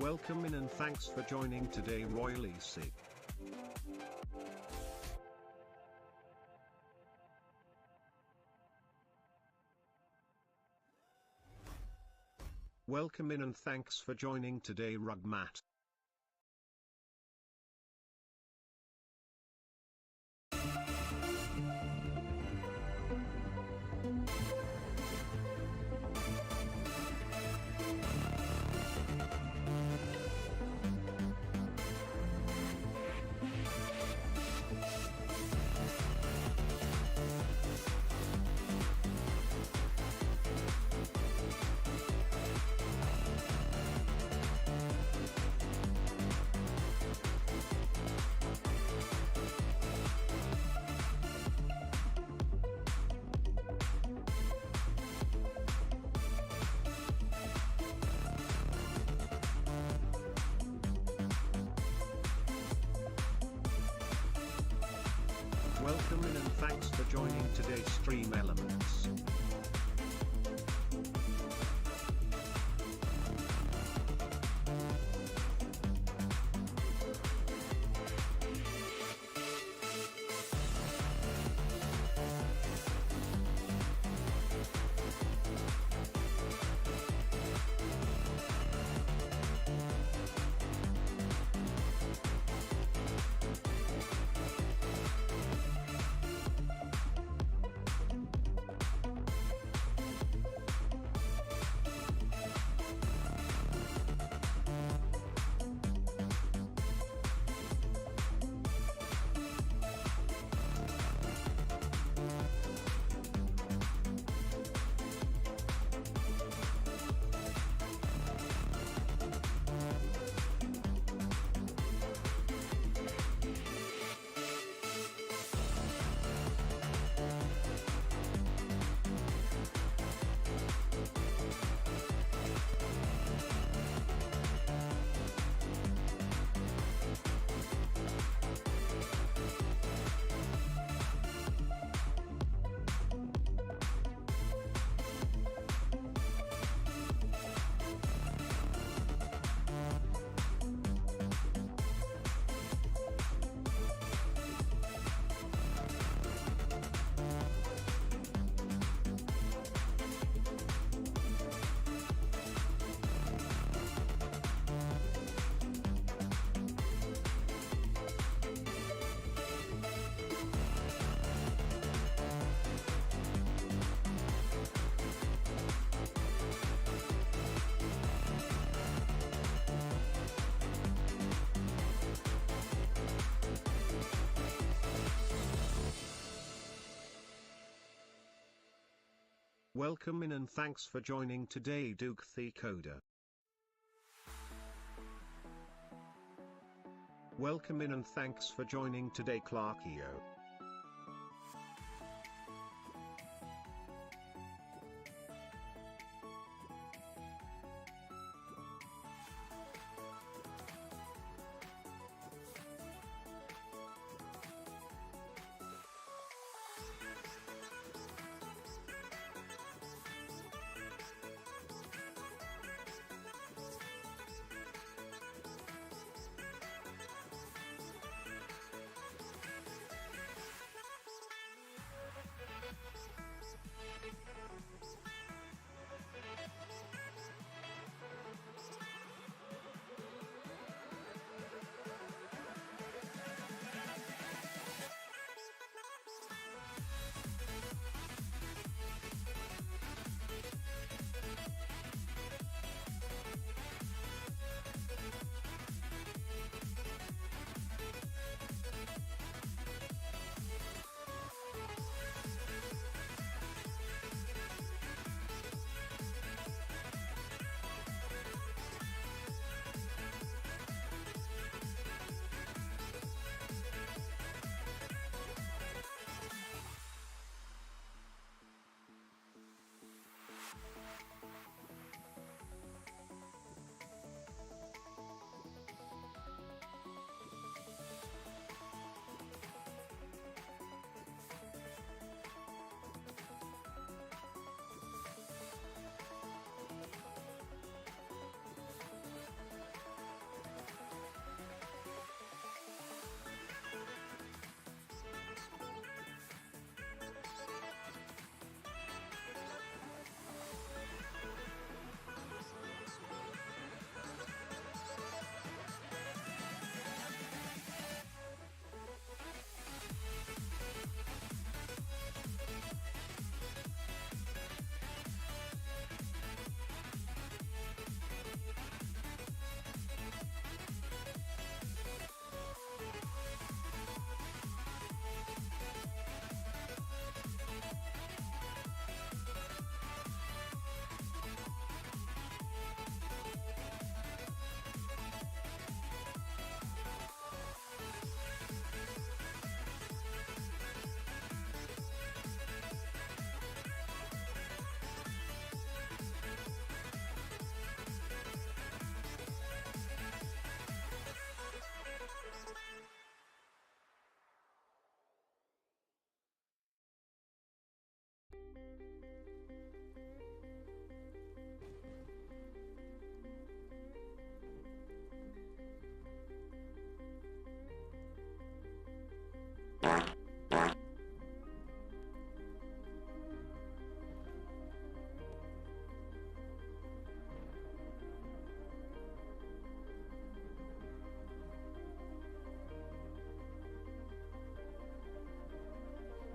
Welcome in and thanks for joining today Royal Husky. Welcome in and thanks for joining today Rugmat. Welcome in and thanks for joining today's Stream Elements. Welcome in and thanks for joining today Duke the Coder. Welcome in and thanks for joining today Clarkio.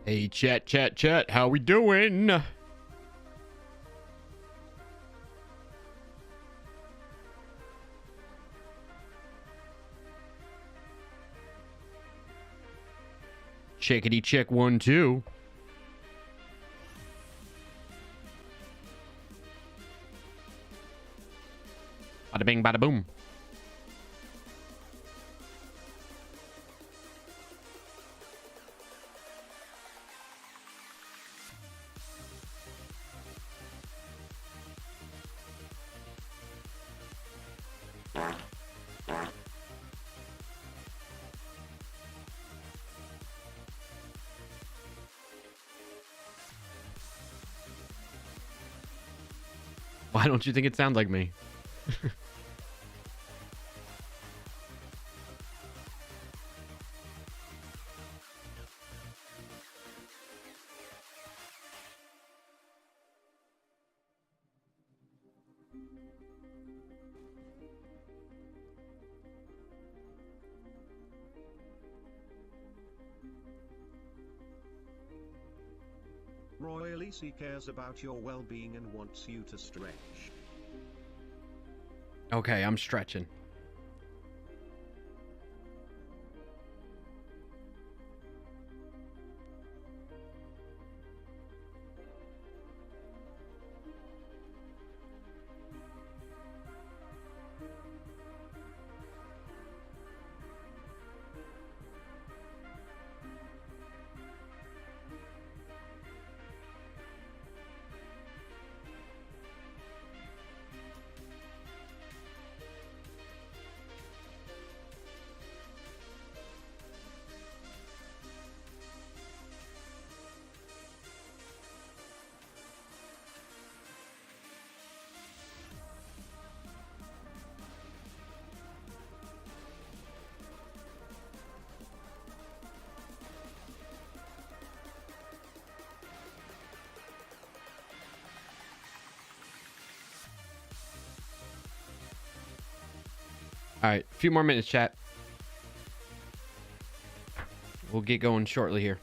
Hey, chat. How we doing? Chickadee check 1 2. Bada bing, bada boom. Why don't you think it sounds like me? Royally cares about your well-being and wants you to stretch. Okay, I'm stretching. All right, a few more minutes, chat. We'll get going shortly here.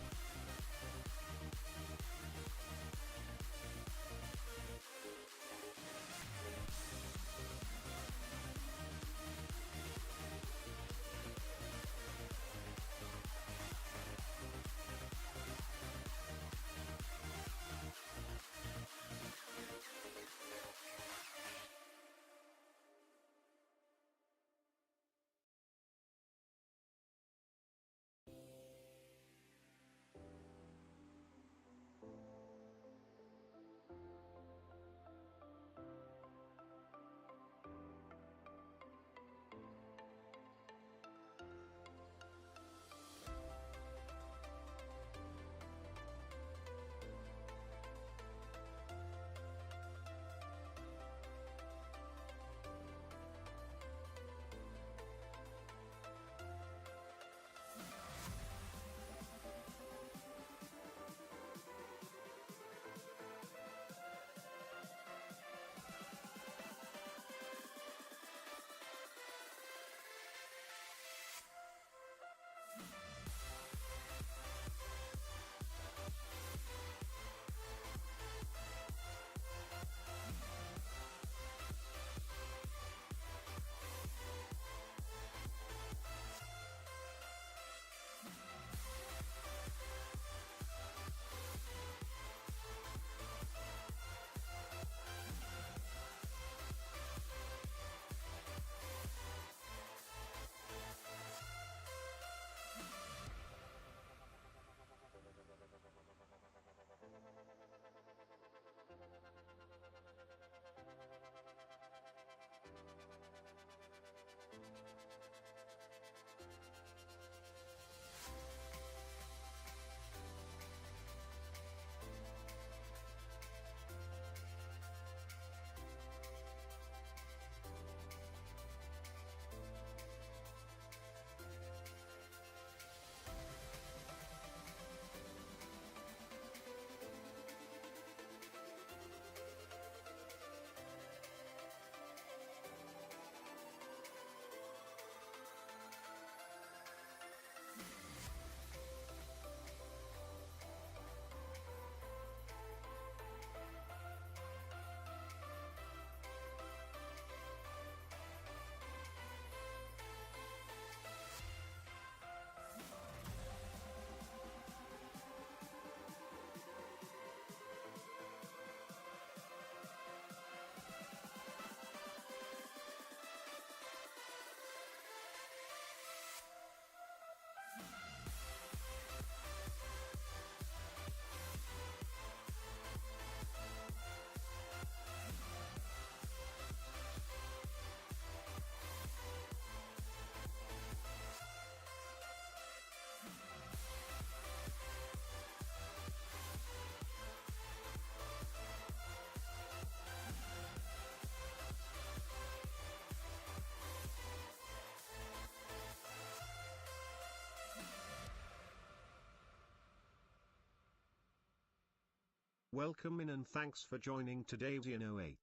Welcome in and thanks for joining today's 08.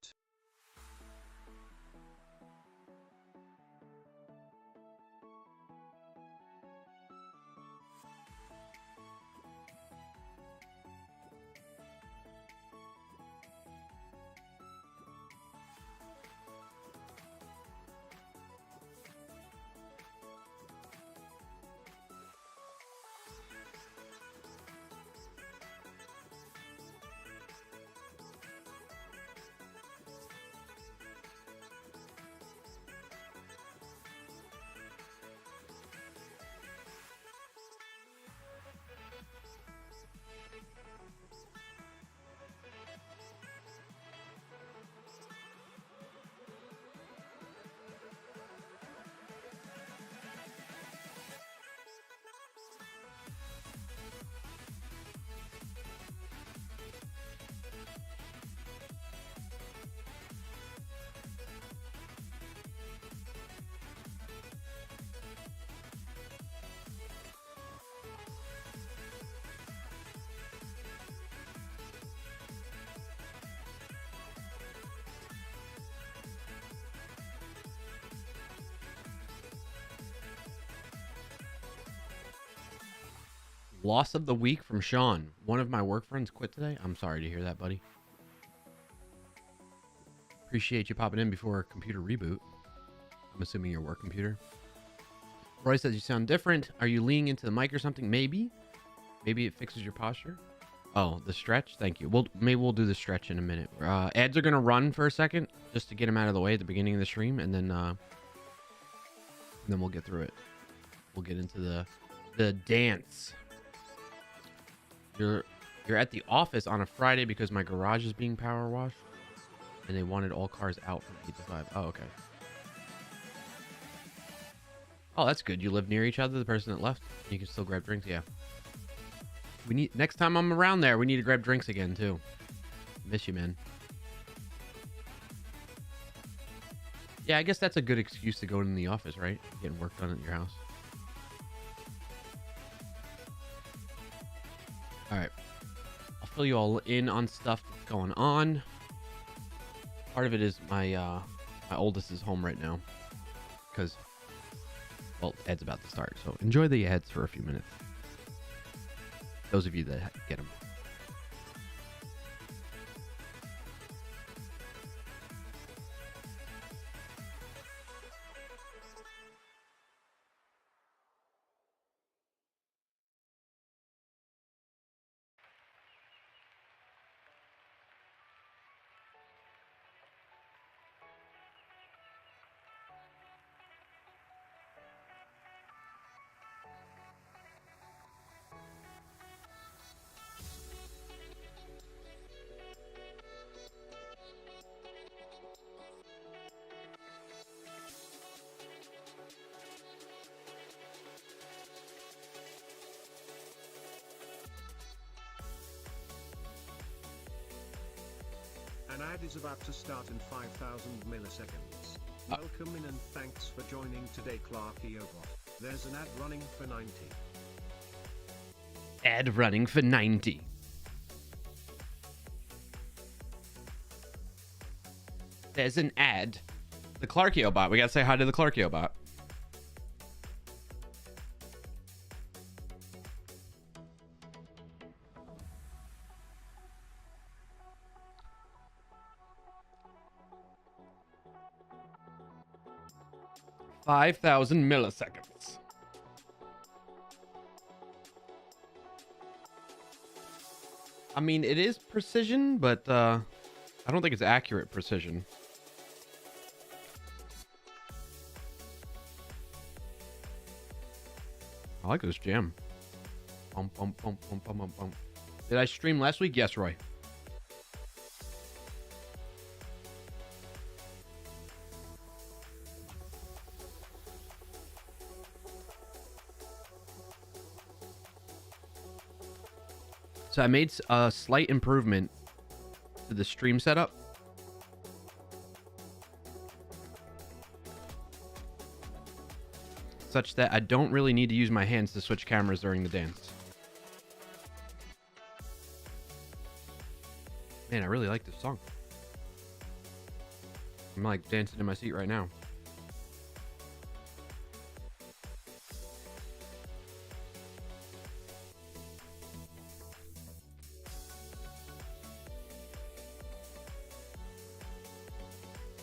Loss of the week from Sean. One of my work friends quit today. I'm sorry to hear that, buddy. Appreciate you popping in before a computer reboot. I'm assuming your work computer. Roy says you sound different. Are you leaning into the mic or something? Maybe. Maybe it fixes your posture. Oh, the stretch. Thank you. Maybe we'll do the stretch in a minute. Ads are gonna run for a second just to get them out of the way at the beginning of the stream, and then we'll get through it. We'll get into the dance. You're at the office on a Friday because my garage is being power washed, and they wanted all cars out from 8 to 5. Oh, okay. Oh, that's good. You live near each other, the person that left. You can still grab drinks. Yeah. Next time I'm around there, we need to grab drinks again too. Miss you, man. Yeah, I guess that's a good excuse to go in the office, right? Getting work done at your house. All right. I'll fill you all in on stuff that's going on. Part of it is my oldest is home right now because, well, Ed's about to start. So enjoy the ads for a few minutes. Those of you that get them. An ad is about to start in 5,000 milliseconds. Welcome in and thanks for joining today, Clarky Obot. There's an ad running for 90. Ad running for 90. There's an ad. The Clarkio bot. We gotta say hi to the Clarkio bot. $5,000 milliseconds. I mean, it is precision, but I don't think it's accurate precision. I like this jam. Bum, bum, bum, bum, bum, bum, bum. Did I stream last week? Yes, Roy. So I made a slight improvement to the stream setup. Such that I don't really need to use my hands to switch cameras during the dance. Man, I really like this song. I'm like dancing in my seat right now.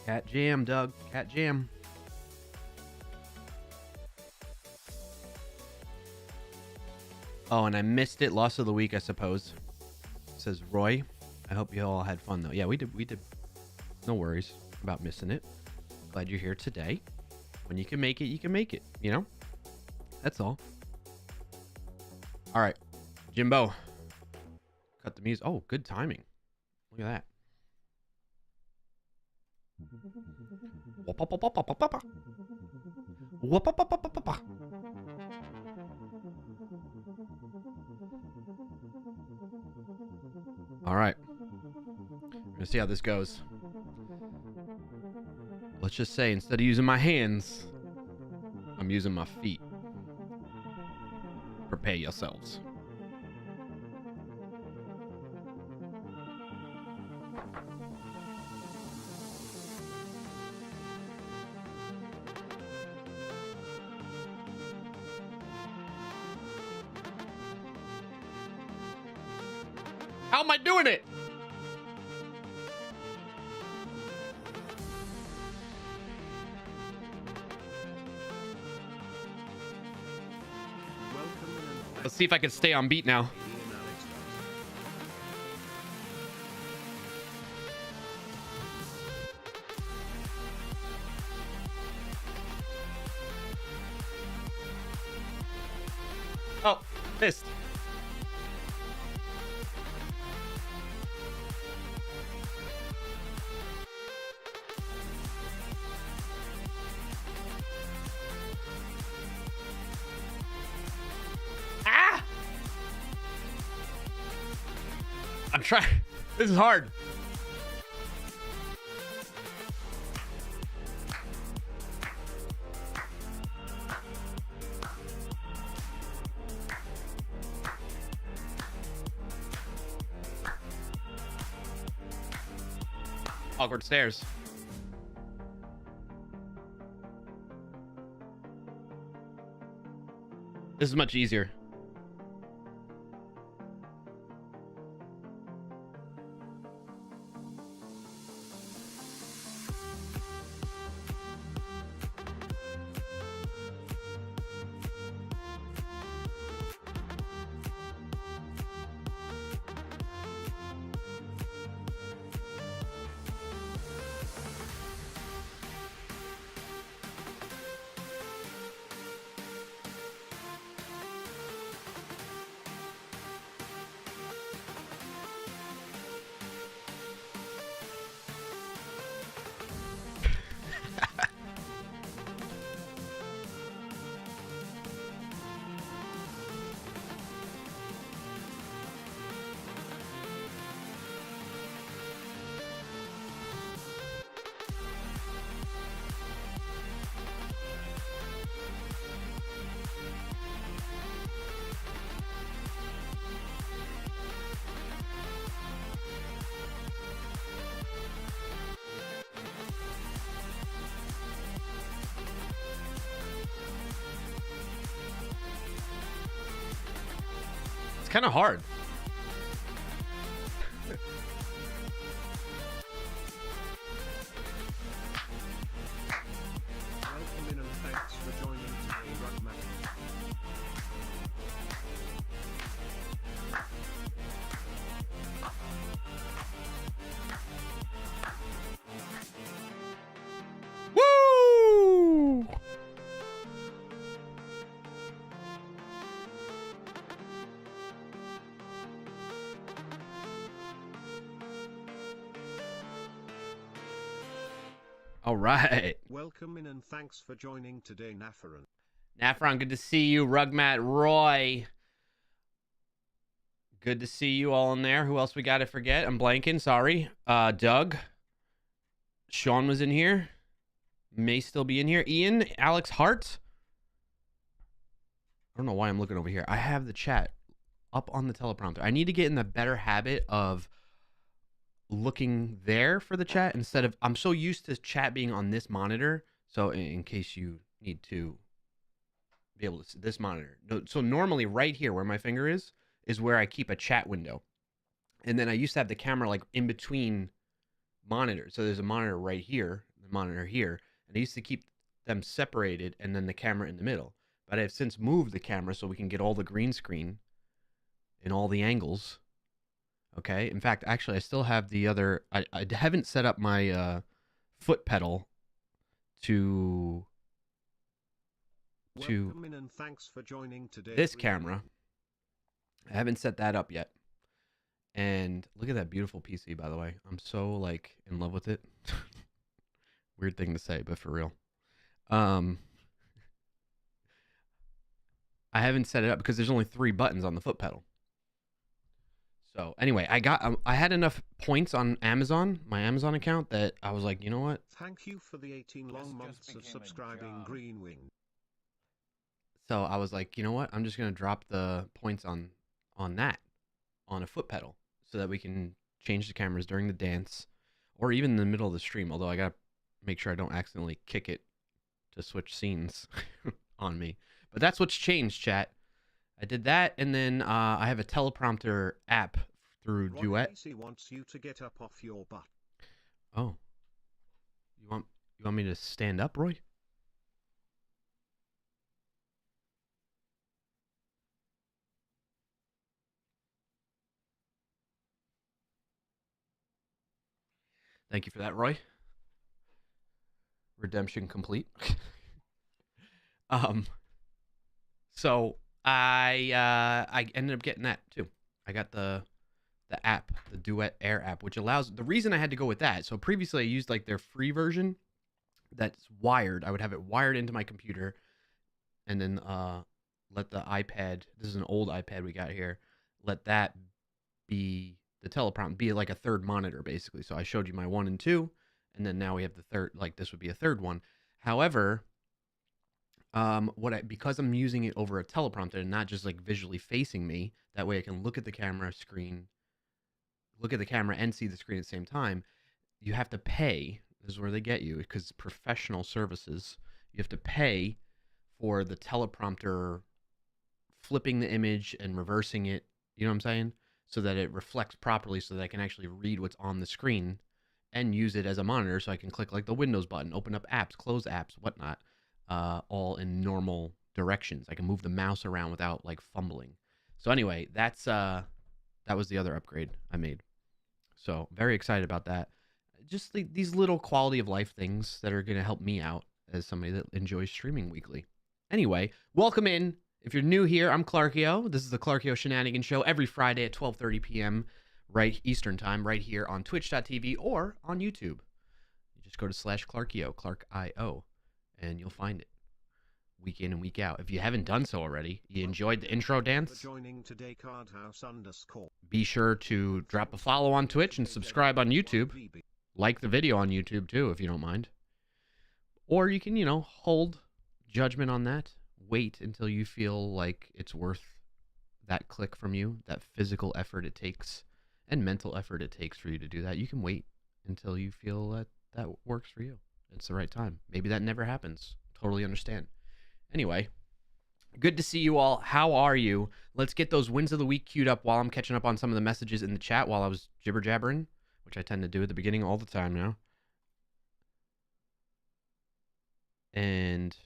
Cat Jam, Doug. Cat Jam. Oh, and I missed it. Loss of the week, I suppose. Says Roy. I hope you all had fun, though. Yeah, we did. We did. No worries about missing it. Glad you're here today. When you can make it, you can make it. You know? That's all. All right. Jimbo. Cut the music. Oh, good timing. Look at that. All right. We're gonna see how this goes. Let's just say instead of using my hands, I'm using my feet. Prepare yourselves. How am I doing it? Let's see if I can stay on beat now. Oh, missed. I'm trying. This is hard. Awkward stairs. This is much easier. It's kind of hard. Welcome in and thanks for joining today, Rugman. Woo! All right. Welcome in and thanks for joining today, Nafaran. Nafron, good to see you. Rugmat Roy. Good to see you all in there. Who else we got to forget? I'm blanking. Sorry. Doug. Sean was in here. May still be in here. Ian. Alex Hart. I don't know why I'm looking over here. I have the chat up on the teleprompter. I need to get in the better habit of looking there for the chat instead of, I'm so used to chat being on this monitor. So in case you need to be able to see this monitor. So normally right here where my finger is where I keep a chat window. And then I used to have the camera like in between monitors. So there's a monitor right here, the monitor here. And I used to keep them separated and then the camera in the middle. But I've since moved the camera so we can get all the green screen in all the angles. Okay. In fact, actually, I still have the other. I haven't set up my foot pedal to Welcome in and thanks for joining this camera. I haven't set that up yet. And look at that beautiful PC, by the way. I'm so like in love with it. Weird thing to say, but for real. I haven't set it up because there's only 3 buttons on the foot pedal. So anyway, I had enough points on Amazon, my Amazon account, that I was like, you know what? Thank you for the 18 long months of subscribing, Greenwing. So I was like, you know what? I'm just gonna drop the points on that, on a foot pedal, so that we can change the cameras during the dance, or even in the middle of the stream. Although I gotta make sure I don't accidentally kick it to switch scenes on me. But that's what's changed, chat. I did that, and then I have a teleprompter app through Duet. Roy wants you to get up off your butt. Oh, you want me to stand up, Roy? Thank you for that, Roy. Redemption complete. So I ended up getting that too. I got the app, the Duet Air app, which allows, the reason I had to go with that. So previously I used like their free version that's wired. I would have it wired into my computer, and then let the iPad, this is an old iPad we got here, let that be the teleprompter, be like a third monitor basically. So I showed you my 1 and 2, and then now we have the third, like this would be a third one. However, because I'm using it over a teleprompter and not just like visually facing me, that way I can look at the camera screen, look at the camera and see the screen at the same time. You have to pay. This is where they get you, because professional services. You have to pay for the teleprompter flipping the image and reversing it, you know what I'm saying? So that it reflects properly, so that I can actually read what's on the screen and use it as a monitor, so I can click like the Windows button, open up apps, close apps, whatnot, all in normal directions. I can move the mouse around without like fumbling. So anyway, that was the other upgrade I made. So very excited about that. Just these little quality of life things that are going to help me out as somebody that enjoys streaming weekly. Anyway, welcome in. If you're new here, I'm Clarkio. This is the Clarkio Shenanigans Show every Friday at 12:30 p.m. right Eastern time, right here on twitch.tv or on YouTube. You just go to /Clarkio, Clark-I-O, and you'll find it week in and week out. If you haven't done so already, you enjoyed the intro dance, be sure to drop a follow on Twitch and subscribe on YouTube. Like the video on YouTube too, if you don't mind. Or you can, hold judgment on that. Wait until you feel like it's worth that click from you, that physical effort it takes and mental effort it takes for you to do that. You can wait until you feel that works for you. It's the right time. Maybe that never happens. Totally understand. Anyway, good to see you all. How are you? Let's get those wins of the week queued up while I'm catching up on some of the messages in the chat while I was jibber jabbering, which I tend to do at the beginning all the time now. And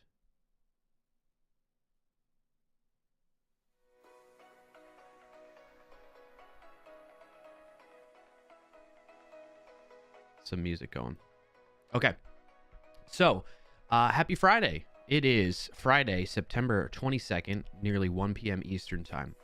some music going. Okay. So, happy Friday. It is Friday, September 22nd, nearly 1 p.m. Eastern time.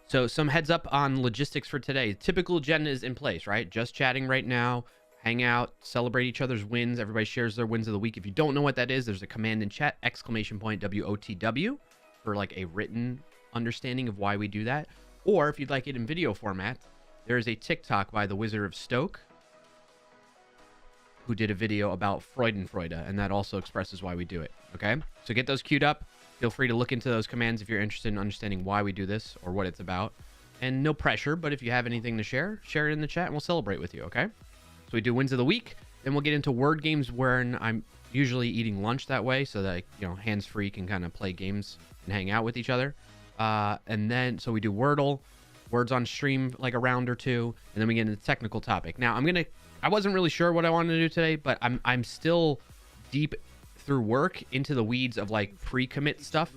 So some heads up on logistics for today. Typical agenda is in place, right? Just chatting right now, hang out, celebrate each other's wins. Everybody shares their wins of the week. If you don't know what that is, there's a command in chat, ! WOTW, for like a written understanding of why we do that. Or if you'd like it in video format, there is a TikTok by the Wizard of Stoke, who did a video about Freudenfreude, and that also expresses why we do it, okay? So get those queued up. Feel free to look into those commands if you're interested in understanding why we do this or what it's about. And no pressure, but if you have anything to share, share it in the chat and we'll celebrate with you, okay? So we do wins of the week. Then we'll get into word games where I'm usually eating lunch that way, so that, you know, hands-free can kind of play games and hang out with each other. And then, so we do Wordle, words on stream, like a round or two, and then we get into the technical topic. Now, I wasn't really sure what I wanted to do today, but I'm still deep through work into the weeds of like pre-commit stuff.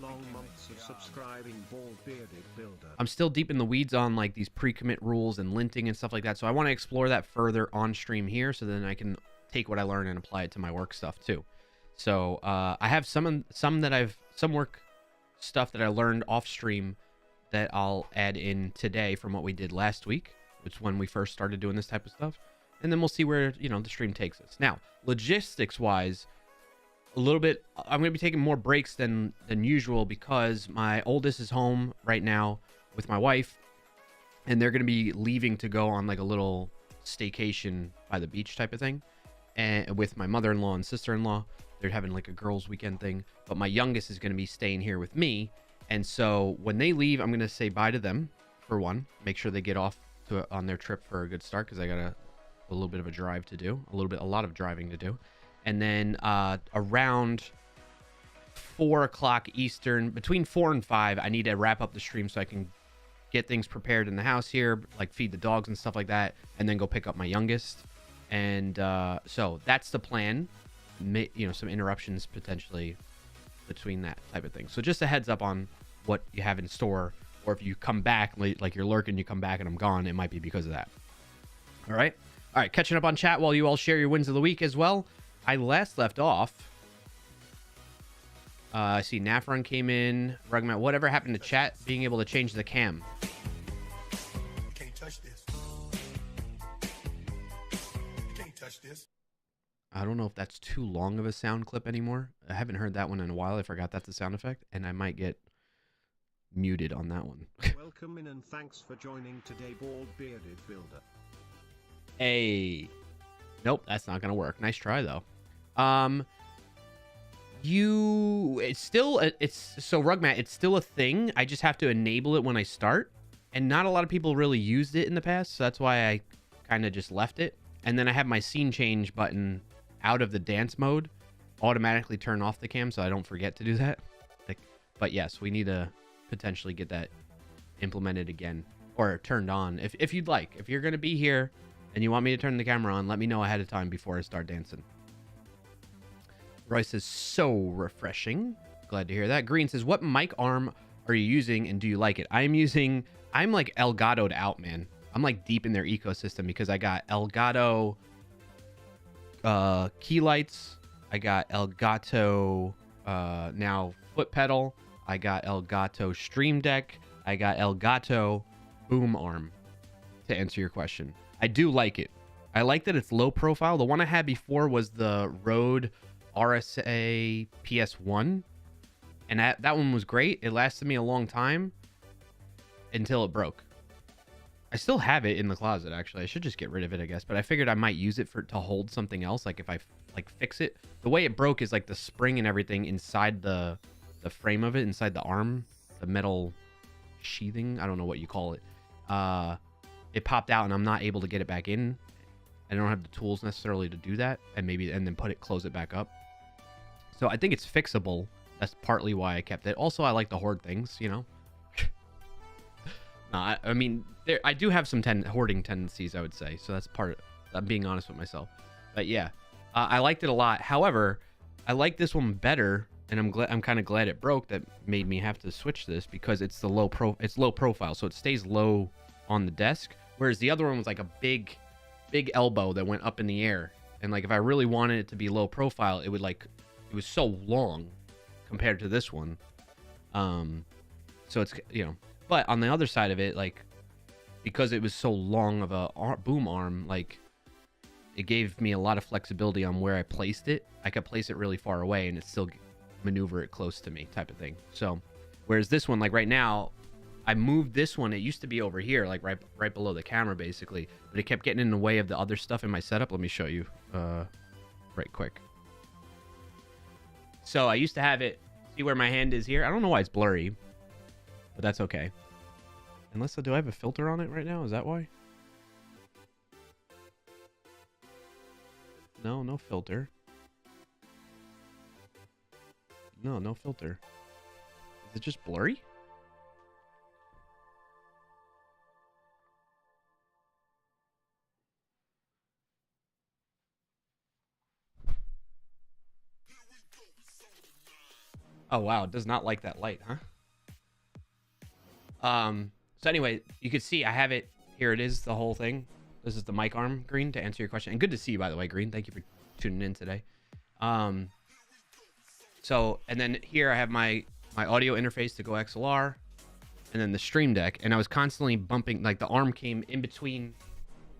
I'm still deep in the weeds on like these pre-commit rules and linting and stuff like that. So I want to explore that further on stream here, so then I can take what I learn and apply it to my work stuff too. So I have some work stuff that I learned off stream that I'll add in today from what we did last week, which is when we first started doing this type of stuff. And then we'll see where, you know, the stream takes us. Now, logistics wise, a little bit, I'm going to be taking more breaks than usual because my oldest is home right now with my wife, and they're going to be leaving to go on like a little staycation by the beach type of thing. And with my mother-in-law and sister-in-law, they're having like a girls' weekend thing. But my youngest is going to be staying here with me. And so when they leave, I'm going to say bye to them for one, make sure they get off on their trip for a good start, because I got a little bit of a drive to do, a lot of driving to do. And then around 4 o'clock Eastern, between 4 and 5, I need to wrap up the stream so I can get things prepared in the house here, like feed the dogs and stuff like that, and then go pick up my youngest. And so that's the plan. You know, some interruptions potentially between that type of thing. So just a heads up on what you have in store, or if you come back, like you're lurking, you come back and I'm gone, it might be because of that. All right. Catching up on chat while you all share your wins of the week as well. I last left off. I see Nafron came in. Rugmat, whatever happened to chat being able to change the cam? You can't touch this. You can't touch this. I don't know if that's too long of a sound clip anymore. I haven't heard that one in a while. I forgot that's a sound effect, and I might get muted on that one. Welcome in and thanks for joining today, Bald Bearded Builder. Hey. Nope, that's not gonna work. Nice try though. So Rugmat, it's still a thing. I just have to enable it when I start, and not a lot of people really used it in the past, so that's why I kind of just left it. And then I have my scene change button out of the dance mode automatically turn off the cam, so I don't forget to do that. But yes, we need to potentially get that implemented again, or turned on if you'd like. If you're gonna be here and you want me to turn the camera on, let me know ahead of time before I start dancing. Royce says, so refreshing. Glad to hear that. Green says, what mic arm are you using and do you like it? I'm like Elgato'd out, man. I'm like deep in their ecosystem because I got Elgato key lights. I got Elgato now foot pedal. I got Elgato Stream Deck. I got Elgato boom arm, to answer your question. I do like it. I like that it's low profile. The one I had before was the Rode RSA PS1, and that one was great. It lasted me a long time until it broke. I still have it in the closet, actually. I should just get rid of it, I guess, but I figured I might use it to hold something else, like if I fix it. The way it broke is like the spring and everything inside the frame of it, inside the arm, the metal sheathing, I don't know what you call it. It popped out and I'm not able to get it back in. I don't have the tools necessarily to do that, and then close it back up. So I think it's fixable. That's partly why I kept it. Also, I like to hoard things, you know. No, I mean, I do have some hoarding tendencies, I would say. So that's part of, I'm being honest with myself. But yeah, I liked it a lot. However, I like this one better, and I'm kind of glad it broke. That made me have to switch this because it's low profile, so it stays low on the desk. Whereas the other one was like a big elbow that went up in the air, and like if I really wanted it to be low profile, it was so long compared to this one. So it's, you know, but on the other side of it, like because it was so long of a boom arm, like it gave me a lot of flexibility on where I placed it. I could place it really far away and it still maneuver it close to me, type of thing. So whereas this one, like right now, I moved this one. It used to be over here, like right below the camera, basically. But it kept getting in the way of the other stuff in my setup. Let me show you right quick. So I used to have it, see where my hand is here? I don't know why it's blurry, but that's okay. Do I have a filter on it right now? Is that why? No, no filter. No, no filter. Is it just blurry? Oh, wow. It does not like that light, huh? So anyway, you can see I have it. Here it is, the whole thing. This is the mic arm, Green, to answer your question. And good to see you, by the way, Green. Thank you for tuning in today. So, and then here I have my audio interface to Go XLR, and then the Stream Deck. And I was constantly bumping, like the arm came in between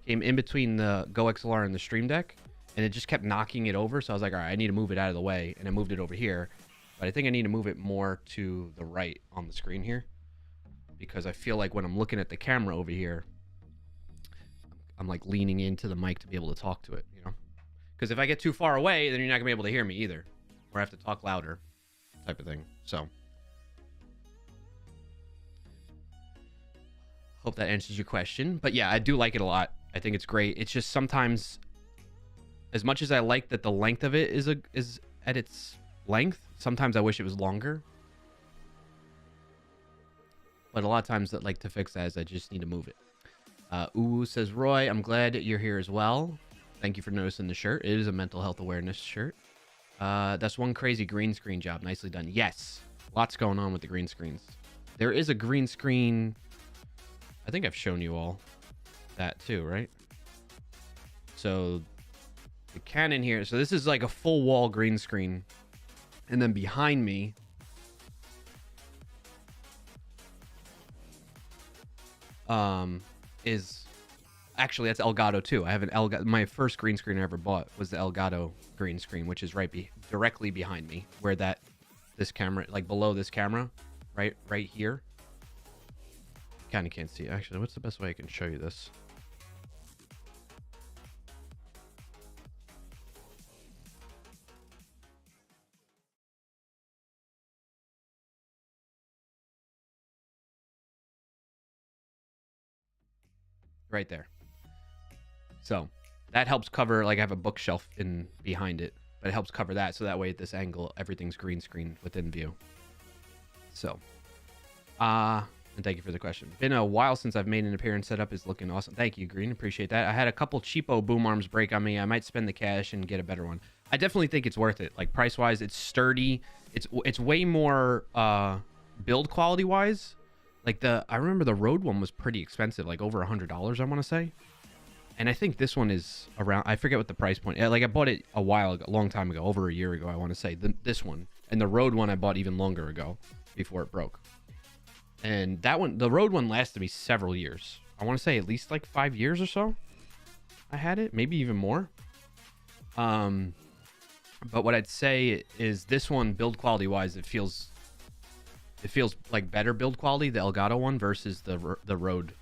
the Go XLR and the Stream Deck, and it just kept knocking it over. So I was like, all right, I need to move it out of the way, and I moved it over here. But I think I need to move it more to the right on the screen here, because I feel like when I'm looking at the camera over here, I'm like leaning into the mic to be able to talk to it, you know? Because if I get too far away, then you're not gonna be able to hear me either, or I have to talk louder, type of thing. So, hope that answers your question. But yeah, I do like it a lot. I think it's great. It's just sometimes, as much as I like that the length of it is at its length, sometimes I wish it was longer. But a lot of times that like to fix that is I just need to move it. Ooh says, Roy, I'm glad you're here as well. Thank you for noticing the shirt. It is a mental health awareness shirt. That's one crazy green screen job. Nicely done. Yes. Lots going on with the green screens. There is a green screen. I think I've shown you all that too, right? So the Canon here. So this is like a full wall green screen. And then behind me, is actually, that's Elgato too. I have an Elgato. My first green screen I ever bought was the Elgato green screen, which is directly behind me, where this camera, like below this camera, right here. Kind of can't see. Actually, what's the best way I can show you this? Right there. So that helps cover, like I have a bookshelf in behind it, but it helps cover that. So that way at this angle, everything's green screen within view. So, and thank you for the question. Been a while since I've made an appearance. Setup is looking awesome. Thank you, Green. Appreciate that. I had a couple cheapo boom arms break on me. I might spend the cash and get a better one. I definitely think it's worth it. Like price wise, it's sturdy. It's way more, build quality wise. Like I remember the Rode one was pretty expensive, like over $100, I want to say. And I think this one is around, I forget what the price point. Like I bought it a while ago, a long time ago, over a year ago, I want to say. This one. And the Rode one I bought even longer ago before it broke. And that one, the Rode one lasted me several years. I want to say at least like 5 years or so. I had it, maybe even more. But what I'd say is this one, build quality wise, it feels like better build quality, the Elgato one, versus the Rode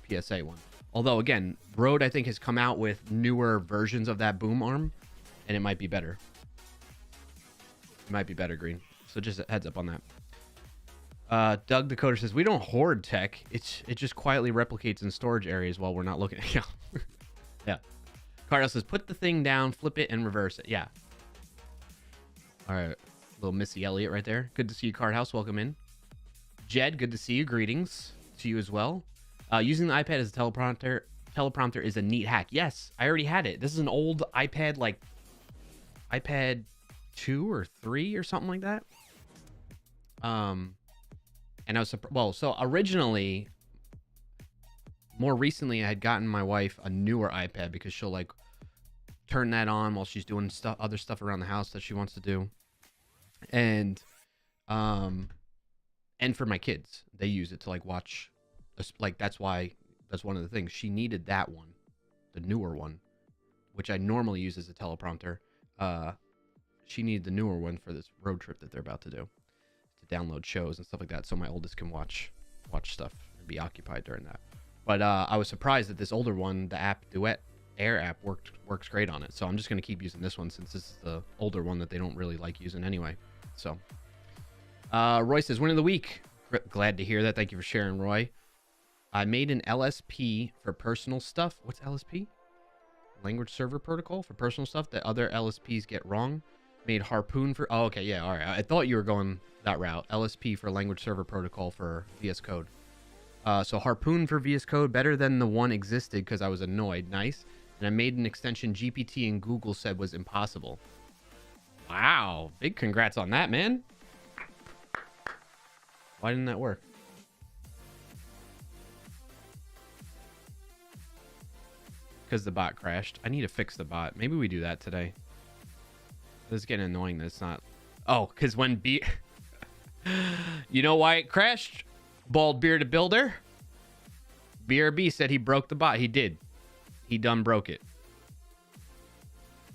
PSA one. Although, again, Rode, I think, has come out with newer versions of that boom arm, and it might be better. It might be better, Green. So just a heads up on that. Doug Dakota says, we don't hoard tech. It just quietly replicates in storage areas while we're not looking at it. Yeah. Carlos says, put the thing down, flip it, and reverse it. Yeah. All right. Little Missy Elliott right there. Good to see you, Card House. Welcome in. Jed, good to see you. Greetings to you as well. Using the iPad as a teleprompter is a neat hack. Yes, I already had it. This is an old iPad, like iPad 2 or 3 or something like that. And I was so originally, more recently, I had gotten my wife a newer iPad because she'll like turn that on while she's doing other stuff around the house that she wants to do. And for my kids, they use it to like watch, like that's one of the things. She needed that one, the newer one, which I normally use as a teleprompter. She needed the newer one for this road trip that they're about to do, to download shows and stuff like that, so my oldest can watch stuff and be occupied during that. But I was surprised that this older one, the app Duet Air app, works great on it. So I'm just gonna keep using this one since this is the older one that they don't really like using anyway. So Roy says, win of the week. Glad to hear that. Thank you for sharing, Roy. I made an LSP for personal stuff. What's LSP? language server protocol for personal stuff that other LSPs get wrong. Made Harpoon for... Oh, okay, yeah, all right. I thought you were going that route. LSP for language server protocol for VS Code. So Harpoon for VS Code, better than the one existed because I was annoyed. Nice. And I made an extension GPT and Google said was impossible. Wow. Big congrats on that, man. Why didn't that work? Because the bot crashed. I need to fix the bot. Maybe we do that today. This is getting annoying that it's not... Oh, because when you know why it crashed? Bald Bearded Builder. BRB said he broke the bot. He did. He done broke it.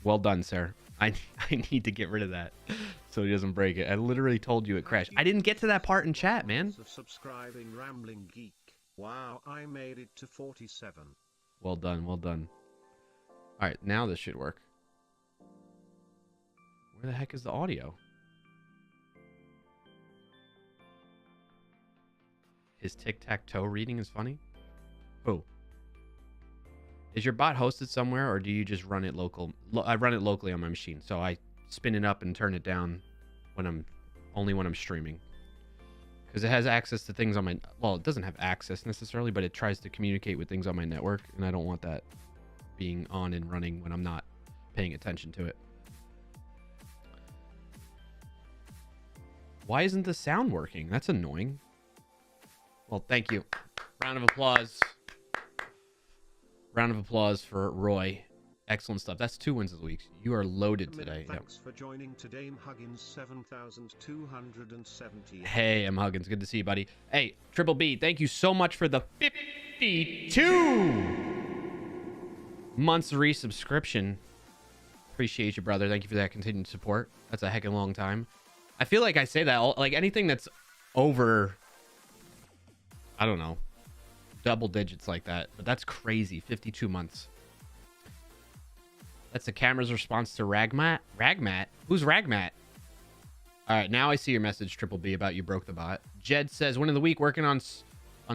Well done, sir. I need to get rid of that so he doesn't break it. I literally told you it crashed. I didn't get to that part in chat, man. Subscribing Rambling Geek. Wow, I made it to 47. Well done, well done. All right, now this should work. Where the heck is the audio? His tic-tac-toe reading is funny. Oh. Is your bot hosted somewhere, or do you just run it local? I run it locally on my machine, so I spin it up and turn it down when only when I'm streaming. Because it has access to things on my... Well, it doesn't have access necessarily, but it tries to communicate with things on my network, and I don't want that being on and running when I'm not paying attention to it. Why isn't the sound working? That's annoying. Well, thank you. Round of applause. Round of applause for Roy. Excellent stuff. That's 2 wins of the week. You are loaded today. Thanks for joining today, M. Huggins 7270. Hey, M. Huggins. Good to see you, buddy. Hey, Triple B, thank you so much for the 52 months resubscription. Appreciate you, brother. Thank you for that continued support. That's a heckin' long time. I feel like I say that, like anything that's over, I don't know, double digits like that, but that's crazy. 52 months. That's the camera's response to Ragmat. Ragmat? Who's Ragmat? All right, now I see your message, Triple B, about you broke the bot. Jed says, win of the week, working on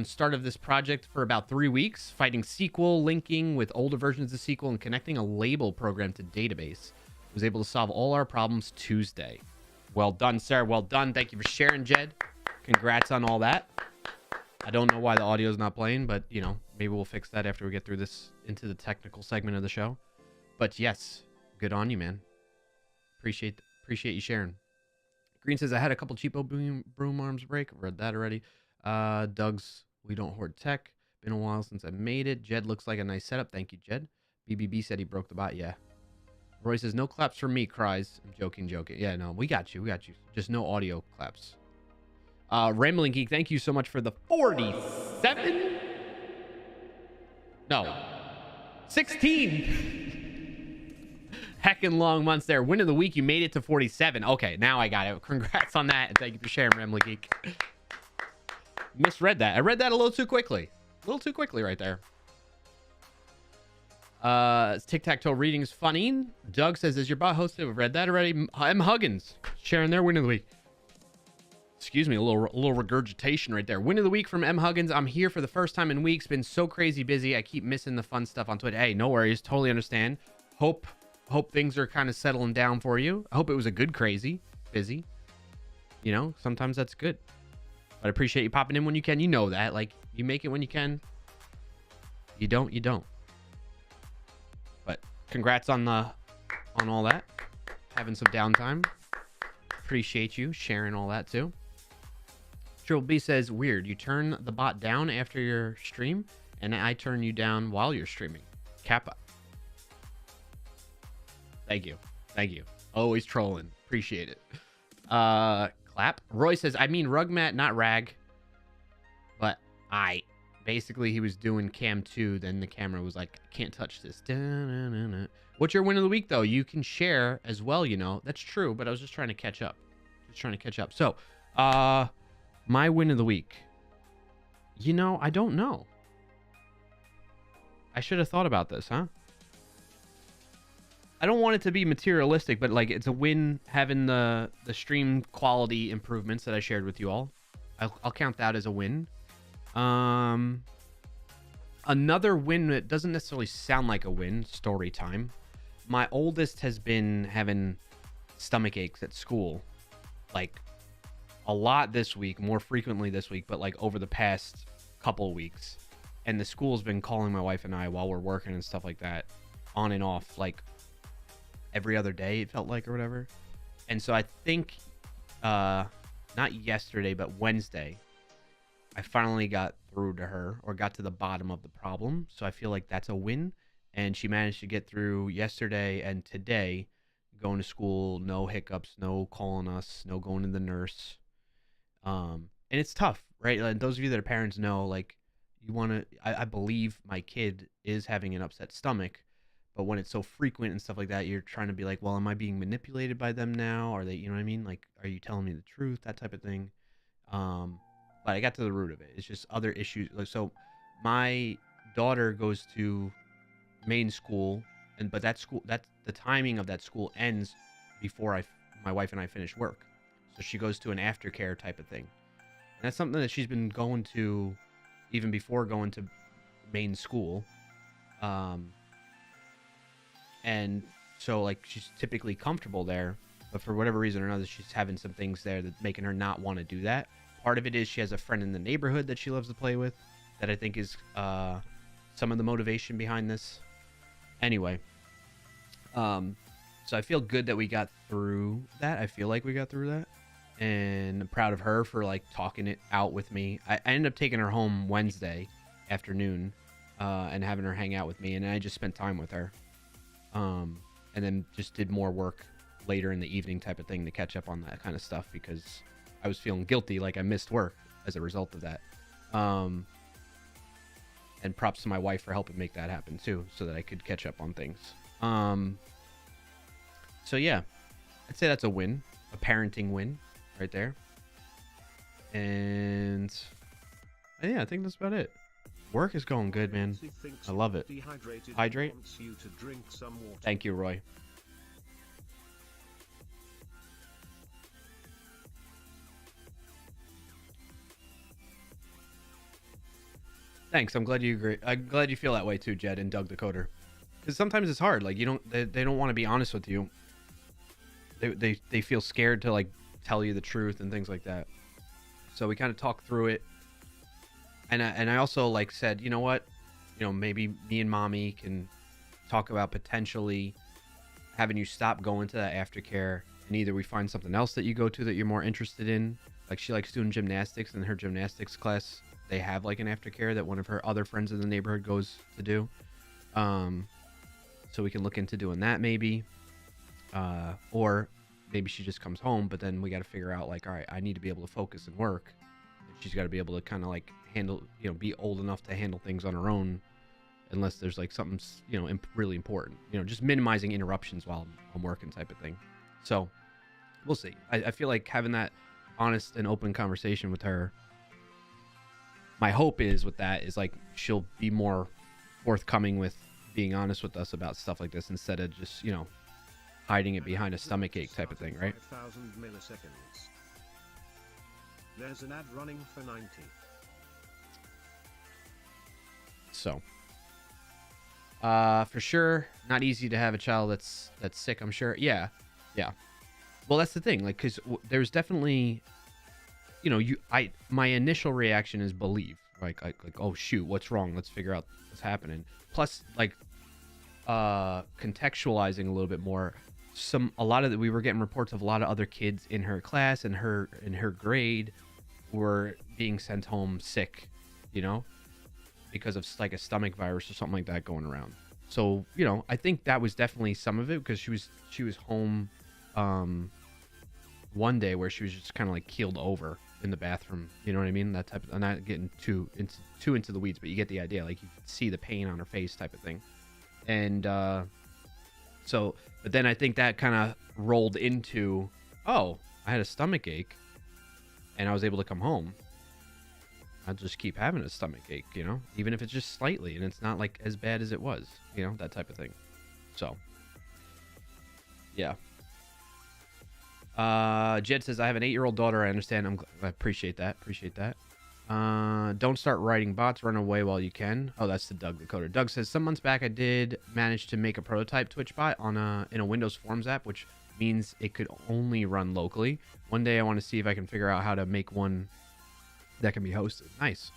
start of this project for about 3 weeks, fighting SQL, linking with older versions of SQL, and connecting a label program to database. Was able to solve all our problems Tuesday. Well done, sir. Well done. Thank you for sharing, Jed. Congrats on all that. I don't know why the audio is not playing, but, you know, maybe we'll fix that after we get through this into the technical segment of the show. But, yes, good on you, man. Appreciate you sharing. Green says, I had a couple cheapo broom arms break. I've read that already. Doug's, we don't hoard tech. Been a while since I made it. Jed looks like a nice setup. Thank you, Jed. BBB said he broke the bot. Yeah. Roy says, no claps for me, cries. I'm joking. Yeah, no, we got you. Just no audio claps. Rambling Geek, thank you so much for the 47? No. 16. Heckin' long months there. Win of the week, you made it to 47. Okay, now I got it. Congrats on that, and thank you for sharing, Rambling Geek. Misread that. I read that a little too quickly. A little too quickly right there. Tic-tac-toe reading is funny. Doug says, is your bot hosted? We've read that already. M. Huggins sharing their win of the week. Excuse me, a little regurgitation right there. Win of the week from M. Huggins. I'm here for the first time in weeks. Been so crazy busy. I keep missing the fun stuff on Twitter. Hey, no worries. Totally understand. Hope things are kind of settling down for you. I hope it was a good crazy busy. You know, sometimes that's good. But I appreciate you popping in when you can. You know that. Like, you make it when you can. You don't, you don't. But congrats on all that. Having some downtime. Appreciate you sharing all that too. Triple B says, weird. You turn the bot down after your stream, and I turn you down while you're streaming. Kappa. Thank you. Thank you. Always trolling. Appreciate it. Clap. Roy says, I mean rugmat, not rag. But basically he was doing cam 2, then the camera was like, can't touch this. Da-na-na-na. What's your win of the week, though? You can share as well, you know. That's true, but I was just trying to catch up. So, my win of the week. You know, I don't know. I should have thought about this, huh? I don't want it to be materialistic, but like it's a win having the stream quality improvements that I shared with you all. I'll count that as a win. Another win that doesn't necessarily sound like a win, story time. My oldest has been having stomach aches at school, like a lot this week, more frequently this week, but like over the past couple weeks. And the school's been calling my wife and I while we're working and stuff like that, on and off, like every other day, it felt like, or whatever. And so I think, not yesterday, but Wednesday, I finally got through to her, or got to the bottom of the problem. So I feel like that's a win. And she managed to get through yesterday and today, going to school, no hiccups, no calling us, no going to the nurse. And it's tough, right? Like, those of you that are parents know, like, you want to, I believe my kid is having an upset stomach, but when it's so frequent and stuff like that, you're trying to be like, well, am I being manipulated by them now? Are they, you know what I mean? Like, are you telling me the truth? That type of thing. But I got to the root of it. It's just other issues. Like, so my daughter goes to main school, but that school, that's the timing of that school ends before my wife and I finish work. So she goes to an aftercare type of thing. And that's something that she's been going to even before going to main school. And so, like, she's typically comfortable there, but for whatever reason or another, she's having some things there that's making her not want to do that. Part of it is she has a friend in the neighborhood that she loves to play with, that I think is some of the motivation behind this. Anyway, so I feel good that we got through that. I feel like we got through that. And I'm proud of her for, like, talking it out with me. I ended up taking her home Wednesday afternoon and having her hang out with me. And I just spent time with her. And then just did more work later in the evening type of thing to catch up on that kind of stuff, because I was feeling guilty, like I missed work as a result of that. And props to my wife for helping make that happen too, so that I could catch up on things. So yeah, I'd say that's a win, a parenting win right there. And yeah, I think that's about it. Work is going good, man. I love it. Hydrate? Thank you, Roy. Thanks. I'm glad you agree. I'm glad you feel that way too, Jed and Doug the Coder. Because sometimes it's hard. Like, they don't want to be honest with you. They feel scared to, like, tell you the truth and things like that. So we kind of talked through it. And I also, like, said, you know what? You know, maybe me and mommy can talk about potentially having you stop going to that aftercare, and either we find something else that you go to that you're more interested in. Like, she likes doing gymnastics, and in her gymnastics class, they have, like, an aftercare that one of her other friends in the neighborhood goes to do. So we can look into doing that maybe. Or maybe she just comes home, but then we got to figure out, like, all right, I need to be able to focus and work. She's got to be able to kind of, like, handle, you know, be old enough to handle things on her own, unless there's, like, something, you know, really important, you know, just minimizing interruptions while I'm working type of thing. So we'll see. I feel like having that honest and open conversation with her, my hope is with that is, like, she'll be more forthcoming with being honest with us about stuff like this, instead of just, you know, hiding it behind a stomachache type of thing, right? 5,000 milliseconds. There's an ad running for 90. So, for sure, not easy to have a child that's sick, I'm sure. Yeah. Well, that's the thing, like, because there's definitely, you know, my initial reaction is believe, like, oh shoot, what's wrong? Let's figure out what's happening. Plus, like, contextualizing a little bit more. We were getting reports of a lot of other kids in her class and in her grade were being sent home sick, you know, because of, like, a stomach virus or something like that going around. So, you know, I think that was definitely some of it, because she was home one day where she was just kind of, like, keeled over in the bathroom, you know what I mean? That type of, I'm not getting too into the weeds, but you get the idea. Like, you could see the pain on her face type of thing. And so, but then I think that kind of rolled into, oh, I had a stomach ache and I was able to come home. I'll just keep having a stomach ache, you know, even if it's just slightly and it's not, like, as bad as it was, you know, that type of thing. So, yeah. Jed says, I have an 8-year-old daughter. I understand. I appreciate that. Don't start writing bots. Run away while you can. Oh, that's the Doug the Coder. Doug says, some months back I did manage to make a prototype Twitch bot in a Windows Forms app, which means it could only run locally. One day I want to see if I can figure out how to make one that can be hosted. Nice.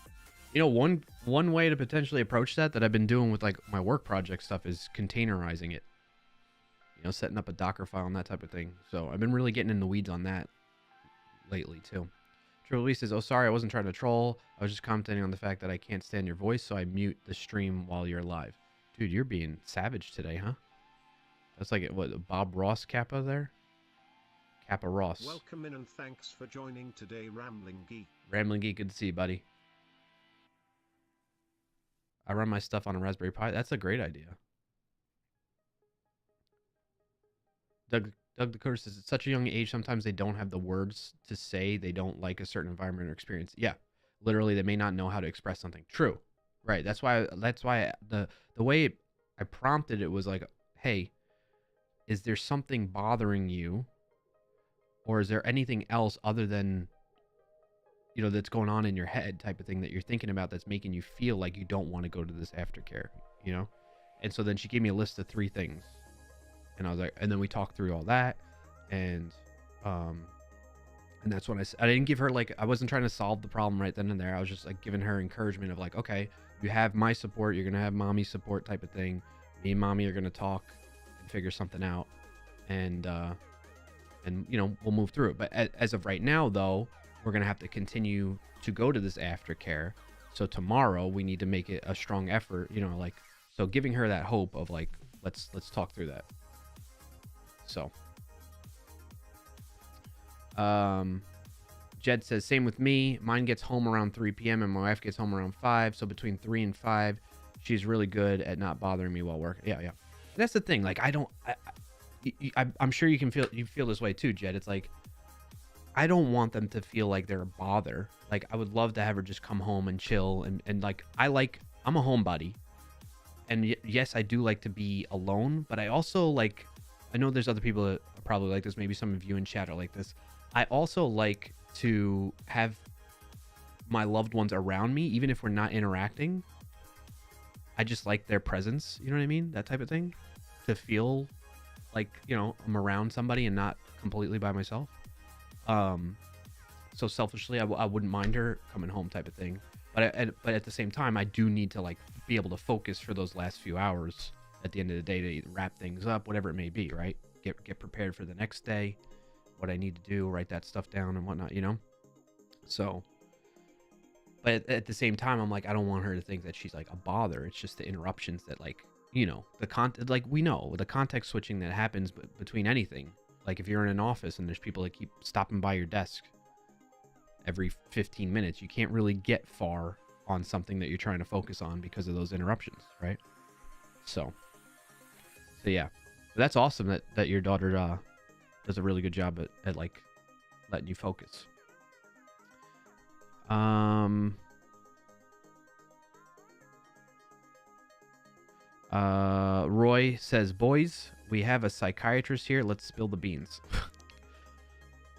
You know, one way to potentially approach that I've been doing with like my work project stuff is containerizing it. You know, setting up a Docker file and that type of thing. So I've been really getting in the weeds on that lately too. Triple B says, oh, sorry, I wasn't trying to troll. I was just commenting on the fact that I can't stand your voice, so I mute the stream while you're live. Dude, you're being savage today, huh? That's like, what, Bob Ross Kappa there? Kappa Ross. Welcome in and thanks for joining today, Rambling Geek. Rambling Geek, good to see you, buddy. I run my stuff on a Raspberry Pi. That's a great idea. Doug the Curse says, at such a young age, sometimes they don't have the words to say they don't like a certain environment or experience. Yeah, literally, they may not know how to express something. True, right? That's why the way I prompted it was like, hey, is there something bothering you, or is there anything else other than, you know, that's going on in your head type of thing that you're thinking about that's making you feel like you don't want to go to this aftercare, you know? And so then she gave me a list of 3 things. And I was like, and then we talked through all that, and that's when I didn't give her, like, I wasn't trying to solve the problem right then and there. I was just like giving her encouragement of like, okay, you have my support, you're gonna have mommy's support type of thing. Me and mommy are gonna talk and figure something out, and you know, we'll move through it. But as of right now, though, we're gonna have to continue to go to this aftercare. So tomorrow we need to make it a strong effort, you know, like, so giving her that hope of like, let's talk through that. So, Jed says, same with me. Mine gets home around 3 p.m. and my wife gets home around 5. So between 3 and 5, she's really good at not bothering me while working. Yeah. That's the thing. Like, I'm sure you feel this way too, Jed. It's like, I don't want them to feel like they're a bother. Like, I would love to have her just come home and chill. And like, I'm a homebody. And yes, I do like to be alone, but I also like, I know there's other people that are probably like this. Maybe some of you in chat are like this. I also like to have my loved ones around me, even if we're not interacting. I just like their presence. You know what I mean? That type of thing. To feel like, you know, I'm around somebody and not completely by myself. So selfishly, I wouldn't mind her coming home type of thing. But at the same time, I do need to like be able to focus for those last few hours at the end of the day to either wrap things up, whatever it may be, right? Get prepared for the next day, what I need to do, write that stuff down and whatnot, you know? So, but at the same time, I'm like, I don't want her to think that she's like a bother. It's just the interruptions that, like, you know, like we know the context switching that happens between anything. Like if you're in an office and there's people that keep stopping by your desk every 15 minutes, you can't really get far on something that you're trying to focus on because of those interruptions, right? So yeah, but that's awesome that your daughter does a really good job at like letting you focus. Roy says, boys, we have a psychiatrist here. Let's spill the beans.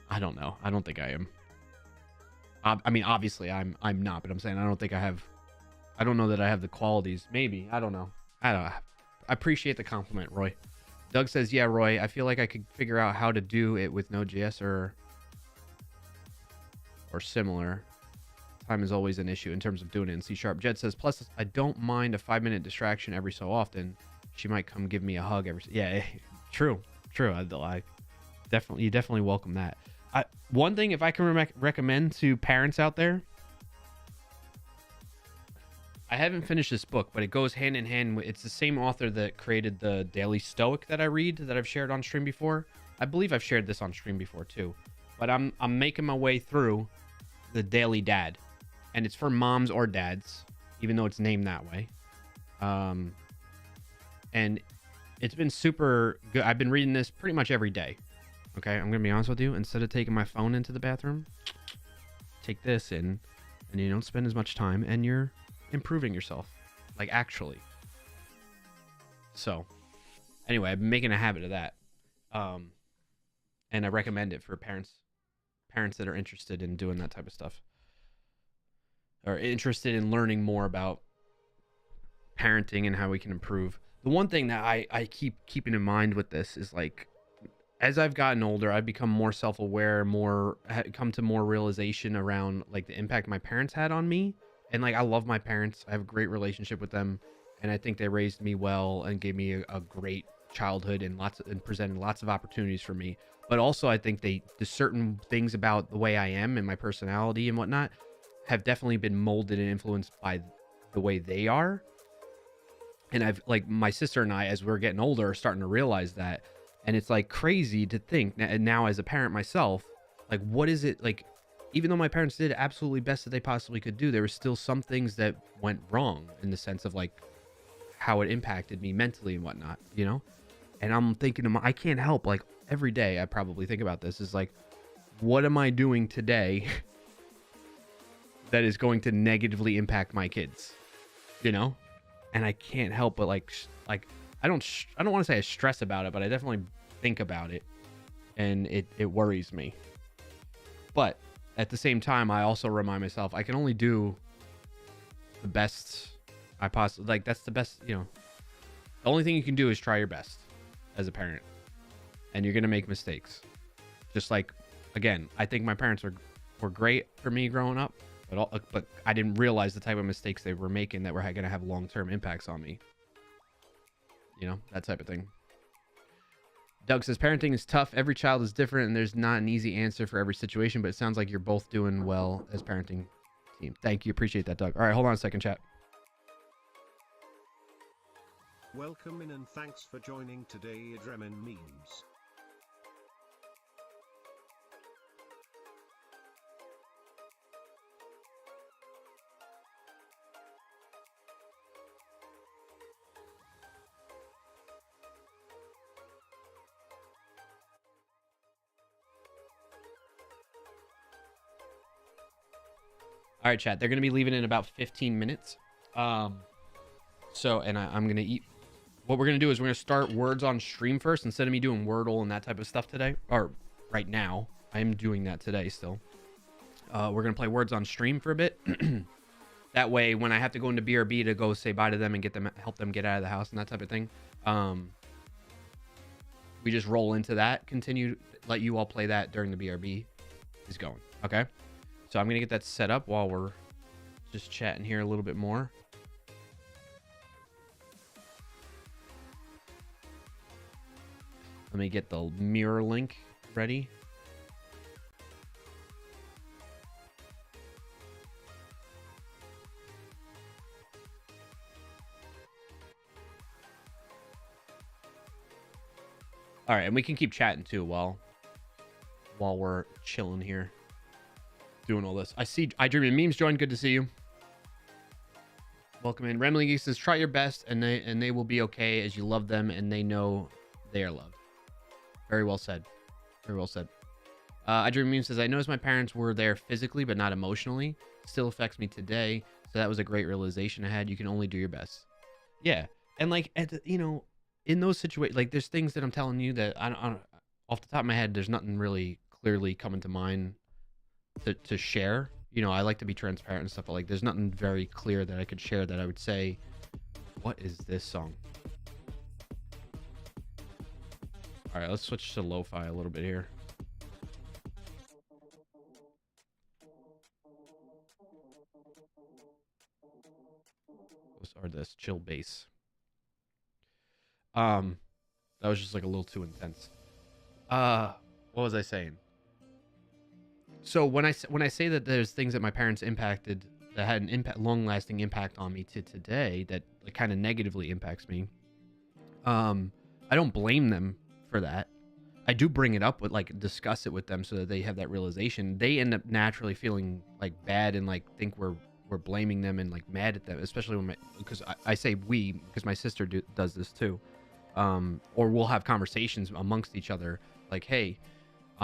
I don't know. I don't think I am. I mean, obviously I'm not, but I'm saying I don't know that I have the qualities. Maybe. I don't know. I appreciate the compliment, Roy. Doug says, yeah, Roy, I feel like I could figure out how to do it with Node.js or similar. Time is always an issue in terms of doing it in C#. Jed says, plus, I don't mind a 5-minute distraction every so often. She might come give me a hug yeah, true. I definitely welcome that. One thing, if I can recommend to parents out there, I haven't finished this book, but it goes hand in hand with, it's the same author that created the Daily Stoic that I read, that I've shared on stream before. I believe I've shared this on stream before too, but I'm making my way through the Daily Dad, and it's for moms or dads, even though it's named that way. And it's been super good. I've been reading this pretty much every day. Okay, I'm gonna be honest with you. Instead of taking my phone into the bathroom, take this in, and you don't spend as much time, and you're improving yourself, like actually. So anyway, I've been making a habit of that, and I recommend it for parents that are interested in doing that type of stuff. or interested in learning more about parenting and how we can improve. The one thing that I keep keeping in mind with this is like, as I've gotten older, I've become more self-aware, come to more realization around like the impact my parents had on me. And like, I love my parents. I have a great relationship with them, and I think they raised me well and gave me a great childhood and presented lots of opportunities for me. But also, I think there's certain things about the way I am and my personality and whatnot have definitely been molded and influenced by the way they are. And I've like, my sister and I, as we're getting older, are starting to realize that. And it's like crazy to think now as a parent myself, like, what is it like? Even though my parents did absolutely best that they possibly could do, there were still some things that went wrong in the sense of like how it impacted me mentally and whatnot, you know? And I'm thinking, I can't help, like, every day I probably think about this is like, what am I doing today that is going to negatively impact my kids, you know? And I can't help but like I don't want to say I stress about it, but I definitely think about it, and it worries me. But at the same time, I also remind myself I can only do the best I possibly, like, that's the best, you know. The only thing you can do is try your best as a parent, and you're gonna make mistakes. Just like, again, I think my parents were great for me growing up, but I didn't realize the type of mistakes they were making that were going to have long-term impacts on me. You know, that type of thing. Doug says, parenting is tough. Every child is different, and there's not an easy answer for every situation, but it sounds like you're both doing well as parenting team. Thank you. Appreciate that, Doug. All right, hold on a second, chat. Welcome in and thanks for joining today, Adremin Memes. All right, chat. They're going to be leaving in about 15 minutes. I'm going to eat. What we're going to do is we're going to start words on stream first instead of me doing Wordle and that type of stuff today. Or right now. I am doing that today still. We're going to play words on stream for a bit. That way, when I have to go into BRB to go say bye to them and help them get out of the house and that type of thing, we just roll into that, let you all play that during the BRB is going. Okay? So I'm going to get that set up while we're just chatting here a little bit more. Let me get the mirror link ready. All right, and we can keep chatting too while we're chilling here, doing all this. I see I Dream in Memes joined. Good to see you. Welcome in. Remling says, try your best, and they will be okay as you love them and they know they are loved. Very well said. Very well said. I Dream Meme says, I noticed my parents were there physically, but not emotionally. Still affects me today. So that was a great realization I had. You can only do your best. Yeah. And like, in those situations, like there's things that I'm telling you that I don't, off the top of my head, there's nothing really clearly coming to mind to share. You know, I like to be transparent and stuff, but like there's nothing very clear that I could share that I would say, what is this song? All right, let's switch to lo-fi a little bit here. Or this chill bass. That was just like a little too intense. What was I saying? So when I say that there's things that my parents impacted that had an long-lasting impact on me to today that like, kind of negatively impacts me, I don't blame them for that. I do bring it up with like discuss it with them so that they have that realization. They end up naturally feeling like bad and like think we're blaming them and like mad at them, especially when because I say we because my sister does this too. Or we'll have conversations amongst each other like, hey,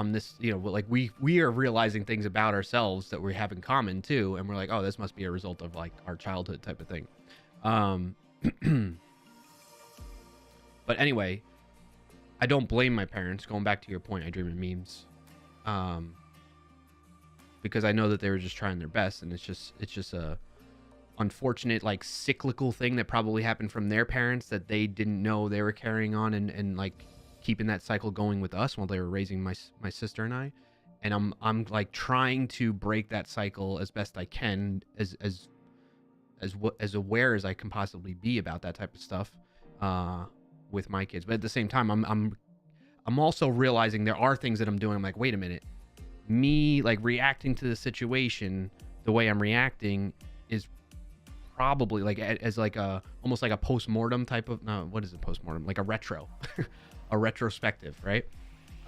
this, like we are realizing things about ourselves that we have in common too, and we're like, oh, this must be a result of like our childhood type of thing. But anyway, I don't blame my parents. Going back to your point, I Dream in Memes. because I know that they were just trying their best, and it's just a unfortunate, like, cyclical thing that probably happened from their parents that they didn't know they were carrying on, and like keeping that cycle going with us while they were raising my sister and I. And I'm like trying to break that cycle as best I can, as aware as I can possibly be about that type of stuff with my kids. But at the same time, I'm also realizing there are things that I'm doing. I'm like, wait a minute, me like reacting to the situation the way I'm reacting is probably like as like a almost like a post-mortem type of, no, what is it, post-mortem, like a retro a retrospective, right?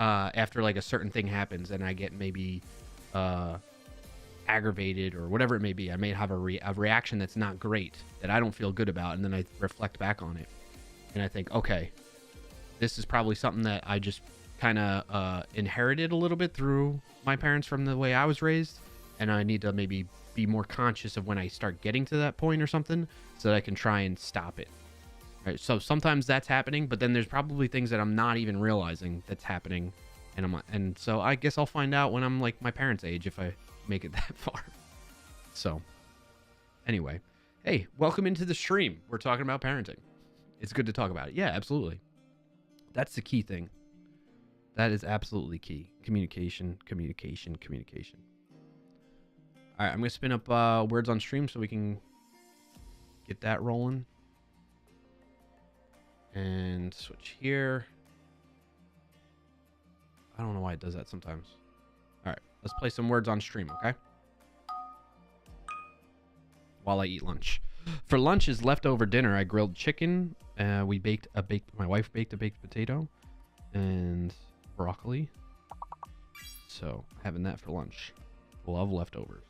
After like a certain thing happens and I get maybe aggravated or whatever it may be, I may have a reaction that's not great, that I don't feel good about, and then I reflect back on it and I think, okay, this is probably something that I just kind of inherited a little bit through my parents from the way I was raised, and I need to maybe be more conscious of when I start getting to that point or something, so that I can try and stop it. Right? So sometimes that's happening, but then there's probably things that I'm not even realizing that's happening, and so I guess I'll find out when I'm like my parents' age if I make it that far. So anyway, hey, welcome into the stream. We're talking about parenting. It's good to talk about it. Yeah, absolutely. That's the key thing. That is absolutely key. Communication, communication, communication. All right, I'm going to spin up words on stream so we can get that rolling. And switch here. I don't know why it does that sometimes. All right, let's play some words on stream, okay? While I eat lunch. For lunch is leftover dinner. I grilled chicken. My wife baked a baked potato and broccoli. So having that for lunch. Love leftovers.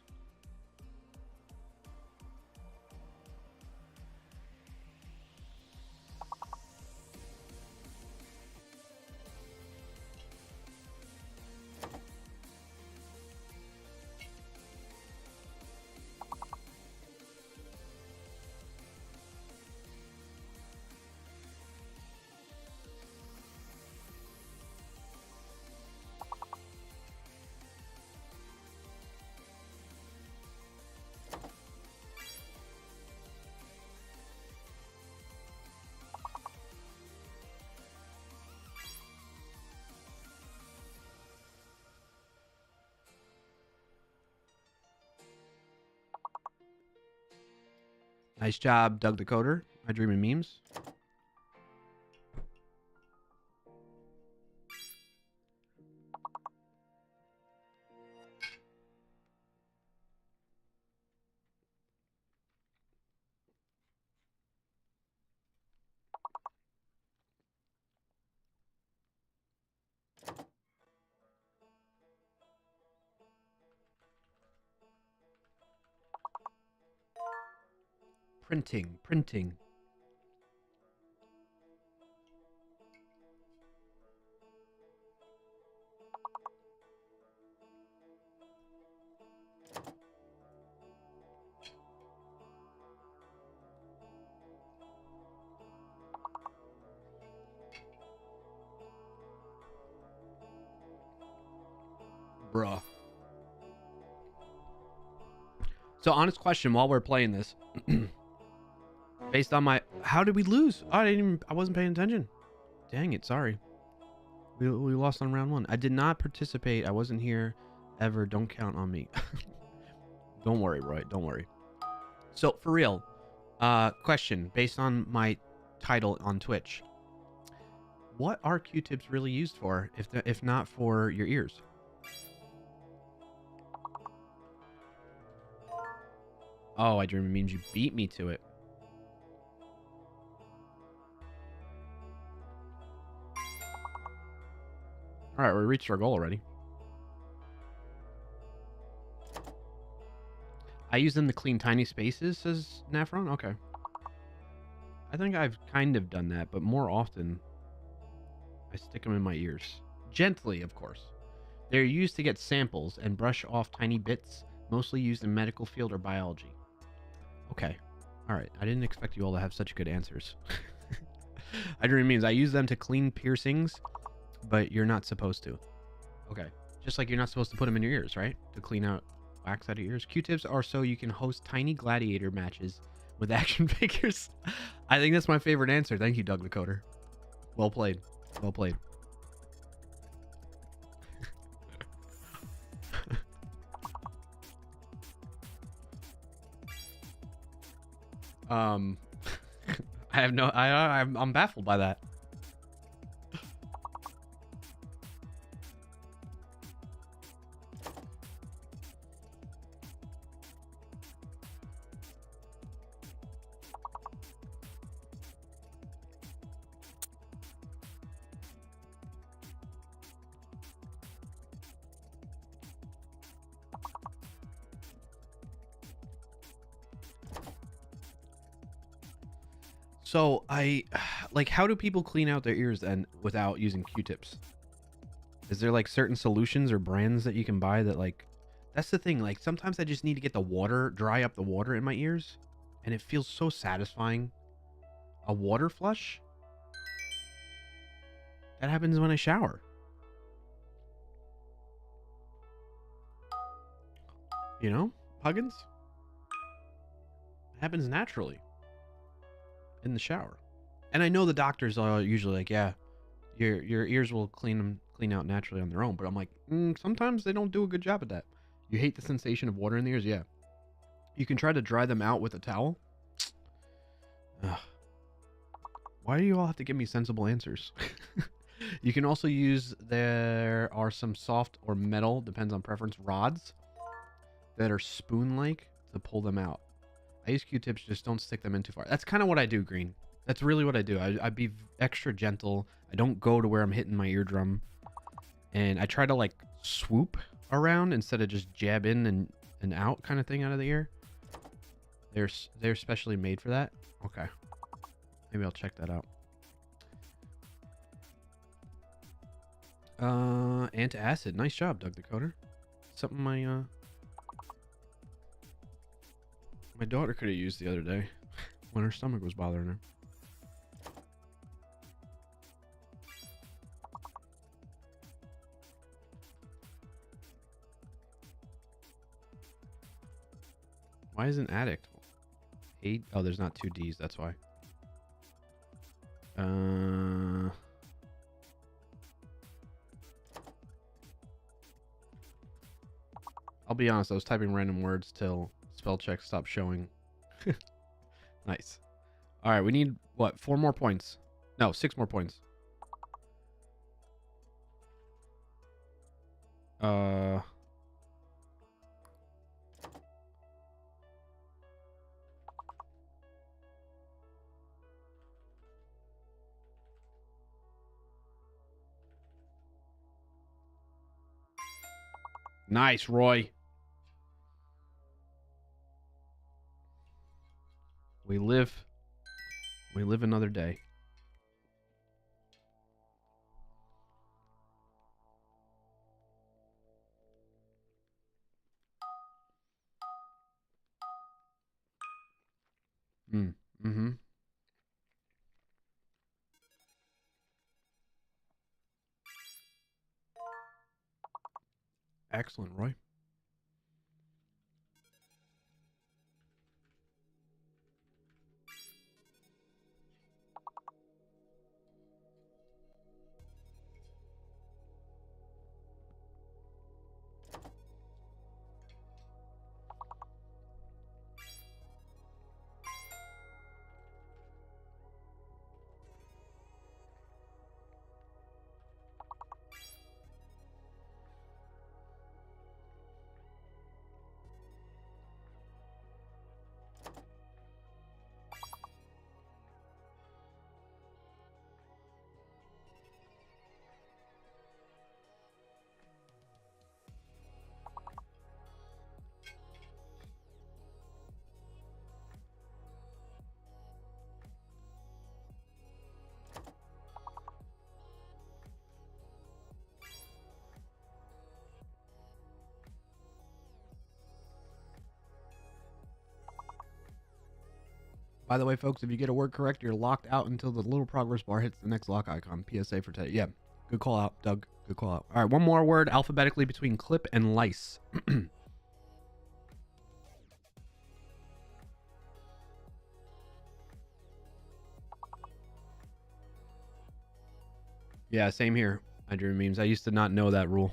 Nice job, Doug the Coder. I dream in memes. Printing. Bruh. So, honest question while we're playing this. Based on my... How did we lose? Oh, I wasn't paying attention. Dang it, sorry. We lost on round 1. I did not participate. I wasn't here ever. Don't count on me. Don't worry, Roy. Don't worry. So, for real, question based on my title on Twitch. What are Q-tips really used for, if not for your ears? Oh, I dream it means you beat me to it. All right, we reached our goal already. I use them to clean tiny spaces, says Nafron. Okay. I think I've kind of done that, but more often, I stick them in my ears. Gently, of course. They're used to get samples and brush off tiny bits, mostly used in medical field or biology. Okay. All right. I didn't expect you all to have such good answers. I dream means I use them to clean piercings, but you're not supposed to. Okay. Just like you're not supposed to put them in your ears, right? To clean out wax out of ears. Q-tips are so you can host tiny gladiator matches with action figures. I think that's my favorite answer. Thank you, Doug the Coder. Well played. Well played. I have no. I'm baffled by that. So like, how do people clean out their ears then without using Q-tips? Is there like certain solutions or brands that you can buy that, like, that's the thing. Like, sometimes I just need to get the water, dry up the water in my ears, and it feels so satisfying. A water flush? That happens when I shower. You know, Huggins? It happens naturally in the shower. And I know the doctors are usually like, yeah, your ears will clean out naturally on their own, but I'm like, sometimes they don't do a good job at that. You hate the sensation of water in the ears? Yeah. You can try to dry them out with a towel. Ugh. Why do you all have to give me sensible answers? You can also use, there are some soft or metal, depends on preference, rods that are spoon-like to pull them out. I use Q-tips, just don't stick them in too far. That's kind of what I do, Green. That's really what I do. I be extra gentle. I don't go to where I'm hitting my eardrum. And I try to, like, swoop around instead of just jab in and out kind of thing out of the ear. They're specially made for that. Okay. Maybe I'll check that out. Antacid. Nice job, Doug the Coder. Something my daughter could have used the other day when her stomach was bothering her. Why isn't addict? 8? Oh, there's not 2 D's. That's why. I'll be honest. I was typing random words till spell check stopped showing. Nice. All right, we need what? 4 more points. No, 6 more points. Nice, Roy. We live another day. Mm-hmm. Excellent, Roy. By the way, folks, if you get a word correct, you're locked out until the little progress bar hits the next lock icon. PSA for today. Yeah, good call out, Doug. Good call out. All right, one more word alphabetically between clip and lice. Yeah, same here. I dream memes. I used to not know that rule.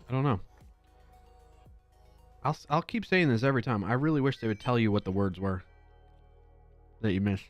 I don't know. I'll keep saying this every time. I really wish they would tell you what the words were that you missed.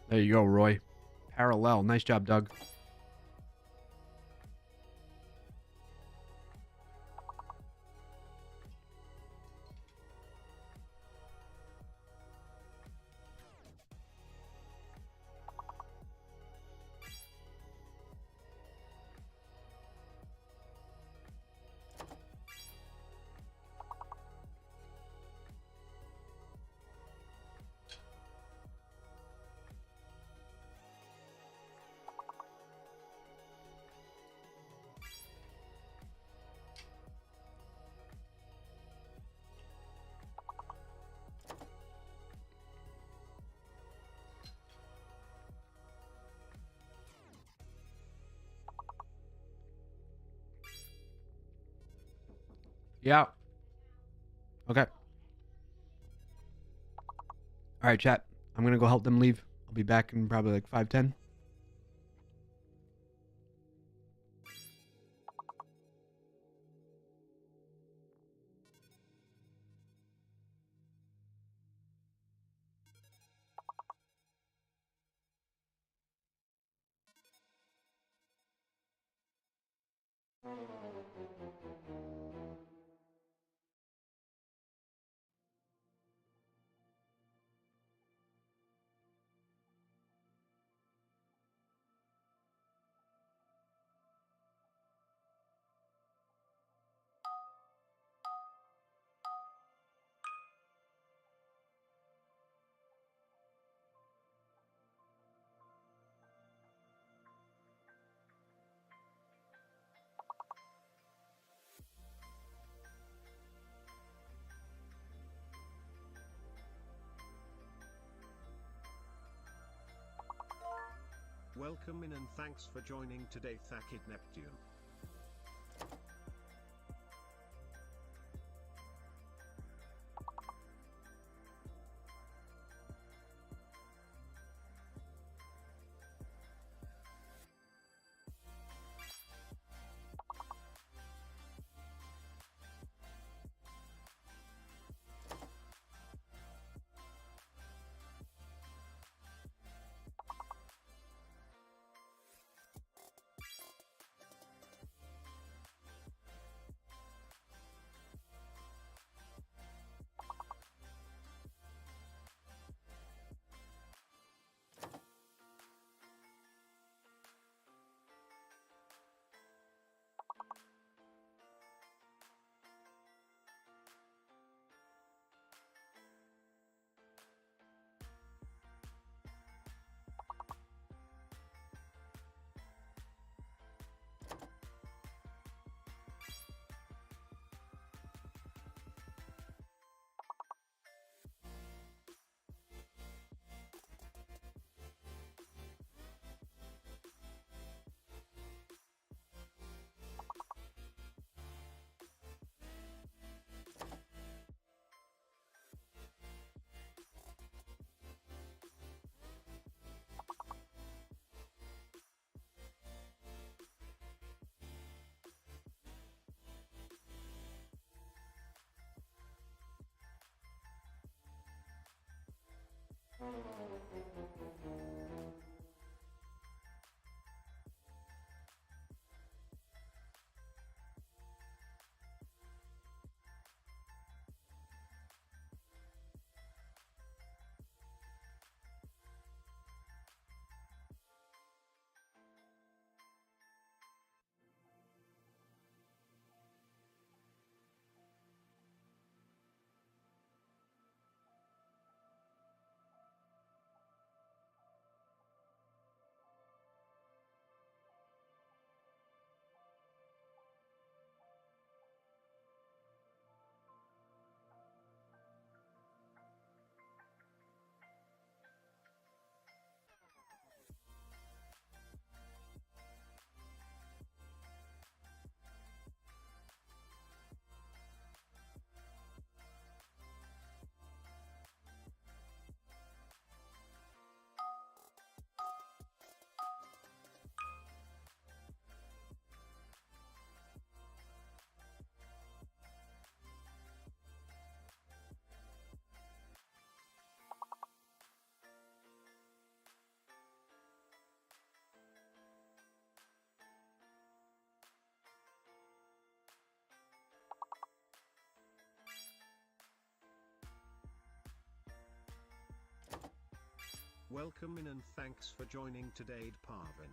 There you go, Roy. Parallel. Nice job, Doug. Yeah. Okay. All right, chat. I'm going to go help them leave. I'll be back in probably like 5:10. Welcome in and thanks for joining today, Thakit Neptune. Welcome in and thanks for joining today, Parvin.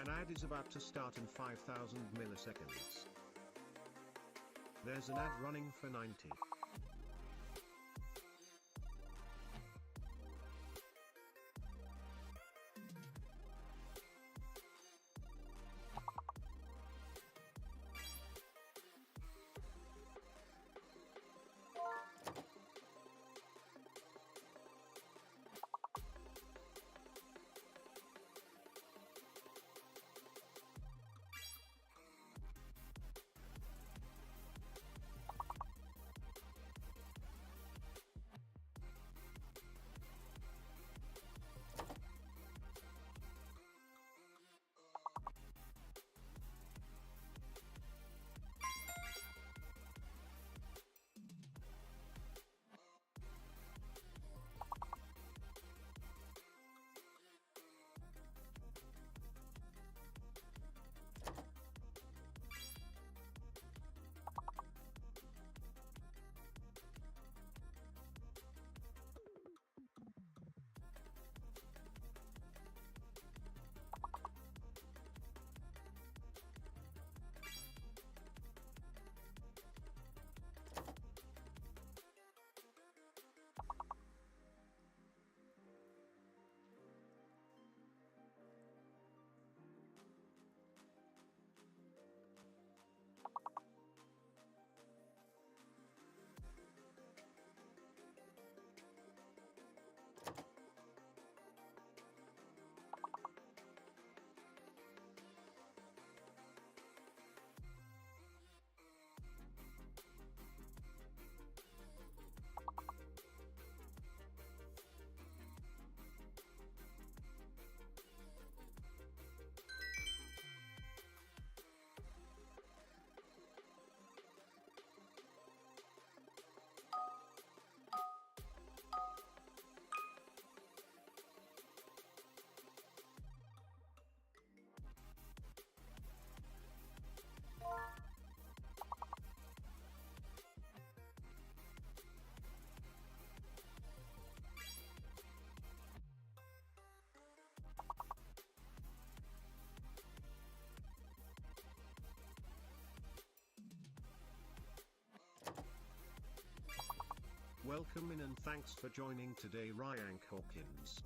An ad is about to start in 5,000 milliseconds. There's an ad running for 90. Welcome in and thanks for joining today, Ryan Hawkins.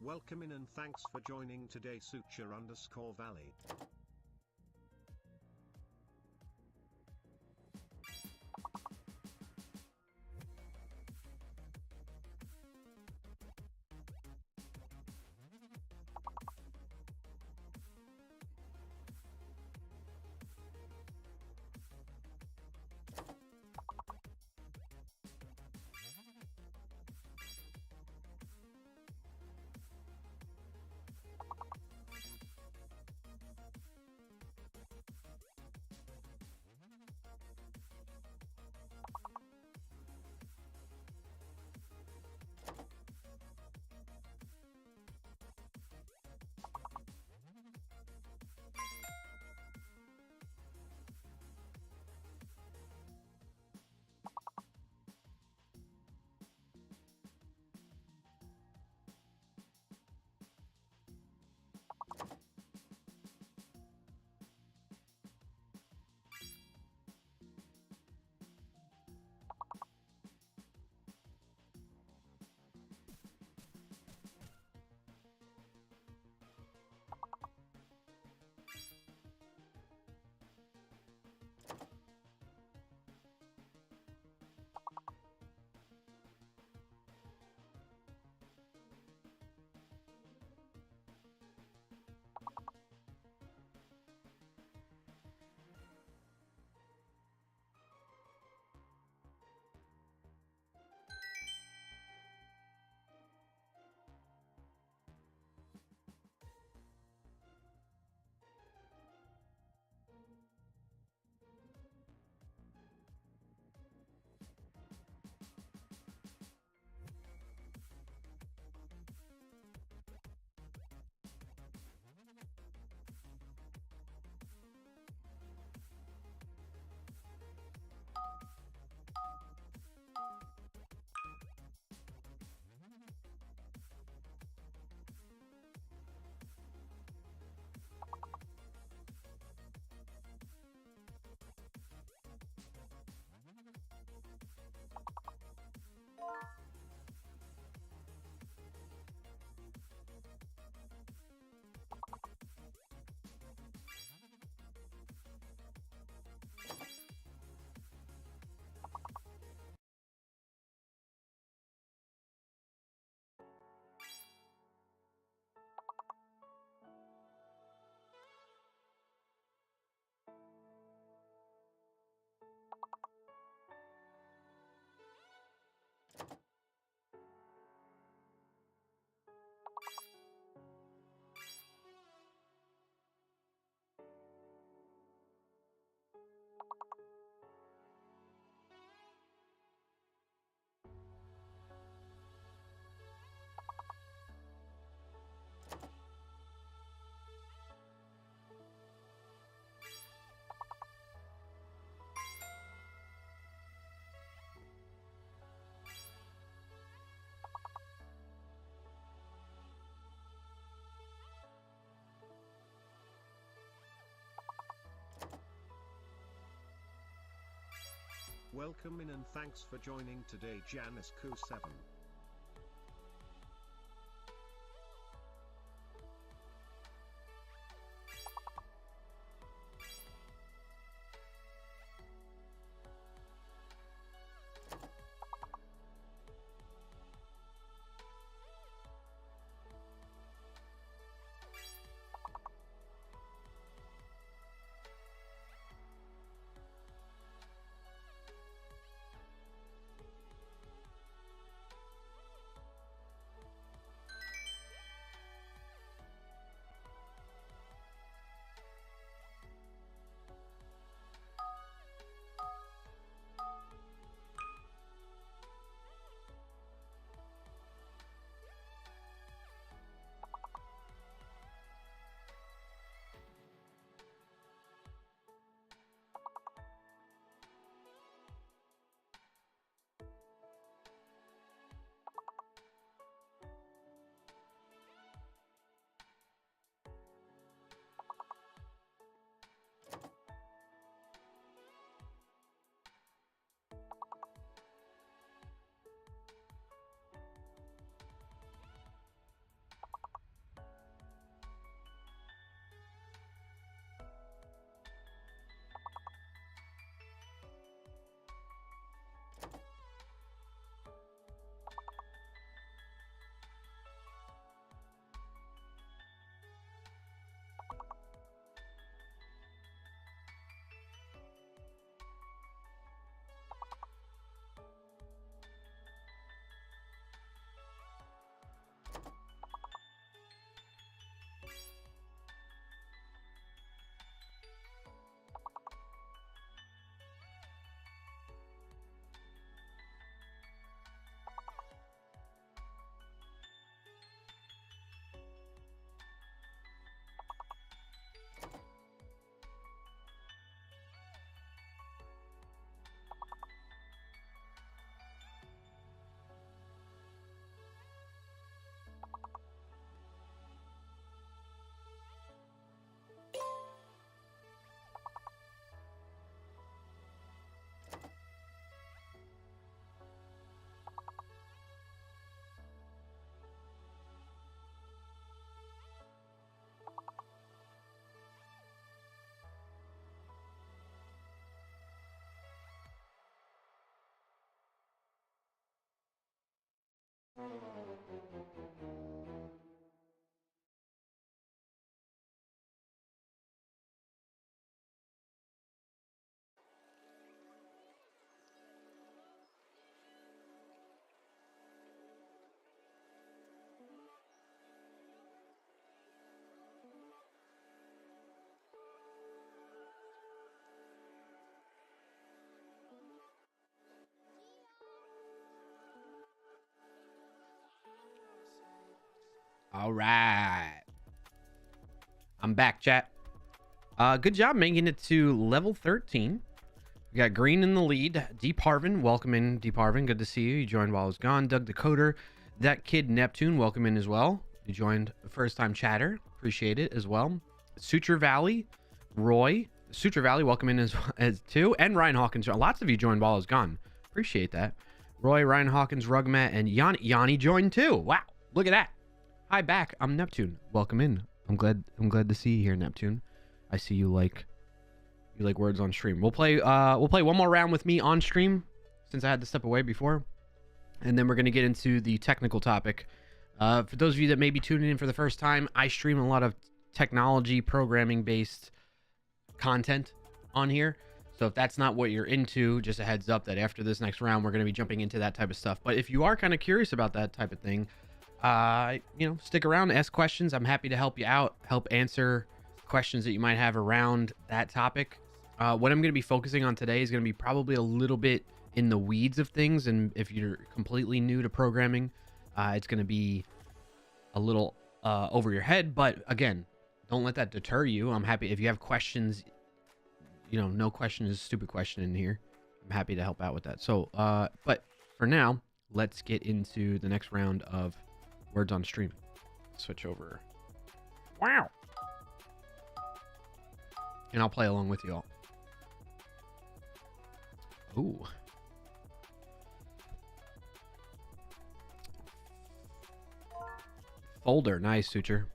Welcome in and thanks for joining today Suture_Valley. Welcome in and thanks for joining today Janice Q7. All right. I'm back, chat. Good job making it to level 13. We got Green in the lead. Deep Harvin, welcome in, Deep Harvin. Good to see you. You joined while I was gone. Doug Decoder, that kid Neptune, welcome in as well. You joined the first time chatter. Appreciate it as well. Suture Valley, Roy. Suture Valley, welcome in as too. And Ryan Hawkins. Lots of you joined while I was gone. Appreciate that. Roy, Ryan Hawkins, Rugmat, and Yanni joined too. Wow, look at that. Hi back. I'm Neptune. Welcome in. I'm glad to see you here, Neptune. I see you like words on stream. We'll play one more round with me on stream since I had to step away before. And then we're going to get into the technical topic. For those of you that may be tuning in for the first time, I stream a lot of technology programming based content on here. So if that's not what you're into, just a heads up that after this next round, we're going to be jumping into that type of stuff. But if you are kind of curious about that type of thing, stick around, ask questions. I'm happy to help you out, help answer questions that you might have around that topic. What I'm going to be focusing on today is going to be probably a little bit in the weeds of things. And if you're completely new to programming, it's going to be a little over your head. But again, don't let that deter you. I'm happy if you have questions. No question is a stupid question in here. I'm happy to help out with that. So, but for now, let's get into the next round of words on stream. Switch over. Wow. And I'll play along with you all. Ooh. Folder. Nice, Suture.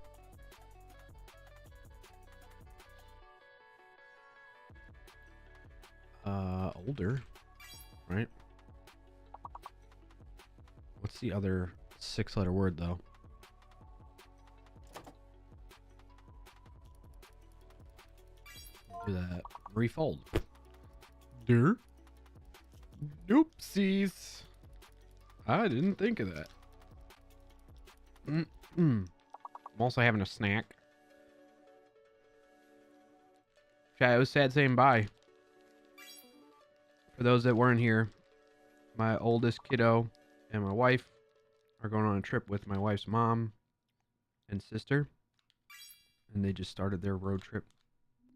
Older. Right? What's the other 6-letter word, though? Do that. Refold. Der. Oopsies. I didn't think of that. I'm also having a snack. Chat, it was sad saying bye. For those that weren't here, my oldest kiddo and my wife are going on a trip with my wife's mom and sister. And they just started their road trip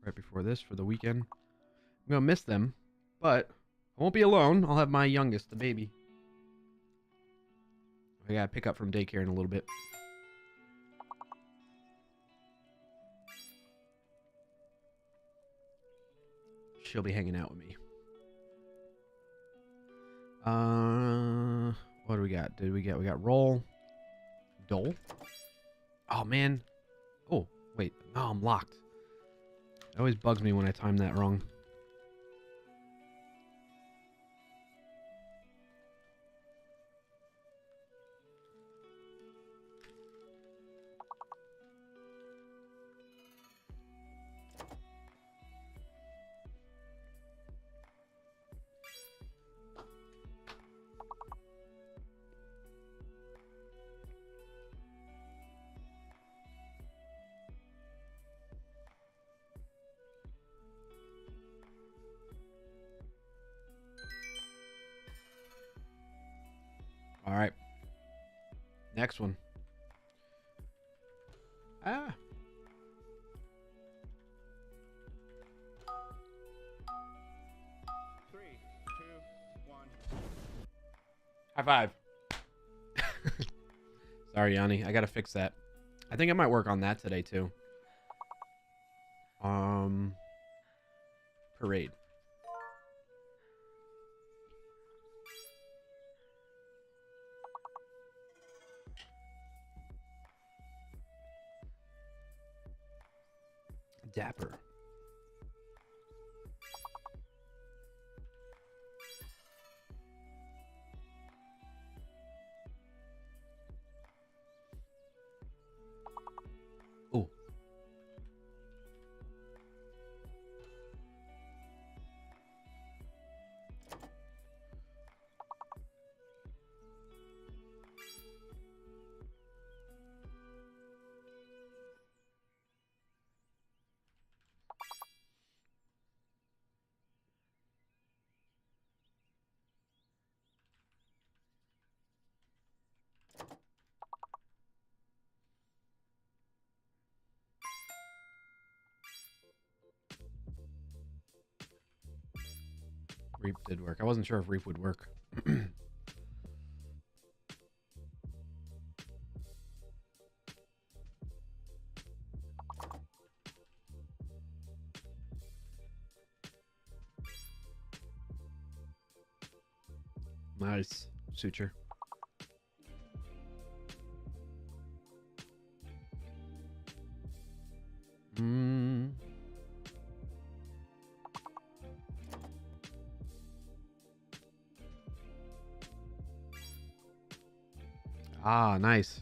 right before this for the weekend. I'm going to miss them, but I won't be alone. I'll have my youngest, the baby. I got to pick up from daycare in a little bit. She'll be hanging out with me. What do we got? We got roll. Dole. Oh, man. Oh, wait. No, I'm locked. It always bugs me when I time that wrong. All right. Next one. Ah. Three, two, one. High five. Sorry, Yanni. I gotta fix that. I think I might work on that today too. Parade. Dapper. Reap did work. I wasn't sure if Reap would work. Nice. Suture. Ah, nice.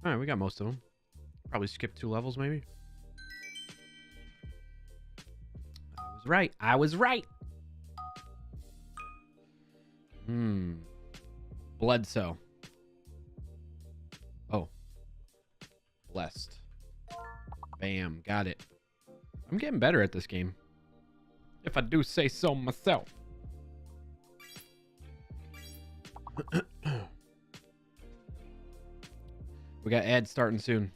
All right, we got most of them. Probably skipped 2 levels, maybe. I was right. I was right. Bledsoe. Oh. Blessed. Bam. Got it. I'm getting better at this game, if I do say so myself. We got ads starting soon.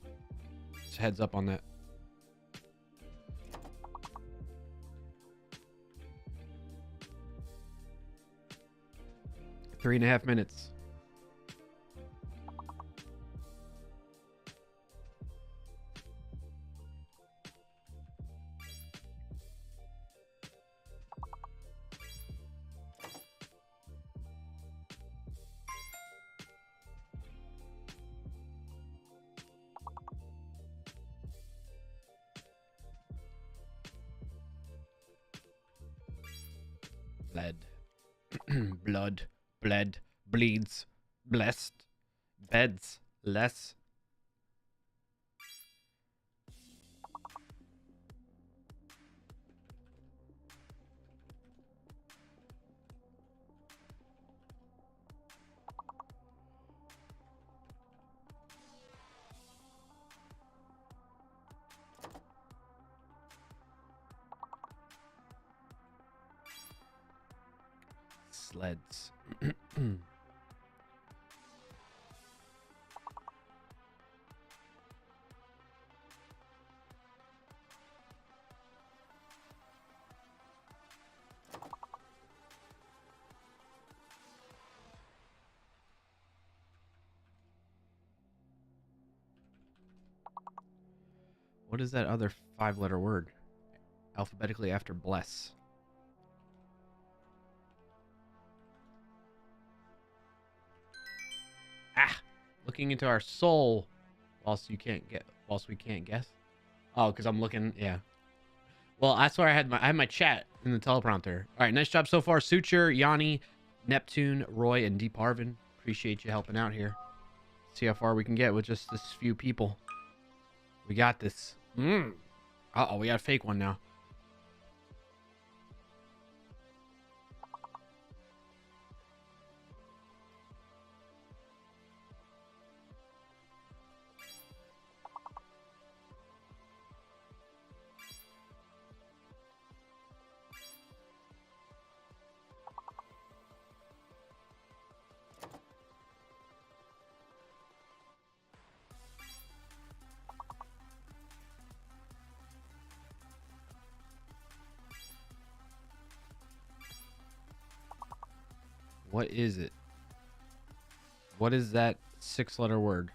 Just heads up on that. Three and a half minutes. Bled. Blood. Bled. Bleeds. Blessed. Beds. Less. Sleds. What is that other 5-letter word? Alphabetically after bless. Ah, looking into our soul whilst we can't guess. Oh, because I'm looking, yeah. Well, that's where I had my chat in the teleprompter. All right, nice job so far, Suture, Yanni, Neptune, Roy, and Deep Arvin. Appreciate you helping out here. See how far we can get with just this few people. We got this. Uh-oh, we got a fake one now. What is it? What is that 6-letter word?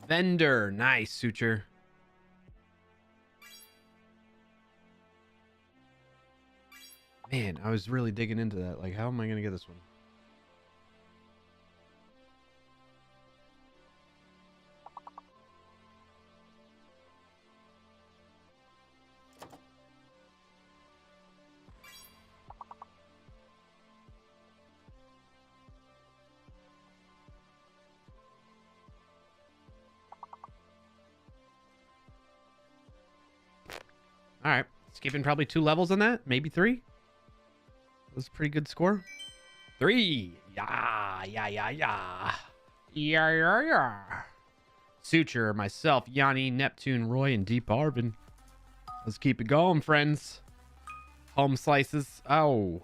Vendor. Nice, Suture. Man, I was really digging into that. Like, how am I going to get this one? All right. Skipping probably 2 levels on that. Maybe 3. That's a pretty good score. 3. Yeah. Yeah. Suture, myself, Yanni, Neptune, Roy, and Deep Arvin. Let's keep it going, friends. Home slices. Oh.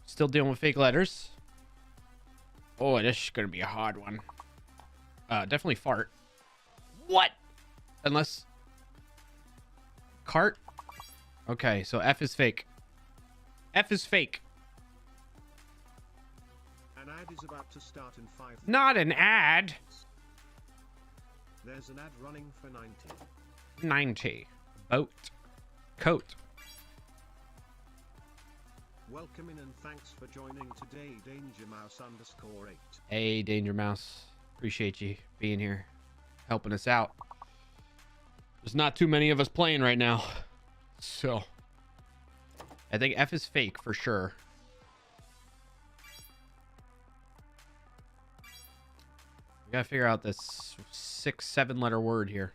Still dealing with fake letters. Oh, this is going to be a hard one. Definitely fart. What? Unless... Cart? Okay, so F is fake. F is fake. An ad is about to start in 5. Not an ad. There's an ad running for 90. 90. Boat. Coat. Welcome in and thanks for joining today, DangerMouse_8. Hey, Danger Mouse. Appreciate you being here. Helping us out. There's not too many of us playing right now. So. I think F is fake for sure. We gotta figure out this 6-7 letter word here.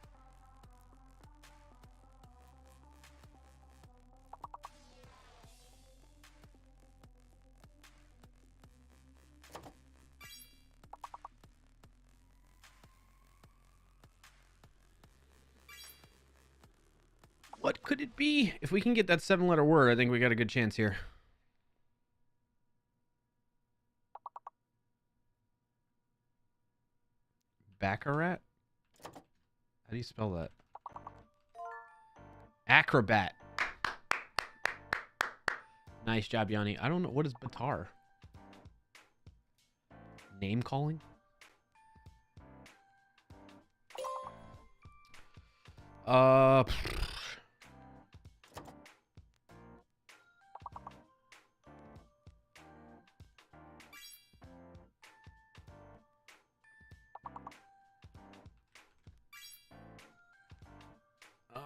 What could it be? If we can get that 7-letter word, I think we got a good chance here. Baccarat? How do you spell that? Acrobat. Nice job, Yanni. I don't know. What is Batar? Name calling?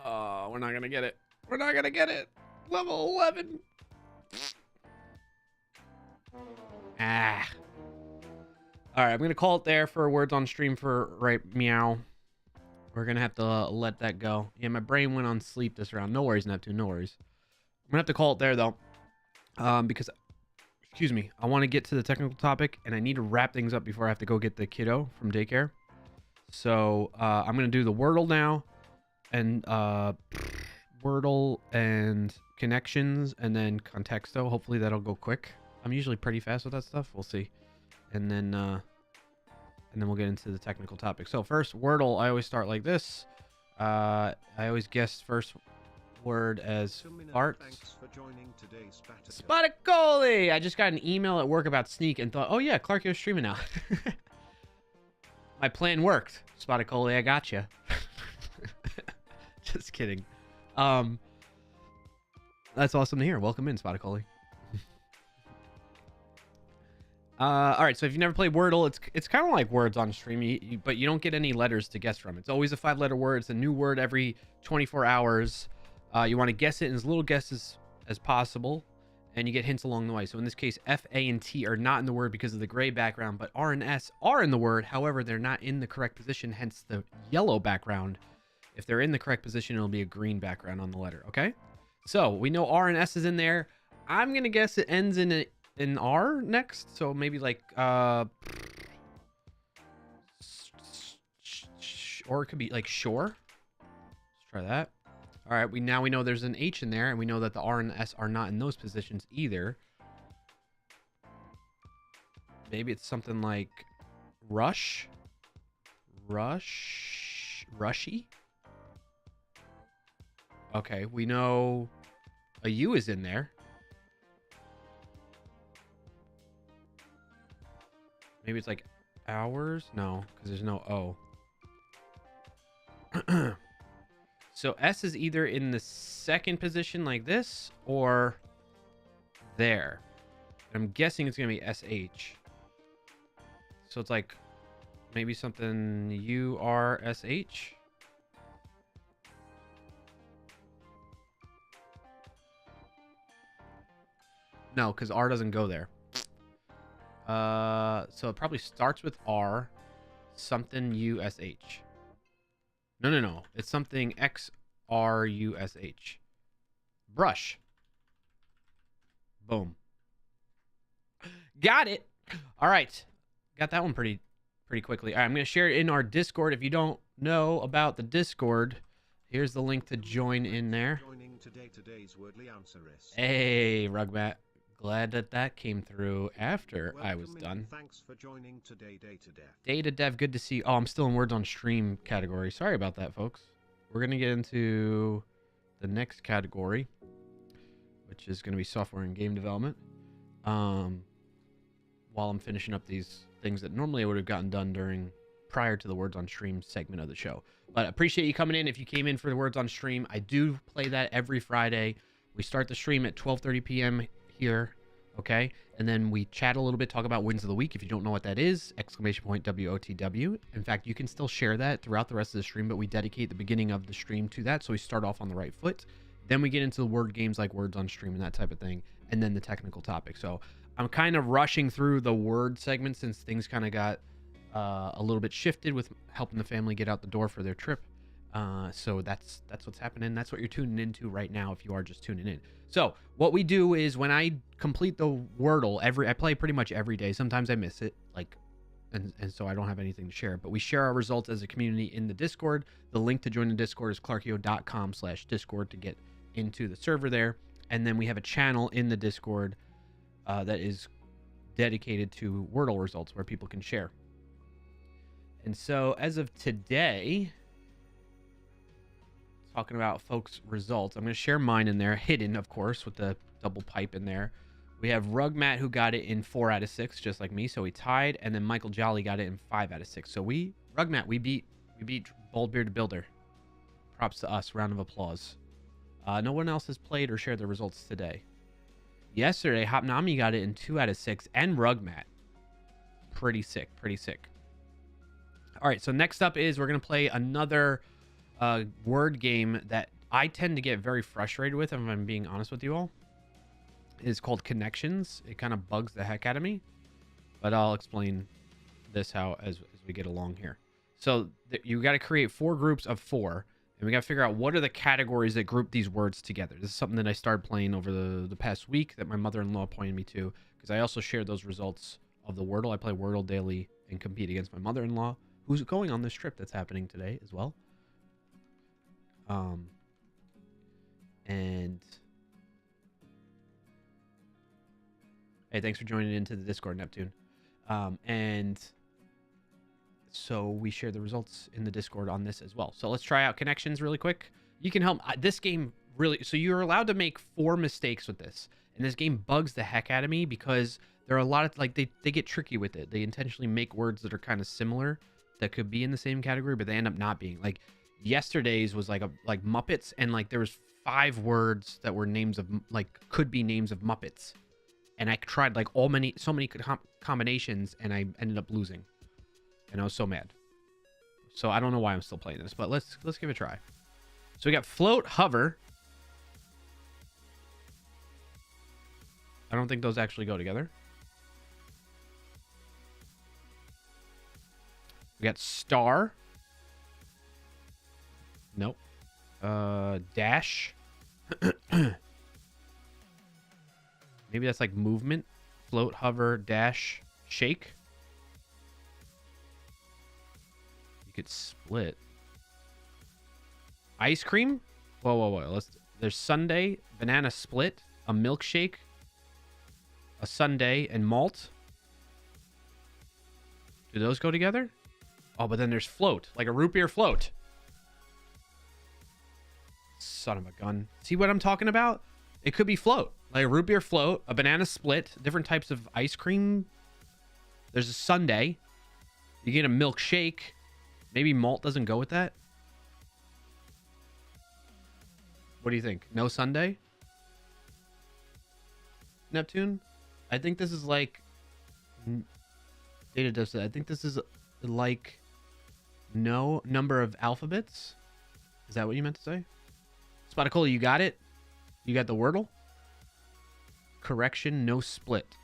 Oh, we're not gonna get it. We're not gonna get it. Level 11. Ah. All right, I'm gonna call it there for words on stream for right meow. We're gonna have to let that go. Yeah, my brain went on sleep this round. No worries, Neptune. No worries. I'm gonna have to call it there though, because, excuse me, I want to get to the technical topic and I need to wrap things up before I have to go get the kiddo from daycare. So I'm gonna do the Wordle now, and Wordle and connections, and then Contexto. Hopefully that'll go quick. I'm usually pretty fast with that stuff. We'll see, and then we'll get into the technical topic. So first, Wordle, I always start like this. I always guess first word as fart. Thanks for joining today's Spaticoli! I just got an email at work about Sneak and thought, oh yeah, Clarkio's streaming now. My plan worked. Spaticoli, I got you. Just kidding. That's awesome to hear. Welcome in, Spaticoli. All right, so if you've never played Wordle, it's kind of like words on stream, but you don't get any letters to guess from. It's always a 5-letter word. It's a new word every 24 hours. You want to guess it in as little guesses as possible, and you get hints along the way. So in this case, F, A, and T are not in the word because of the gray background, but R and S are in the word. However, they're not in the correct position, hence the yellow background. If they're in the correct position, it'll be a green background on the letter, okay? So we know R and S is in there. I'm going to guess it ends in R next, so maybe like or it could be like shore. Let's try that. All right, we know there's an H in there, and we know that the R and S are not in those positions either. Maybe it's something like rushy. Okay, we know a U is in there. Maybe it's like hours? No, because there's no O. So S is either in the second position like this or there. I'm guessing it's going to be SH. So it's like maybe something URSH. No, because R doesn't go there. So it probably starts with R, something USH. No. It's something XRUSH. Brush. Boom. Got it. All right. Got that one pretty quickly. All right, I'm going to share it in our Discord. If you don't know about the Discord, here's the link to join in there. Joining today's wordly answer is. Hey, Rugmat. Glad that came through after I was Welcome done. in. Thanks for joining today, Data Dev. Data Dev, good to see you. Oh, I'm still in Words on Stream category. Sorry about that, folks. We're going to get into the next category, which is going to be software and game development. While I'm finishing up these things that normally I would have gotten done prior to the Words on Stream segment of the show. But I appreciate you coming in. If you came in for the Words on Stream, I do play that every Friday. We start the stream at 12:30 p.m. here, okay? And then we chat a little bit, talk about wins of the week. If you don't know what that is, exclamation point WOTW. In fact, you can still share that throughout the rest of the stream, but we dedicate the beginning of the stream to that, so we start off on the right foot. Then we get into the word games like Words on Stream and that type of thing, and then the technical topic. So I'm kind of rushing through the word segment since things kind of got a little bit shifted with helping the family get out the door for their trip. So that's what's happening. That's what you're tuning into right now if you are just tuning in. So what we do is when I complete the Wordle, I play pretty much every day. Sometimes I miss it, and so I don't have anything to share. But we share our results as a community in the Discord. The link to join the Discord is clarkio.com/Discord to get into the server there. And then we have a channel in the Discord that is dedicated to Wordle results where people can share. And so as of today, talking about folks' results, I'm going to share mine in there, hidden, of course, with the double pipe in there. We have Rugmat, who got it in 4 out of 6, just like me, so he tied. And then Michael Jolly got it in 5 out of 6. So Rugmat, we beat Bald Bearded Builder. Props to us. Round of applause. No one else has played or shared their results today. Yesterday, Hopnami got it in 2 out of 6, and Rugmat. Pretty sick. All right, so next up is we're going to play another word game that I tend to get very frustrated with, if I'm being honest with you all. It's called Connections. It kind of bugs the heck out of me, but I'll explain this as we get along here. So you got to create 4 groups of 4, and we got to figure out what are the categories that group these words together. This is something that I started playing over the past week that my mother-in-law pointed me to, because I also shared those results of the Wordle. I play Wordle daily and compete against my mother-in-law, who's going on this trip that's happening today as well. And hey, thanks for joining into the Discord, Neptune. And so we share the results in the Discord on this as well. So let's try out Connections really quick. You can help this game really. So you're allowed to make 4 mistakes with this, and this game bugs the heck out of me because there are a lot of they get tricky with it. They intentionally make words that are kind of similar that could be in the same category, but they end up not being. Like yesterday's was like Muppets, and there was 5 words that were names of could be names of Muppets, and I tried so many combinations, and I ended up losing, and I was so mad. So I don't know why I'm still playing this, but let's give it a try. So we got float, hover. I don't think those actually go together. We got star. Nope. Dash. Maybe that's like movement. Float, hover, dash, shake. You could split. Ice cream? Whoa. There's sundae, banana split, a milkshake, a sundae, and malt. Do those go together? Oh, but then there's float, like a root beer float. Son of a gun. See what I'm talking about? It could be float, like a root beer float, a banana split, different types of ice cream. There's a sundae. You get a milkshake. Maybe malt doesn't go with that. What do you think? No sundae? Neptune? I think this is like... Data does that. I think this is like no number of alphabets. Is that what you meant to say? Spaticola, you got it? You got the Wordle? Correction, no split.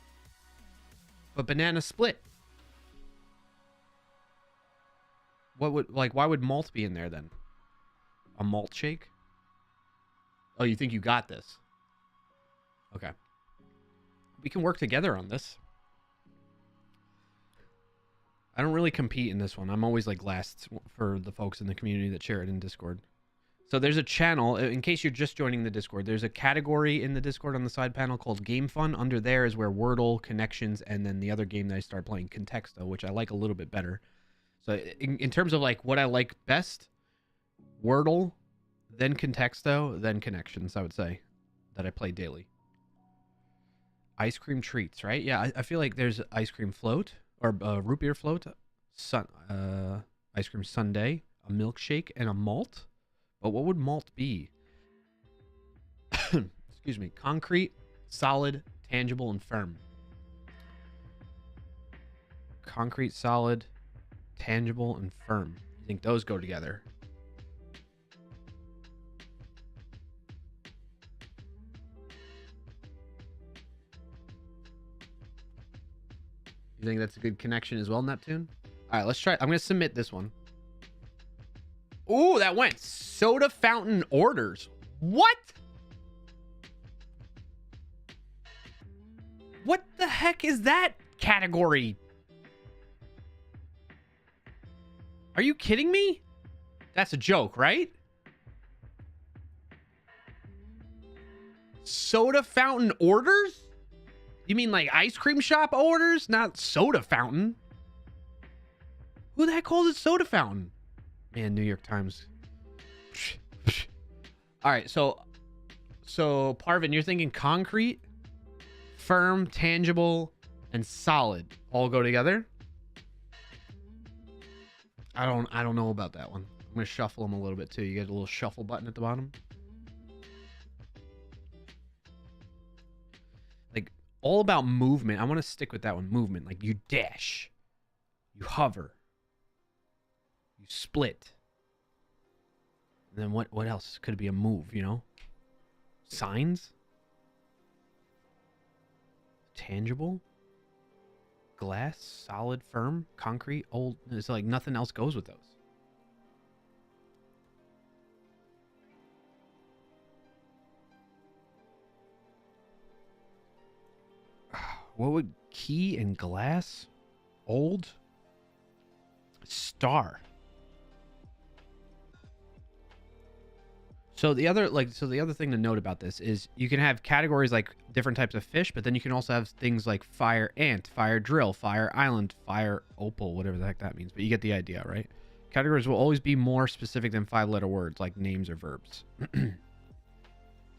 But banana split. What would why would malt be in there then? A malt shake? Oh, you think you got this? Okay. We can work together on this. I don't really compete in this one. I'm always like last for the folks in the community that share it in Discord. So there's a channel, in case you're just joining the Discord, there's a category in the Discord on the side panel called Game Fun. Under there is where Wordle, Connections, and then the other game that I started playing, Contexto, which I like a little bit better. So in terms of like what I like best, Wordle, then Contexto, then Connections, I would say, that I play daily. Ice cream treats, right? Yeah, I feel like there's ice cream float, or root beer float, ice cream sundae, a milkshake, and a malt. But what would malt be? Excuse me. Concrete, solid, tangible, and firm. Concrete, solid, tangible, and firm. You think those go together? You think that's a good connection as well, Neptune? All right, let's try. I'm going to submit this one. Ooh, that went. Soda fountain orders. What? What the heck is that category? Are you kidding me? That's a joke, right? Soda fountain orders? You mean like ice cream shop orders? Not soda fountain. Who the heck calls it soda fountain? Man, New York Times. All right, so Parvin, you're thinking concrete, firm, tangible, and solid all go together? I don't know about that one. I'm gonna shuffle them a little bit too. You get a little shuffle button at the bottom. Like all about movement. I want to stick with that one. Movement. Like you dash, you hover, you split. And then what else could it be? A move, you know? Signs? Tangible? Glass? Solid? Firm? Concrete? Old? It's like nothing else goes with those. What would key and glass? Old? Star. So the other thing to note about this is you can have categories like different types of fish, but then you can also have things like fire ant, fire drill, fire island, fire opal, whatever the heck that means. But you get the idea, right? Categories will always be more specific than 5-letter words like names or verbs.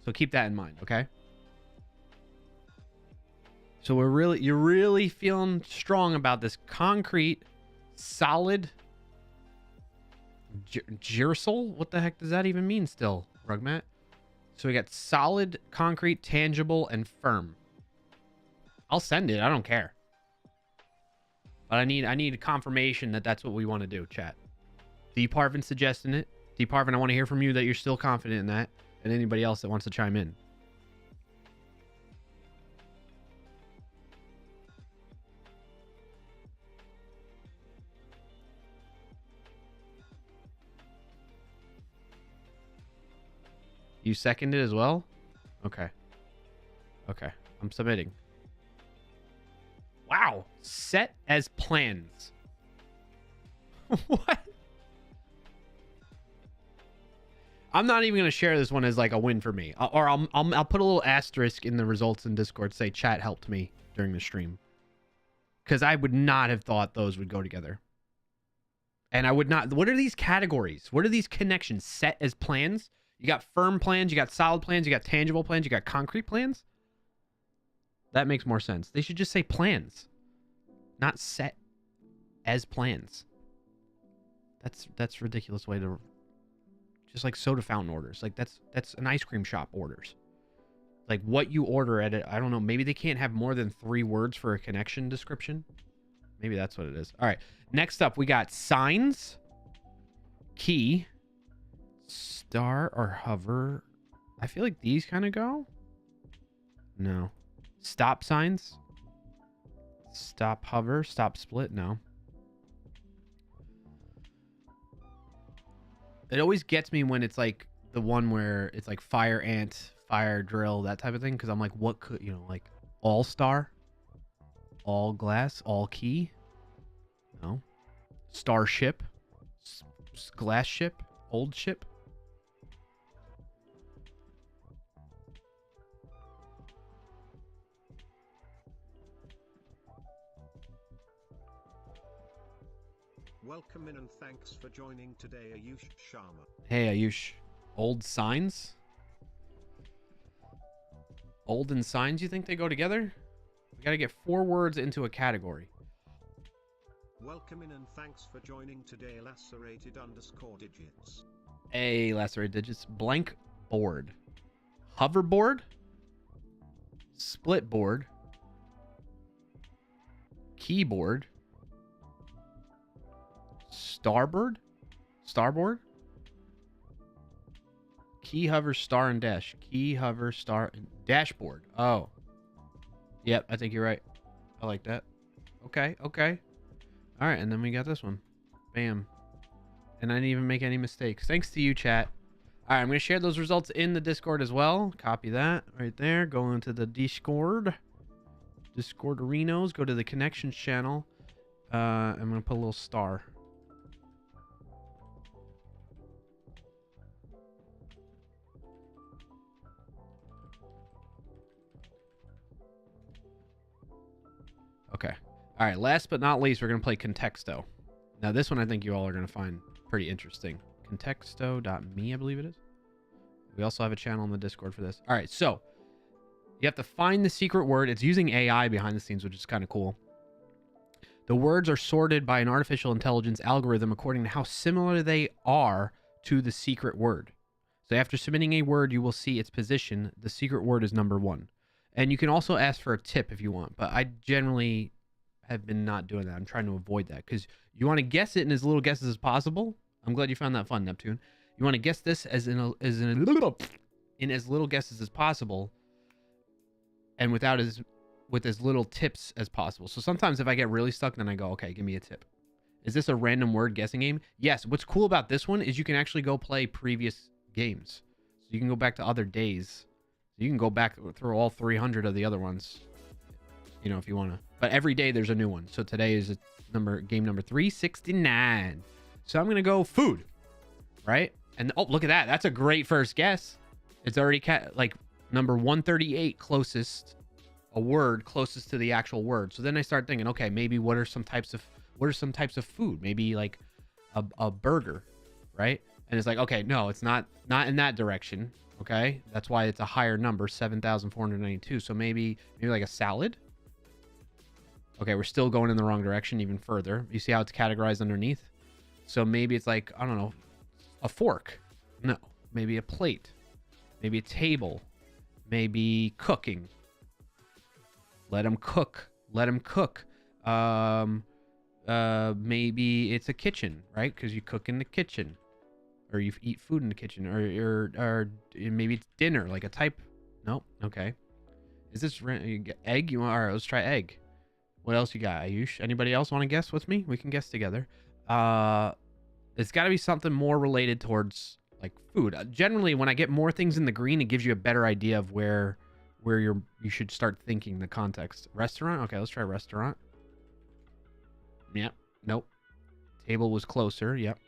So keep that in mind, okay? So you're really feeling strong about this concrete, solid, Gersel? What the heck does that even mean still, Rugmat? So we got solid, concrete, tangible, and firm. I'll send it. I don't care. But I need confirmation that that's what we want to do, chat. D Parvin suggesting it. D Parvin, I want to hear from you that you're still confident in that, and anybody else that wants to chime in. You seconded as well? Okay. Okay. I'm submitting. Wow. Set as plans. What? I'm not even going to share this one as like a win for me. I'll put a little asterisk in the results in Discord, say chat helped me during the stream. Because I would not have thought those would go together. And I would not. What are these categories? What are these connections? Set as plans? You got firm plans, you got solid plans, you got tangible plans, you got concrete plans? That makes more sense. They should just say plans, not set as plans. That's a ridiculous way to, just like soda fountain orders. Like that's an ice cream shop orders. Like what you order at it, I don't know, maybe they can't have more than 3 words for a connection description. Maybe that's what it is. All right, next up we got signs, key, star or hover. I feel like these kind of go. No. Stop signs. Stop hover. Stop split. No. It always gets me when it's like the one where it's like fire ant, fire drill, that type of thing. Because I'm like, what could, you know, like all star, all glass, all key? No. Starship, glass ship, old ship. Welcome in and thanks for joining today, Ayush Sharma. Hey, Ayush. Old signs? Old and signs, you think they go together? We got to get 4 words into a category. Welcome in and thanks for joining today, lacerated_digits. A lacerated digits. Blank board. Hoverboard. Split board. Keyboard. Starboard. Starboard. Key, hover, star, and dash. Key, hover, star, and dashboard. Oh. Yep, I think you're right. I like that. Okay, okay. All right, and then we got this one. Bam. And I didn't even make any mistakes. Thanks to you, chat. All right, I'm going to share those results in the Discord as well. Copy that right there. Go into the Discord. Discord arenas. Go to the connections channel. I'm going to put a little star. Okay. All right. Last but not least, we're going to play Contexto. Now, this one I think you all are going to find pretty interesting. Contexto.me, I believe it is. We also have a channel in the Discord for this. All right. So you have to find the secret word. It's using AI behind the scenes, which is kind of cool. The words are sorted by an artificial intelligence algorithm according to how similar they are to the secret word. So after submitting a word, you will see its position. The secret word is number 1. And you can also ask for a tip if you want, but I generally have been not doing that. I'm trying to avoid that because you want to guess it in as little guesses as possible. I'm glad you found that fun, Neptune. You want to guess this in as little guesses as possible, and with as little tips as possible. So sometimes if I get really stuck, then I go, okay, give me a tip. Is this a random word guessing game? Yes. What's cool about this one is you can actually go play previous games. So you can go back to other days. You can go back through all 300 of the other ones, you know, if you want to. But every day there's a new one. So today is game number 369. So I'm going to go food, right? And oh, look at that. That's a great first guess. It's already like number 138 closest, a word closest to the actual word. So then I start thinking, okay, maybe what are some types of food? Maybe like a burger, right? And it's like, okay, no, it's not in that direction. Okay, that's why it's a higher number, 7,492. So maybe like a salad. Okay, we're still going in the wrong direction even further. You see how it's categorized underneath? So maybe it's like, I don't know, a fork. No, maybe a plate. Maybe a table. Maybe cooking. Let them cook. Let them cook. Maybe it's a kitchen, right? Because you cook in the kitchen. Or you eat food in the kitchen, or maybe it's dinner, like a type. Nope. Okay. Is this egg? All right, let's try egg. What else you got, Ayush? Anybody else want to guess with me? We can guess together. It's got to be something more related towards like food. Generally, when I get more things in the green, it gives you a better idea of where you should start thinking the context. Restaurant. Okay, let's try restaurant. Yep. Nope. Table was closer. Yep.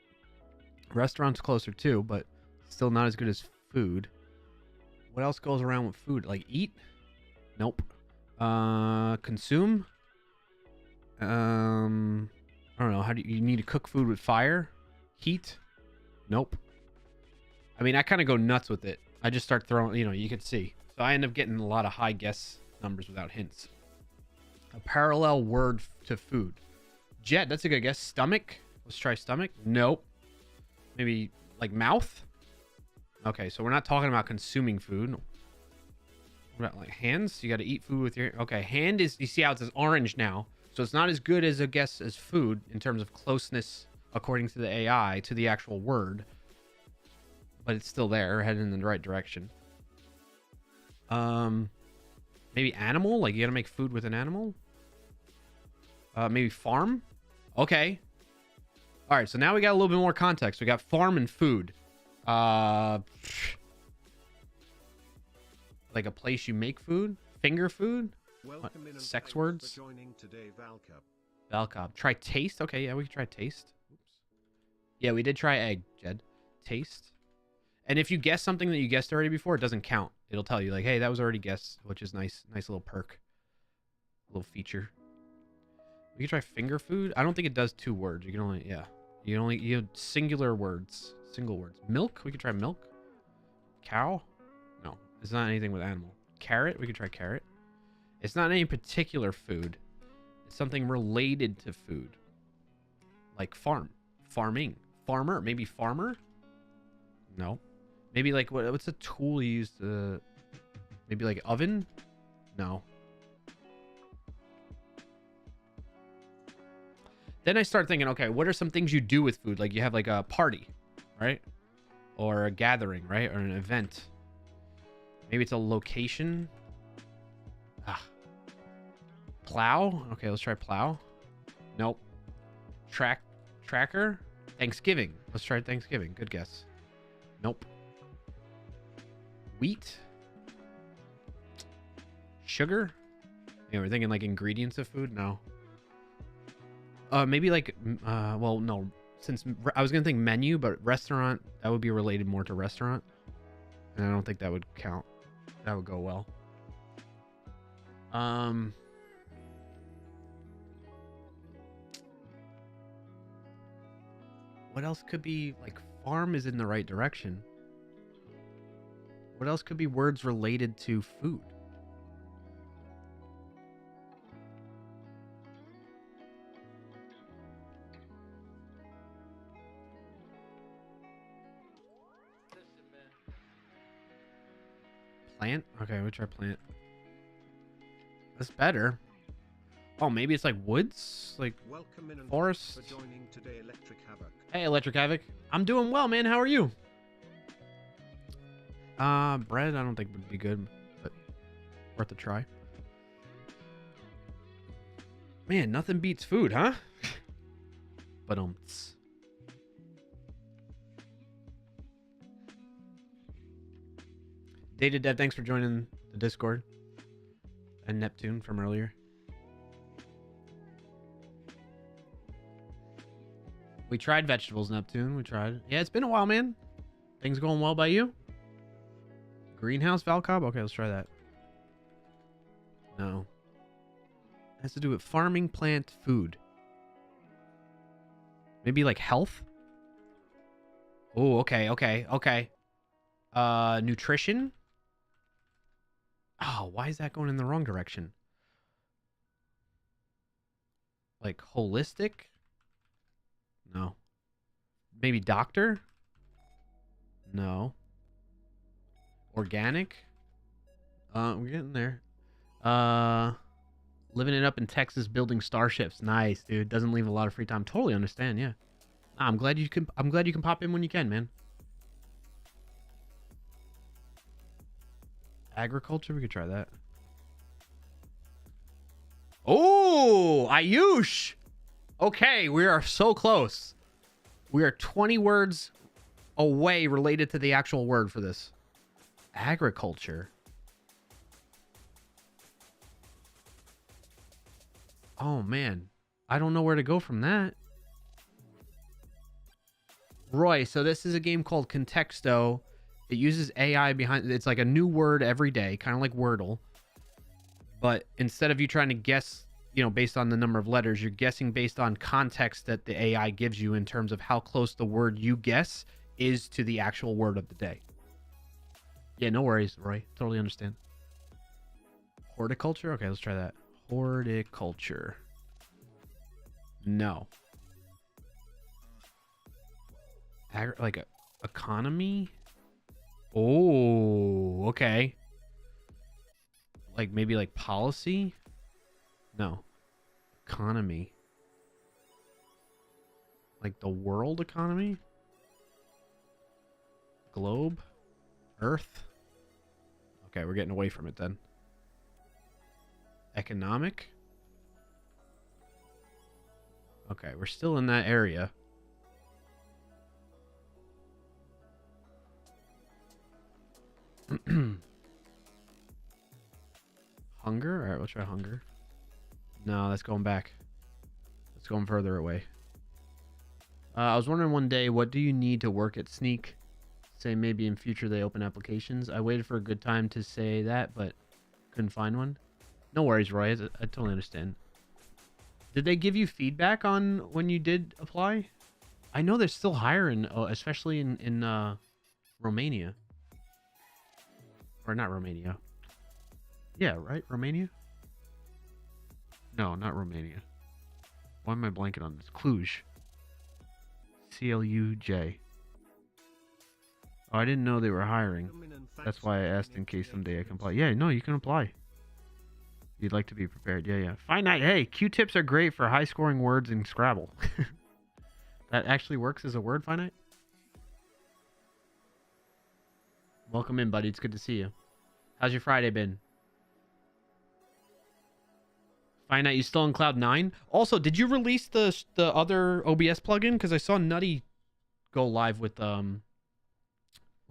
Restaurant's closer too, but still not as good as food. What else goes around with food? Like eat? Nope. Consume? I don't know. How do you need to cook food with fire? Heat? Nope. I mean, I kind of go nuts with it. I just start throwing, you could see. So I end up getting a lot of high guess numbers without hints. A parallel word to food. Jet, that's a good guess. Stomach? Let's try stomach. Nope. Maybe like mouth. Okay, so we're not talking about consuming food. What about like hands? You got to eat food with your. Okay, hand is. You see how it says orange now, so it's not as good as a guess as food in terms of closeness according to the AI to the actual word, but it's still there, heading in the right direction. Maybe animal. Like you got to make food with an animal. Maybe farm. Okay. All right, so now we got a little bit more context. We got farm and food. Like a place you make food? Finger food? Welcome in and Sex thanks words? for joining today, Valcup. Valcob. Try taste? Okay, yeah, we can try taste. Oops. Yeah, we did try egg, Jed. Taste. And if you guess something that you guessed already before, it doesn't count. It'll tell you, like, hey, that was already guessed, which is nice. Nice little perk. Little feature. We can try finger food. I don't think it does 2 words. You can only, yeah. You have singular words. Single words. Milk? We could try milk. Cow? No. It's not anything with animal. Carrot? We could try carrot. It's not any particular food. It's something related to food. Like farm. Farming. Farmer? Maybe farmer? No. Maybe like, what's a tool you use to... Maybe like oven? No. Then I start thinking, okay, what are some things you do with food? Like you have like a party, right? Or a gathering, right? Or an event. Maybe it's a location. Ah. Plow? Okay, let's try plow. Nope. Tracker? Thanksgiving. Let's try Thanksgiving. Good guess. Nope. Wheat? Sugar? Yeah, we're thinking like ingredients of food? No. Maybe like, well, no. Since I was going to think menu, but restaurant, that would be related more to restaurant. And I don't think that would count. That would go well. What else could be, like, farm is in the right direction. What else could be words related to food? Plant? Okay, we'll try plant. That's better. Oh, maybe it's like woods? Like Welcome in and forest? thanks for joining today, Electric Havoc. Hey, Electric Havoc. I'm doing well, man. How are you? Bread I don't think would be good, but worth a try. Man, nothing beats food, huh? But Data Dev, thanks for joining the Discord. And Neptune from earlier. We tried vegetables, Neptune. We tried. Yeah, it's been a while, man. Things going well by you? Greenhouse Valcob? Okay, let's try that. No. It has to do with farming, plant, food. Maybe like health? Oh, okay. Nutrition? Oh, why is that going in the wrong direction? Like holistic? No. Maybe doctor? No. Organic? We're getting there. Living it up in Texas, building starships. Nice, dude. Doesn't leave a lot of free time. Totally understand, yeah. I'm glad you can pop in when you can, man. Agriculture, we could try that. Oh, Ayush. Okay, we are so close. We are 20 words away related to the actual word for this. Agriculture. Oh, man. I don't know where to go from that. Roy, so this is a game called Contexto. It uses AI behind... It's like a new word every day, kind of like Wordle. But instead of you trying to guess, you know, based on the number of letters, you're guessing based on context that the AI gives you in terms of how close the word you guess is to the actual word of the day. Yeah, no worries, Roy. Totally understand. Horticulture? Okay, let's try that. Horticulture. No. Like a economy? Oh, okay. Like maybe like policy? No. Economy. Like the world economy? Globe? Earth? Okay, we're getting away from it then. Economic? Okay, we're still in that area. Hunger? All right, we'll try hunger. No, that's going back. That's going further away. I was wondering one day, what do you need to work at Sneak? Say maybe in future they open applications. I waited for a good time to say that, but couldn't find one. No worries, Roy. I totally understand. Did they give you feedback on when you did apply? I know they're still hiring, especially in Romania. Or not Romania. Yeah, right? Romania? No, not Romania. Why am I blanking on this? Cluj. CLUJ. Oh, I didn't know they were hiring. That's why I asked in case someday I can apply. Yeah, no, you can apply. You'd like to be prepared. Yeah. Finite. Hey, Q-tips are great for high-scoring words in Scrabble. That actually works as a word, Finite? Welcome in, buddy. It's good to see you. How's your Friday been? Finite, you still on Cloud 9? Also, did you release the other OBS plugin? Because I saw Nutty go live with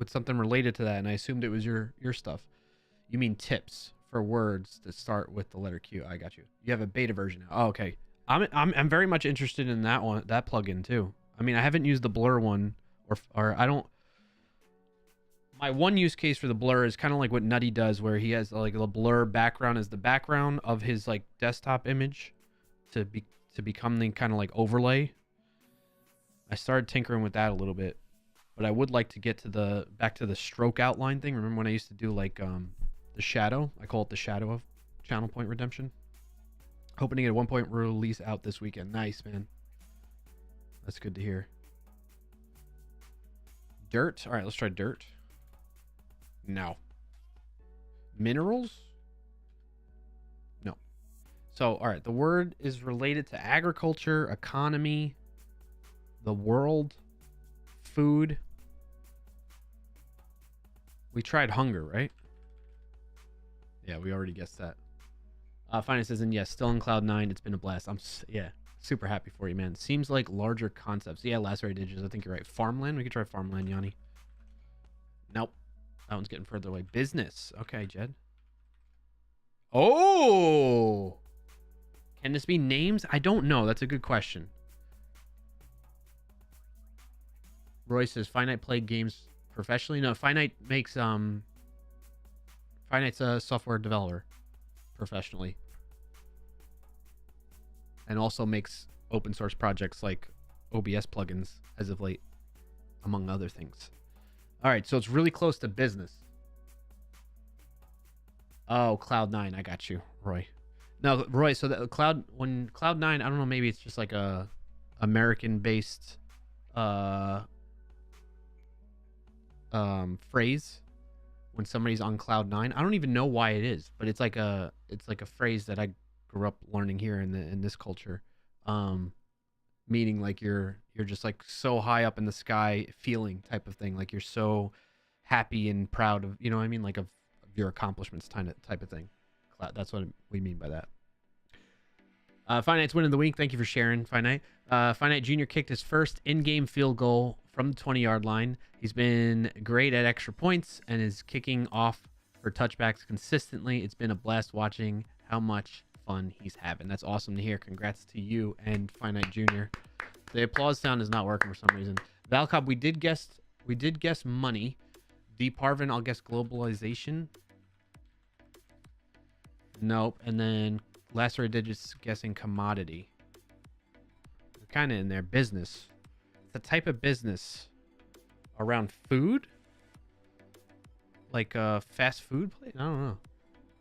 something related to that, and I assumed it was your stuff. You mean tips for words that start with the letter Q? I got you. You have a beta version now. Oh, okay. I'm very much interested in that one, that plugin too. I mean, I haven't used the blur one, or I don't. My one use case for the blur is kind of like what Nutty does, where he has like the blur background as the background of his like desktop image to become the kind of like overlay. I started tinkering with that a little bit, but I would like to get to back to the stroke outline thing. Remember when I used to do like the shadow? I call it the shadow of Channel Point Redemption. Hoping to get a 1.0 release out this weekend. Nice, man. That's good to hear. Dirt. All right, let's try dirt. No. Minerals? No. So, all right. The word is related to agriculture, economy, the world, food. We tried hunger, right? Yeah, we already guessed that. Finance says, and yes, still in Cloud 9. It's been a blast. I'm super happy for you, man. Seems like larger concepts. Yeah, Lacerated Digits. I think you're right. Farmland. We could try farmland, Yanni. Nope. That one's getting further away. Business. Okay, Jed. Oh! Can this be names? I don't know. That's a good question. Roy says, Finite played games professionally. No, Finite makes, Finite's a software developer professionally. And also makes open source projects like OBS plugins as of late, among other things. All right, so it's really close to business. Oh, Cloud 9, I got you, Roy. No, Roy, so the Cloud 9, I don't know, maybe it's just like a American-based phrase when somebody's on Cloud 9. I don't even know why it is, but it's like a phrase that I grew up learning here in this culture. Meaning like you're just like so high up in the sky feeling type of thing, like you're so happy and proud of, you know what I mean, like of your accomplishments type of thing. That's what we mean by that. Finite's win of the week. Thank you for sharing, Finite. Finite Jr. kicked his first in-game field goal from the 20-yard line. He's been great at extra points and is kicking off for touchbacks consistently. It's been a blast watching how much fun he's having. That's awesome to hear. Congrats to you and Finite Jr. The applause sound is not working for some reason. Valcop, we did guess money. D Parvin, I'll guess globalization. Nope. And then Lacerated Digits guessing commodity. Kind of in there. Business. It's a type of business around food, like a fast food place. I don't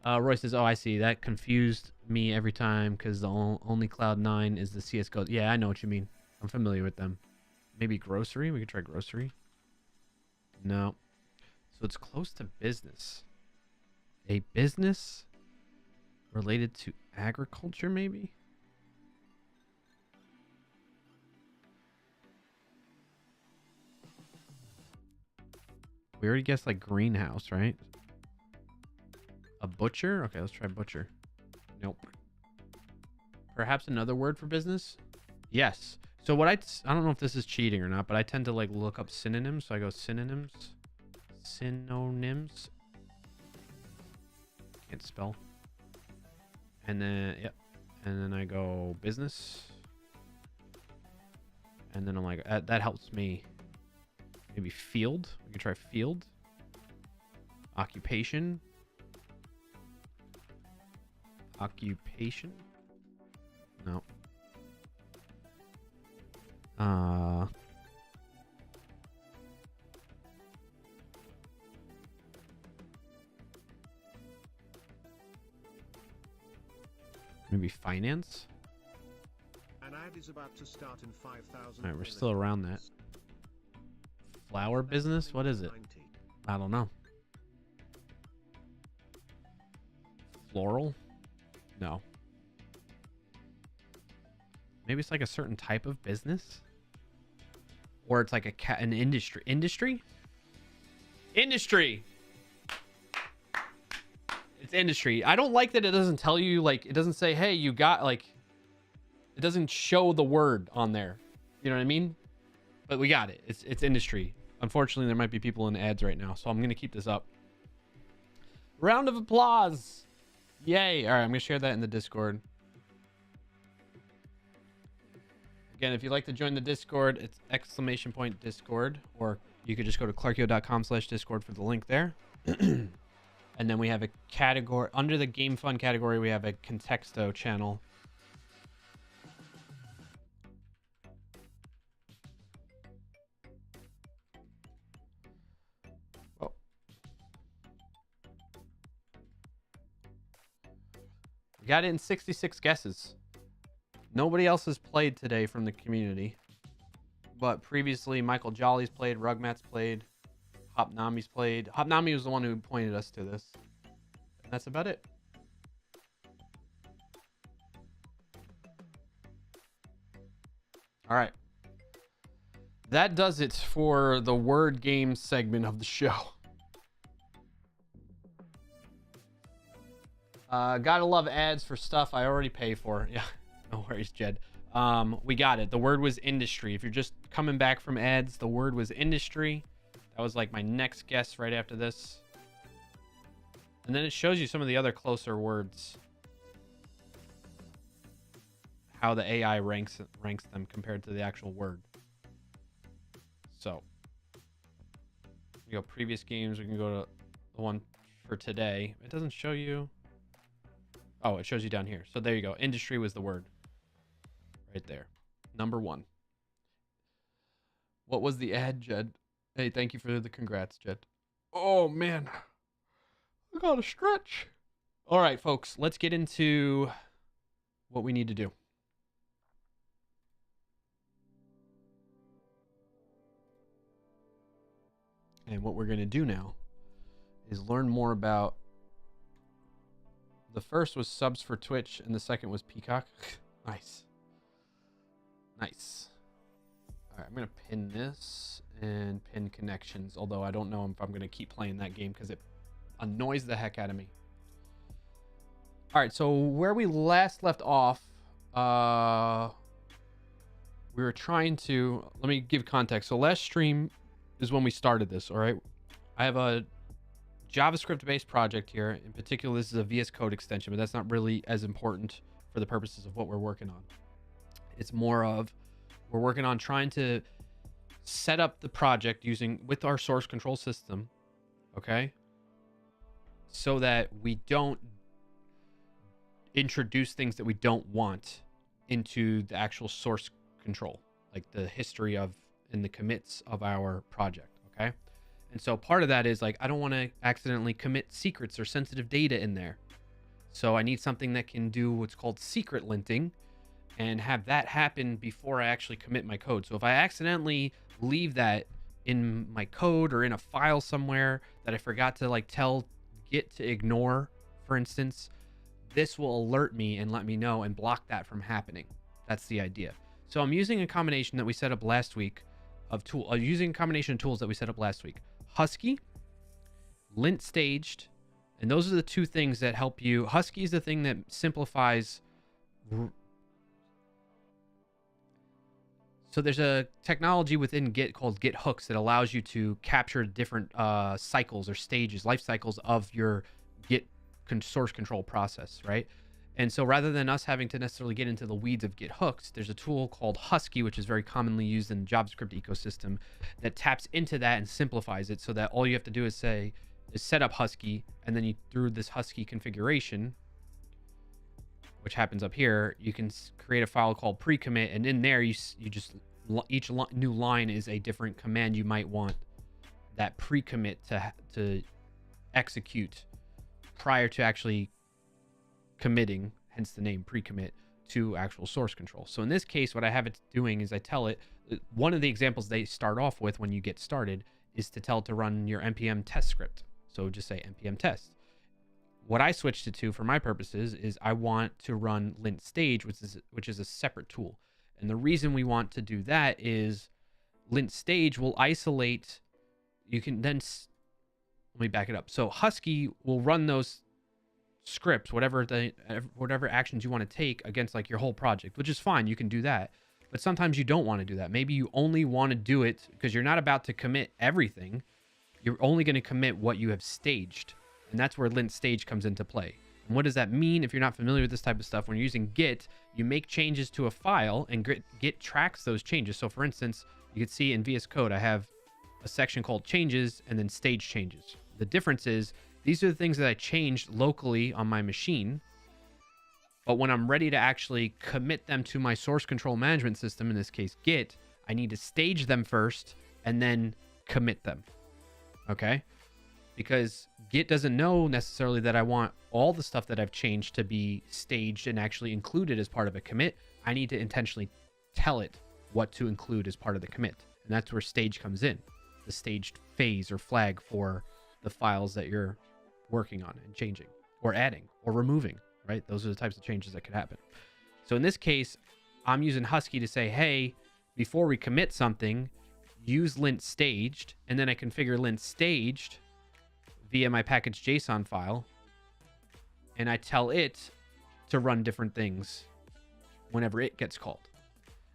know. Roy says, "Oh, I see. That confused me every time because the only Cloud 9 is the CS:GO." Yeah, I know what you mean. I'm familiar with them. Maybe grocery. We could try grocery. No. So it's close to business. A business related to agriculture, maybe? We already guessed like greenhouse, right? A butcher? Okay, let's try butcher. Nope. Perhaps another word for business? Yes. So what I don't know if this is cheating or not, but I tend to like look up synonyms. So I go synonyms. Synonyms. Can't spell. And then, yep. And then I go business. And then I'm like, that helps me. Maybe field. We can try field. Occupation. Occupation. No. Maybe finance. An ad is about to start in 5,000. All right, we're still around that. Flower business? What is it? I don't know. Floral? No. Maybe it's like a certain type of business? Or it's like an industry. Industry? Industry! It's industry. I don't like that it doesn't tell you, like, it doesn't say, hey, you got, like, it doesn't show the word on there. You know what I mean? But we got it. It's industry. Unfortunately, there might be people in ads right now, so I'm going to keep this up. Round of applause. Yay. All right, I'm going to share that in the Discord. Again, if you'd like to join the Discord, it's !Discord, or you could just go to clarkio.com/Discord for the link there. And then we have a category under the Game Fun category. We have a Contexto channel. Oh. We got it in 66 guesses. Nobody else has played today from the community. But previously, Michael Jolly's played, Rugmat's played, Hopnami's played. Hopnami was the one who pointed us to this. And that's about it. All right. That does it for the word game segment of the show. Gotta love ads for stuff I already pay for. Yeah, no worries, Jed. We got it. The word was industry. If you're just coming back from ads, the word was industry. That was like my next guess right after this. And then it shows you some of the other closer words. How the AI ranks them compared to the actual word. So, we go previous games. We can go to the one for today. It doesn't show you. Oh, it shows you down here. So there you go. Industry was the word. Right there. Number 1. What was the ad, Jed? Hey, thank you for the congrats, Jed. Oh, man. I gotta stretch. All right, folks. Let's get into what we need to do. And what we're going to do now is learn more about... The first was subs for Twitch, and the second was Peacock. Nice. Nice. All right, I'm going to pin this and pin connections, although I don't know if I'm going to keep playing that game because it annoys the heck out of me. All right, so where we last left off, we were trying to... Let me give context. So last stream is when we started this, all right? I have a JavaScript-based project here. In particular, this is a VS Code extension, but that's not really as important for the purposes of what we're working on. It's more of we're working on trying to set up the project with our source control system, okay? So that we don't introduce things that we don't want into the actual source control, like the history of and the commits of our project, okay? And so part of that is like, I don't want to accidentally commit secrets or sensitive data in there. So I need something that can do what's called secret linting and have that happen before I actually commit my code. So if I accidentally leave that in my code or in a file somewhere that I forgot to like tell Git to ignore, for instance, this will alert me and let me know and block that from happening. That's the idea. So I'm using a combination that we set up last week using a combination of tools that we set up last week. Husky, lint staged, and those are the two things that help you. Husky is the thing that simplifies. So there's a technology within Git called GitHooks that allows you to capture different cycles or stages, life cycles of your Git source control process, right? And so rather than us having to necessarily get into the weeds of GitHooks, there's a tool called Husky, which is very commonly used in the JavaScript ecosystem, that taps into that and simplifies it so that all you have to do is set up Husky, and then through this Husky configuration, which happens up here, you can create a file called pre-commit, and in there each new line is a different command you might want that pre-commit to execute prior to actually committing, hence the name pre-commit, to actual source control. So in this case, what I have it doing is I tell it, one of the examples they start off with when you get started is to tell it to run your npm test script. So just say npm test. What I switched it to for my purposes is I want to run lint stage, which is a separate tool. And the reason we want to do that is lint stage will isolate. You can then, let me back it up. So Husky will run those scripts, whatever actions you want to take against like your whole project, which is fine. You can do that. But sometimes you don't want to do that. Maybe you only want to do it because you're not about to commit everything. You're only going to commit what you have staged. And that's where lint stage comes into play. And what does that mean? If you're not familiar with this type of stuff, when you're using Git, you make changes to a file and Git tracks those changes. So for instance, you can see in VS Code, I have a section called changes and then stage changes. The difference is these are the things that I changed locally on my machine. But when I'm ready to actually commit them to my source control management system, in this case, Git, I need to stage them first and then commit them. Okay? Because Git doesn't know necessarily that I want all the stuff that I've changed to be staged and actually included as part of a commit. I need to intentionally tell it what to include as part of the commit. And that's where stage comes in. The staged phase or flag for the files that you're working on and changing or adding or removing, right? Those are the types of changes that could happen. So in this case, I'm using Husky to say, hey, before we commit something, use lint staged, and then I configure lint staged via my package JSON file, and I tell it to run different things whenever it gets called.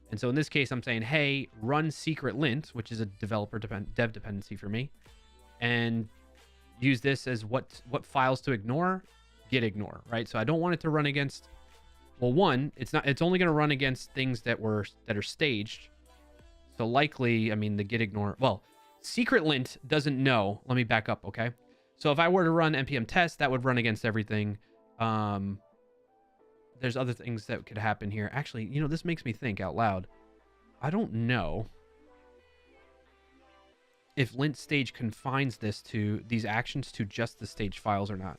And so in this case, I'm saying, hey, run secret lint, which is a dev dependency for me, and use this as what files to ignore, git ignore, right? So I don't want it to run against, well, one, it's only going to run against things that are staged. So likely, I mean, the git ignore, well, secret lint doesn't know. Let me back up, okay? So if I were to run npm test, that would run against everything. There's other things that could happen here. Actually, you know, this makes me think out loud. I don't know if lint stage confines these actions to just the stage files or not.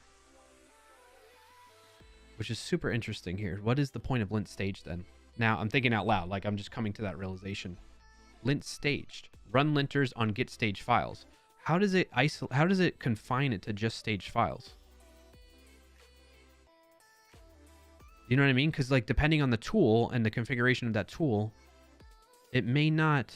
Which is super interesting here. What is the point of lint stage then? Now I'm thinking out loud, like I'm just coming to that realization. Lint staged. Run linters on git stage files. How does it how does it confine it to just staged files? You know what I mean? Because like depending on the tool and the configuration of that tool, it may not.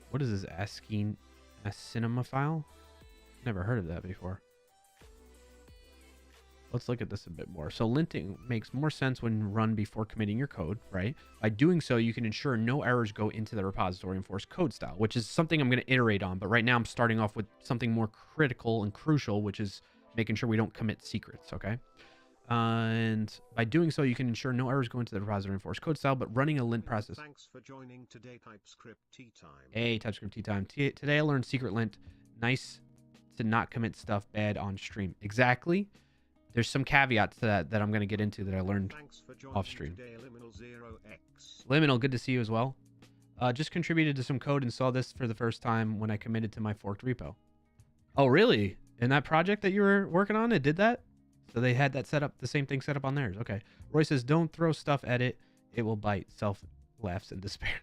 What is this asking a cinema file? Never heard of that before. Let's look at this a bit more. So linting makes more sense when run before committing your code, right? By doing so, you can ensure no errors go into the repository and force code style, which is something I'm going to iterate on. But right now I'm starting off with something more critical and crucial, which is making sure we don't commit secrets, okay? And by doing so, you can ensure no errors go into the repository and force code style, but running a lint process. Thanks for joining today, TypeScript Tea Time. Hey, TypeScript Tea Time. Today I learned secret lint. Nice to not commit stuff bad on stream. Exactly. There's some caveats to that I'm going to get into that I learned off stream. Liminal, good to see you as well. Just contributed to some code and saw this for the first time when I committed to my forked repo. Oh, really? In that project that you were working on, it did that? So they had that set up, the same thing set up on theirs. Okay. Roy says, don't throw stuff at it. It will bite. Self laughs in despair.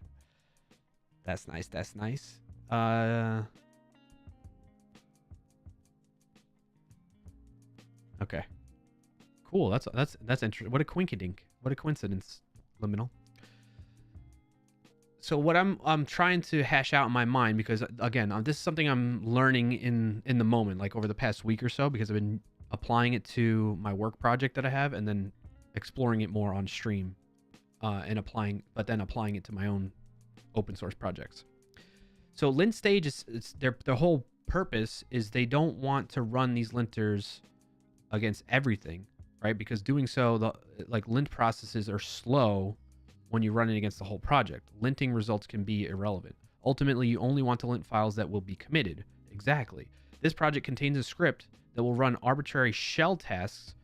That's nice. That's nice. Okay. Cool. That's interesting. What a quinky dink. What a coincidence, Liminal. So what I'm trying to hash out in my mind, because again, this is something I'm learning in the moment, like over the past week or so, because I've been applying it to my work project that I have, and then exploring it more on stream, and applying it to my own open source projects. So lint stage is their whole purpose is they don't want to run these linters against everything, right? Because doing so, the like lint processes are slow when you're running against the whole project. Linting results can be irrelevant. Ultimately, you only want to lint files that will be committed. Exactly. This project contains a script that will run arbitrary shell tasks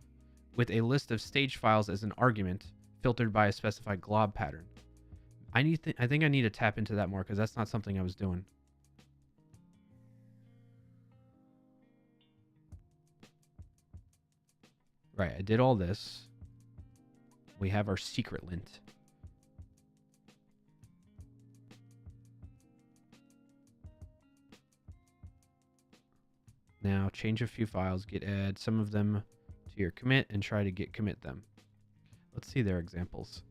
with a list of stage files as an argument, filtered by a specified glob pattern. I think I need to tap into that more because that's not something I was doing. Right, I did all this. We have our secret lint. Now change a few files, git add some of them to your commit and try to git commit them. Let's see their examples.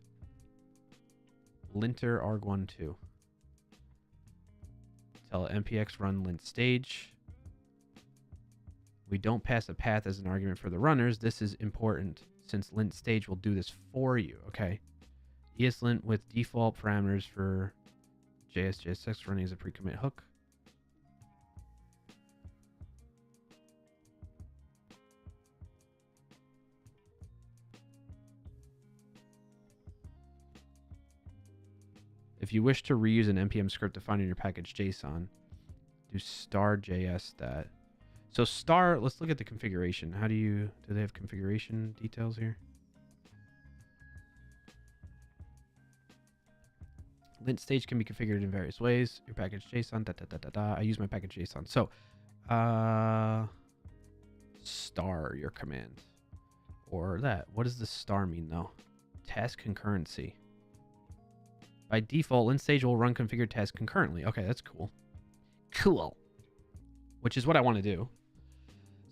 Linter arg12. Tell npx run lint stage. We don't pass a path as an argument for the runners. This is important since lint stage will do this for you. Okay. ESLint with default parameters for JSX running as a pre-commit hook. If you wish to reuse an npm script defined in your package JSON, do star.js that. So star, let's look at the configuration. How do they have configuration details here? Lint stage can be configured in various ways. Your package JSON, I use my package JSON. So, star your command. Or that. What does the star mean though? Task concurrency. By default, lint stage will run configured tasks concurrently. Okay, that's cool. Cool. Which is what I want to do.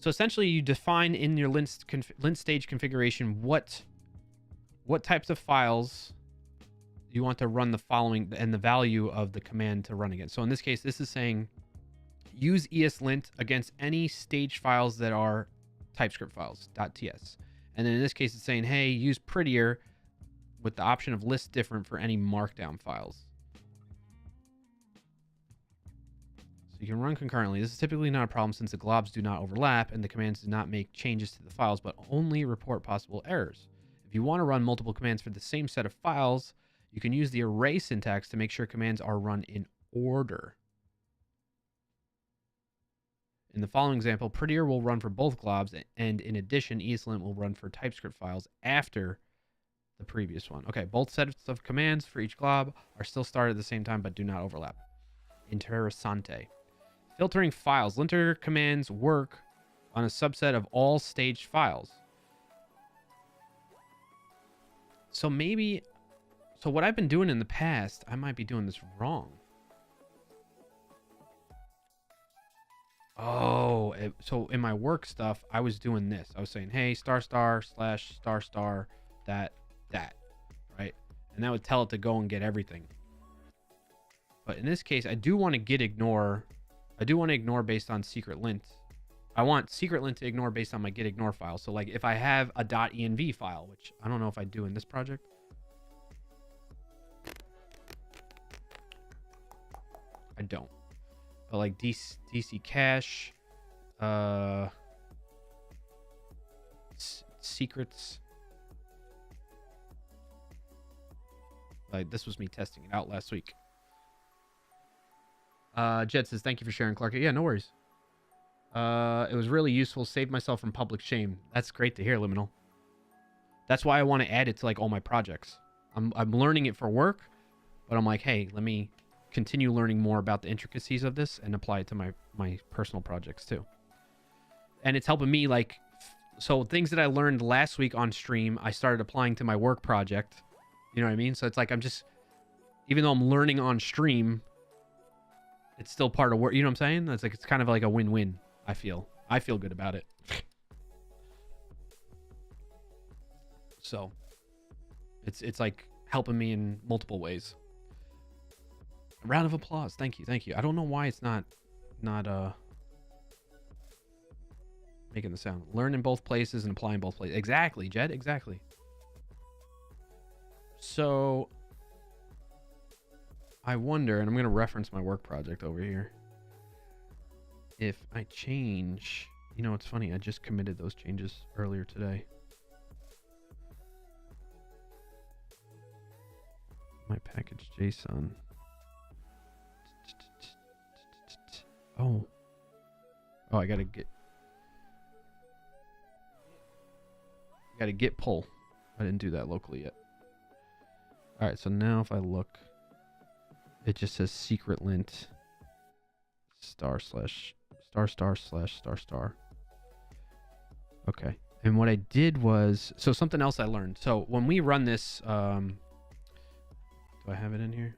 So essentially, you define in your lint stage configuration what types of files you want to run the following and the value of the command to run against. So in this case, this is saying use ESLint against any stage files that are TypeScript files, .ts. And then in this case, it's saying, hey, use prettier with the option of list different for any markdown files. So you can run concurrently. This is typically not a problem since the globs do not overlap and the commands do not make changes to the files, but only report possible errors. If you want to run multiple commands for the same set of files, you can use the array syntax to make sure commands are run in order. In the following example, prettier will run for both globs, and in addition, ESLint will run for TypeScript files after the previous one. Okay, both sets of commands for each glob are still started at the same time, but do not overlap. Interessante. Filtering files. Linter commands work on a subset of all staged files. So maybe... So what I've been doing in the past, I might be doing this wrong. Oh, so in my work stuff, I was doing this. I was saying, hey, **/ that, right? And that would tell it to go and get everything. But in this case, I do want to git ignore. I do want to ignore based on secret lint. I want secret lint to ignore based on my git ignore file. So like if I have a .env file, which I don't know if I do in this project. I don't. But like DC cache, secrets. Like this was me testing it out last week. Jed says, thank you for sharing, Clark. Yeah, no worries. It was really useful. Saved myself from public shame. That's great to hear, Liminal. That's why I want to add it to like all my projects. I'm learning it for work, but I'm like, hey, let me continue learning more about the intricacies of this and apply it to my personal projects too. And it's helping me like, so things that I learned last week on stream, I started applying to my work project. You know what I mean? So it's like, I'm just, even though I'm learning on stream, it's still part of work. You know what I'm saying? It's like, it's kind of like a win-win. I feel good about it. So it's like helping me in multiple ways. A round of applause. Thank you. I don't know why it's not making the sound. Learn in both places and apply in both places. Exactly, Jed. Exactly. So I wonder, and I'm going to reference my work project over here. If I change, you know, it's funny. I just committed those changes earlier today. My package JSON. Oh, I gotta get pull. I didn't do that locally yet. All right, so now if I look, it just says secret lint */ */***. Okay, and what I did was, so something else I learned. So when we run this, do I have it in here?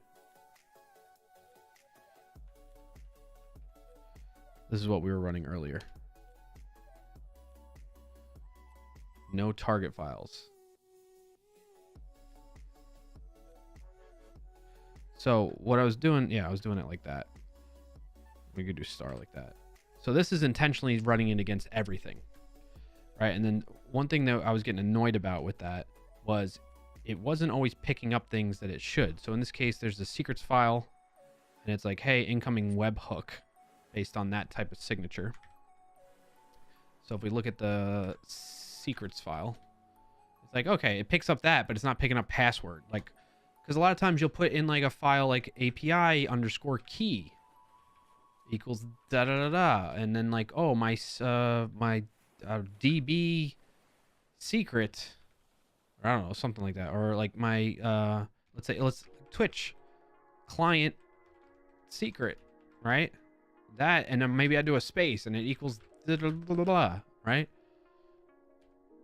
This is what we were running earlier. No target files. So what I was doing, I was doing it like that. We could do star like that. So this is intentionally running it against everything, right? And then one thing that I was getting annoyed about with that was it wasn't always picking up things that it should. So in this case, there's the secrets file, and it's like, hey, incoming webhook, based on that type of signature. So if we look at the secrets file, it's like, okay, it picks up that, but it's not picking up password. Like, because a lot of times you'll put in like a file like API_key equals da da da da, and then like, oh, my DB secret, or I don't know, something like that, or like my let's Twitch client secret, right? That, and then maybe I do a space and it equals da da da da da, right?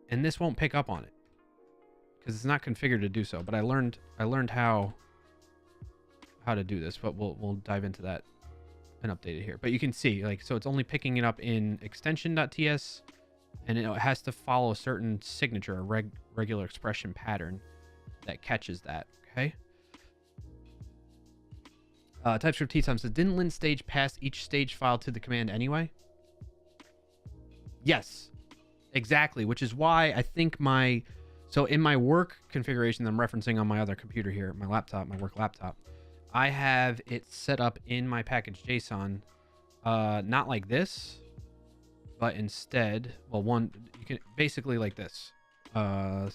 And this won't pick up on it because it's not configured to do so. But I learned how to do this, but we'll dive into that and update it here. But you can see, like, so it's only picking it up in extension.ts, and it has to follow a certain signature, a regular expression pattern that catches that. Okay. TypeScript T-Time says, didn't lint stage pass each stage file to the command anyway? Yes, exactly. Which is why I think so in my work configuration that I'm referencing on my other computer here, my laptop, my work laptop, I have it set up in my package JSON, not like this, but instead, well, you can basically like this, /**/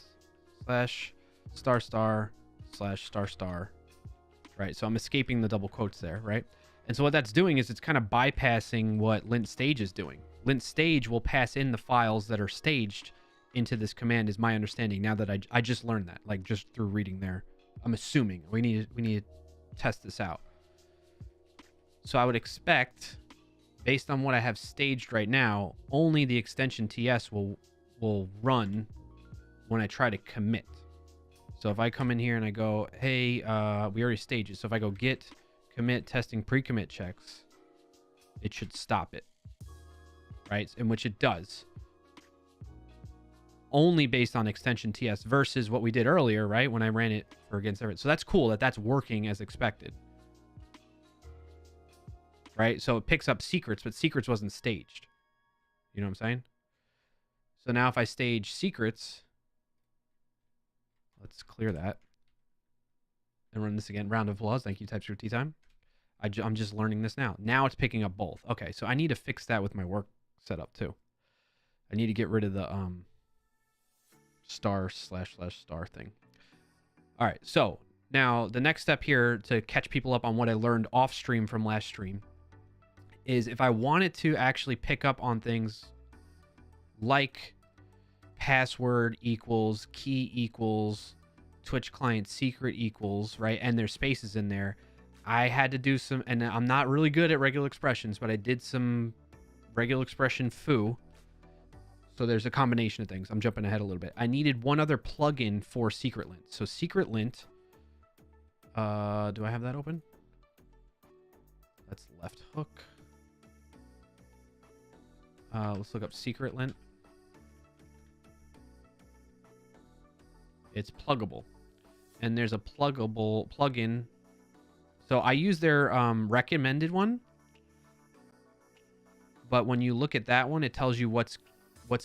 right? So I'm escaping the double quotes there, right? And so what that's doing is it's kind of bypassing what lint stage is doing. Lint stage will pass in the files that are staged into this command, is my understanding, now that I just learned that, like, just through reading there. I'm assuming we need to test this out. So I would expect, based on what I have staged right now, only the extension TS will run when I try to commit. So if I come in here and I go, hey, we already staged it. So if I go git commit testing pre-commit checks, it should stop it, right? In which it does. Only based on extension TS versus what we did earlier, right? When I ran it for against everything. So that's cool that that's working as expected, right? So it picks up secrets, but secrets wasn't staged. You know what I'm saying? So now if I stage secrets, let's clear that and run this again. Round of applause. Thank you, TypeScript Tea Time. I'm just learning this now. Now it's picking up both. Okay, so I need to fix that with my work setup too. I need to get rid of the */ thing. All right, so now the next step here to catch people up on what I learned off stream from last stream is if I wanted to actually pick up on things like password equals, key equals, Twitch client secret equals, right? And there's spaces in there. I had to do some, and I'm not really good at regular expressions, but I did some regular expression foo. So there's a combination of things. I'm jumping ahead a little bit. I needed one other plugin for secret lint. So secret lint, do I have that open? That's left hook. Let's look up secret lint. It's pluggable, and there's a pluggable plugin. So I use their recommended one, but when you look at that one, it tells you what's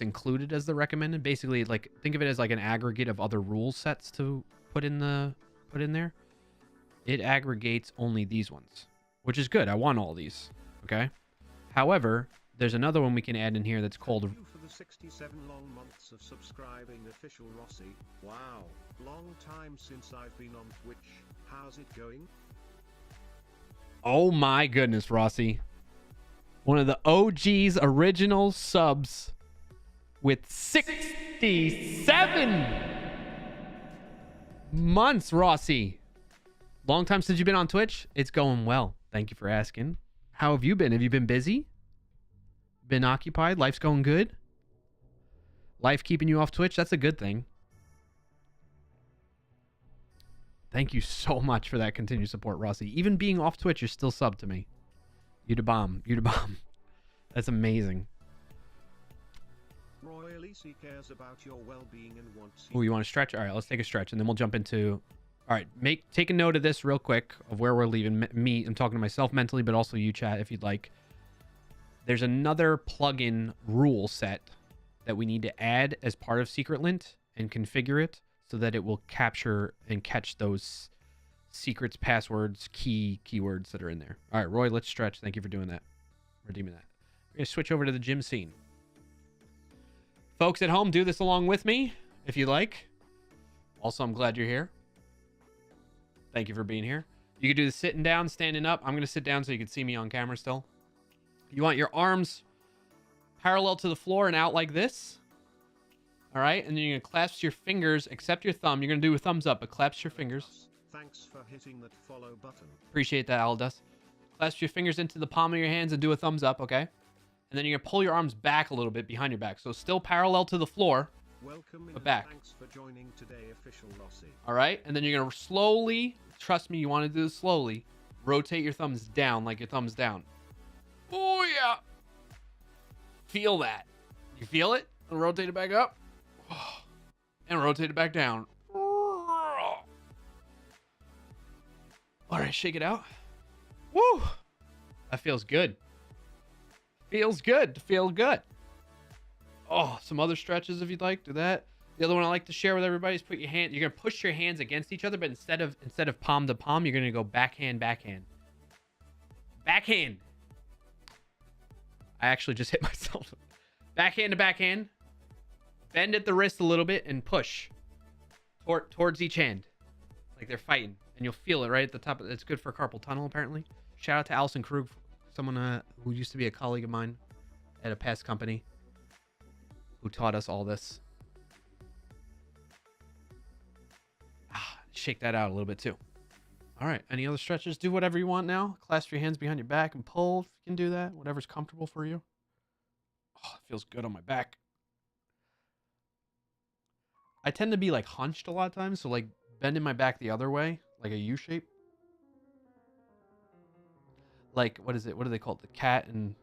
included as the recommended. Basically, like, think of it as like an aggregate of other rule sets to put in there. it aggregates only these ones, which is good. I want all these. Okay. However, there's another one we can add in here that's called. Thank you for the 67 long months of subscribing, official Rossi. Wow, long time since I've been on Twitch. How's it going? Oh my goodness, Rossi. One of the OG's original subs with 67 months, Rossi. Long time since you've been on Twitch. It's going well. Thank you for asking. How have you been? Have you been busy? Been occupied? Life's going good? Life keeping you off Twitch? That's a good thing. Thank you so much for that continued support, Rossi. Even being off Twitch, you're still sub to me. You da bomb. You da bomb. That's amazing. Roy Elise cares about your well-being and wants Oh, you want to stretch? All right, let's take a stretch, and then we'll jump into... All right, take a note of this real quick of where we're leaving. Me, I'm talking to myself mentally, but also you, chat, if you'd like. There's another plugin rule set that we need to add as part of Secret Lint and configure it so that it will capture and catch those secrets, passwords, keywords that are in there. All right, Roy, let's stretch. Thank you for doing that. Redeeming that. We're going to switch over to the gym scene. Folks at home, do this along with me if you like. Also, I'm glad you're here. Thank you for being here. You can do the sitting down, standing up. I'm going to sit down so you can see me on camera still. You want your arms parallel to the floor and out like this. All right. And then you're going to clasp your fingers, except your thumb. You're going to do a thumbs up, but clasp your fingers. Thanks for hitting that follow button. Appreciate that, Aldous. Clasp your fingers into the palm of your hands and do a thumbs up, okay? And then you're going to pull your arms back a little bit behind your back. So still parallel to the floor. Welcome But back. Thanks for joining today, official Rossi. All right. And then you're going to slowly, trust me, you want to do this slowly, rotate your thumbs down like your thumbs down. Oh, yeah. Feel that. You feel it? And rotate it back up. And rotate it back down. All right, shake it out. Woo! That feels good. Feels good. Feel good. Oh, some other stretches if you'd like. Do that. The other one I like to share with everybody is put your hand. You're gonna push your hands against each other, but instead of palm to palm, you're gonna go backhand, backhand, backhand. I actually just hit myself. Backhand to backhand. Bend at the wrist a little bit and push towards each hand, like they're fighting, and you'll feel it right at the top. It's good for carpal tunnel, apparently. Shout out to Allison Krug, someone who used to be a colleague of mine at a past company, who taught us all this. Shake that out a little bit too. All right. Any other stretches? Do whatever you want now. Clasp your hands behind your back and pull if you can do that. Whatever's comfortable for you. Oh, it feels good on my back. I tend to be like hunched a lot of times, so like bending my back the other way, like a U shape. Like, what is it? What do they call it? The cat and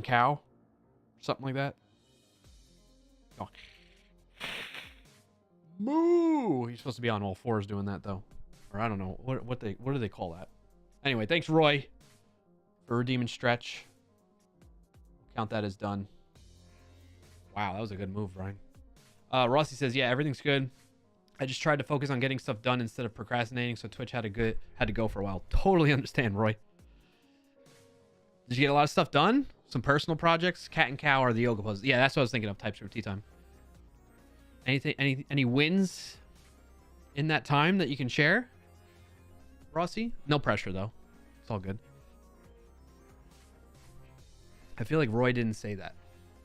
cow? Something like that. Oh. Moo! You're supposed to be on all fours doing that though. Or I don't know. What do they call that? Anyway, thanks Roy for redeeming stretch. Count that as done. Wow, that was a good move, Ryan. Rossi says, yeah, everything's good. I just tried to focus on getting stuff done instead of procrastinating, so Twitch had to go for a while. Totally understand, Roy. Did you get a lot of stuff done? Some personal projects? Cat and cow or the yoga poses? Yeah, that's what I was thinking of. TypeScript tea time. Any wins in that time that you can share, Rossi? No pressure though. It's all good. I feel like Roy didn't say that.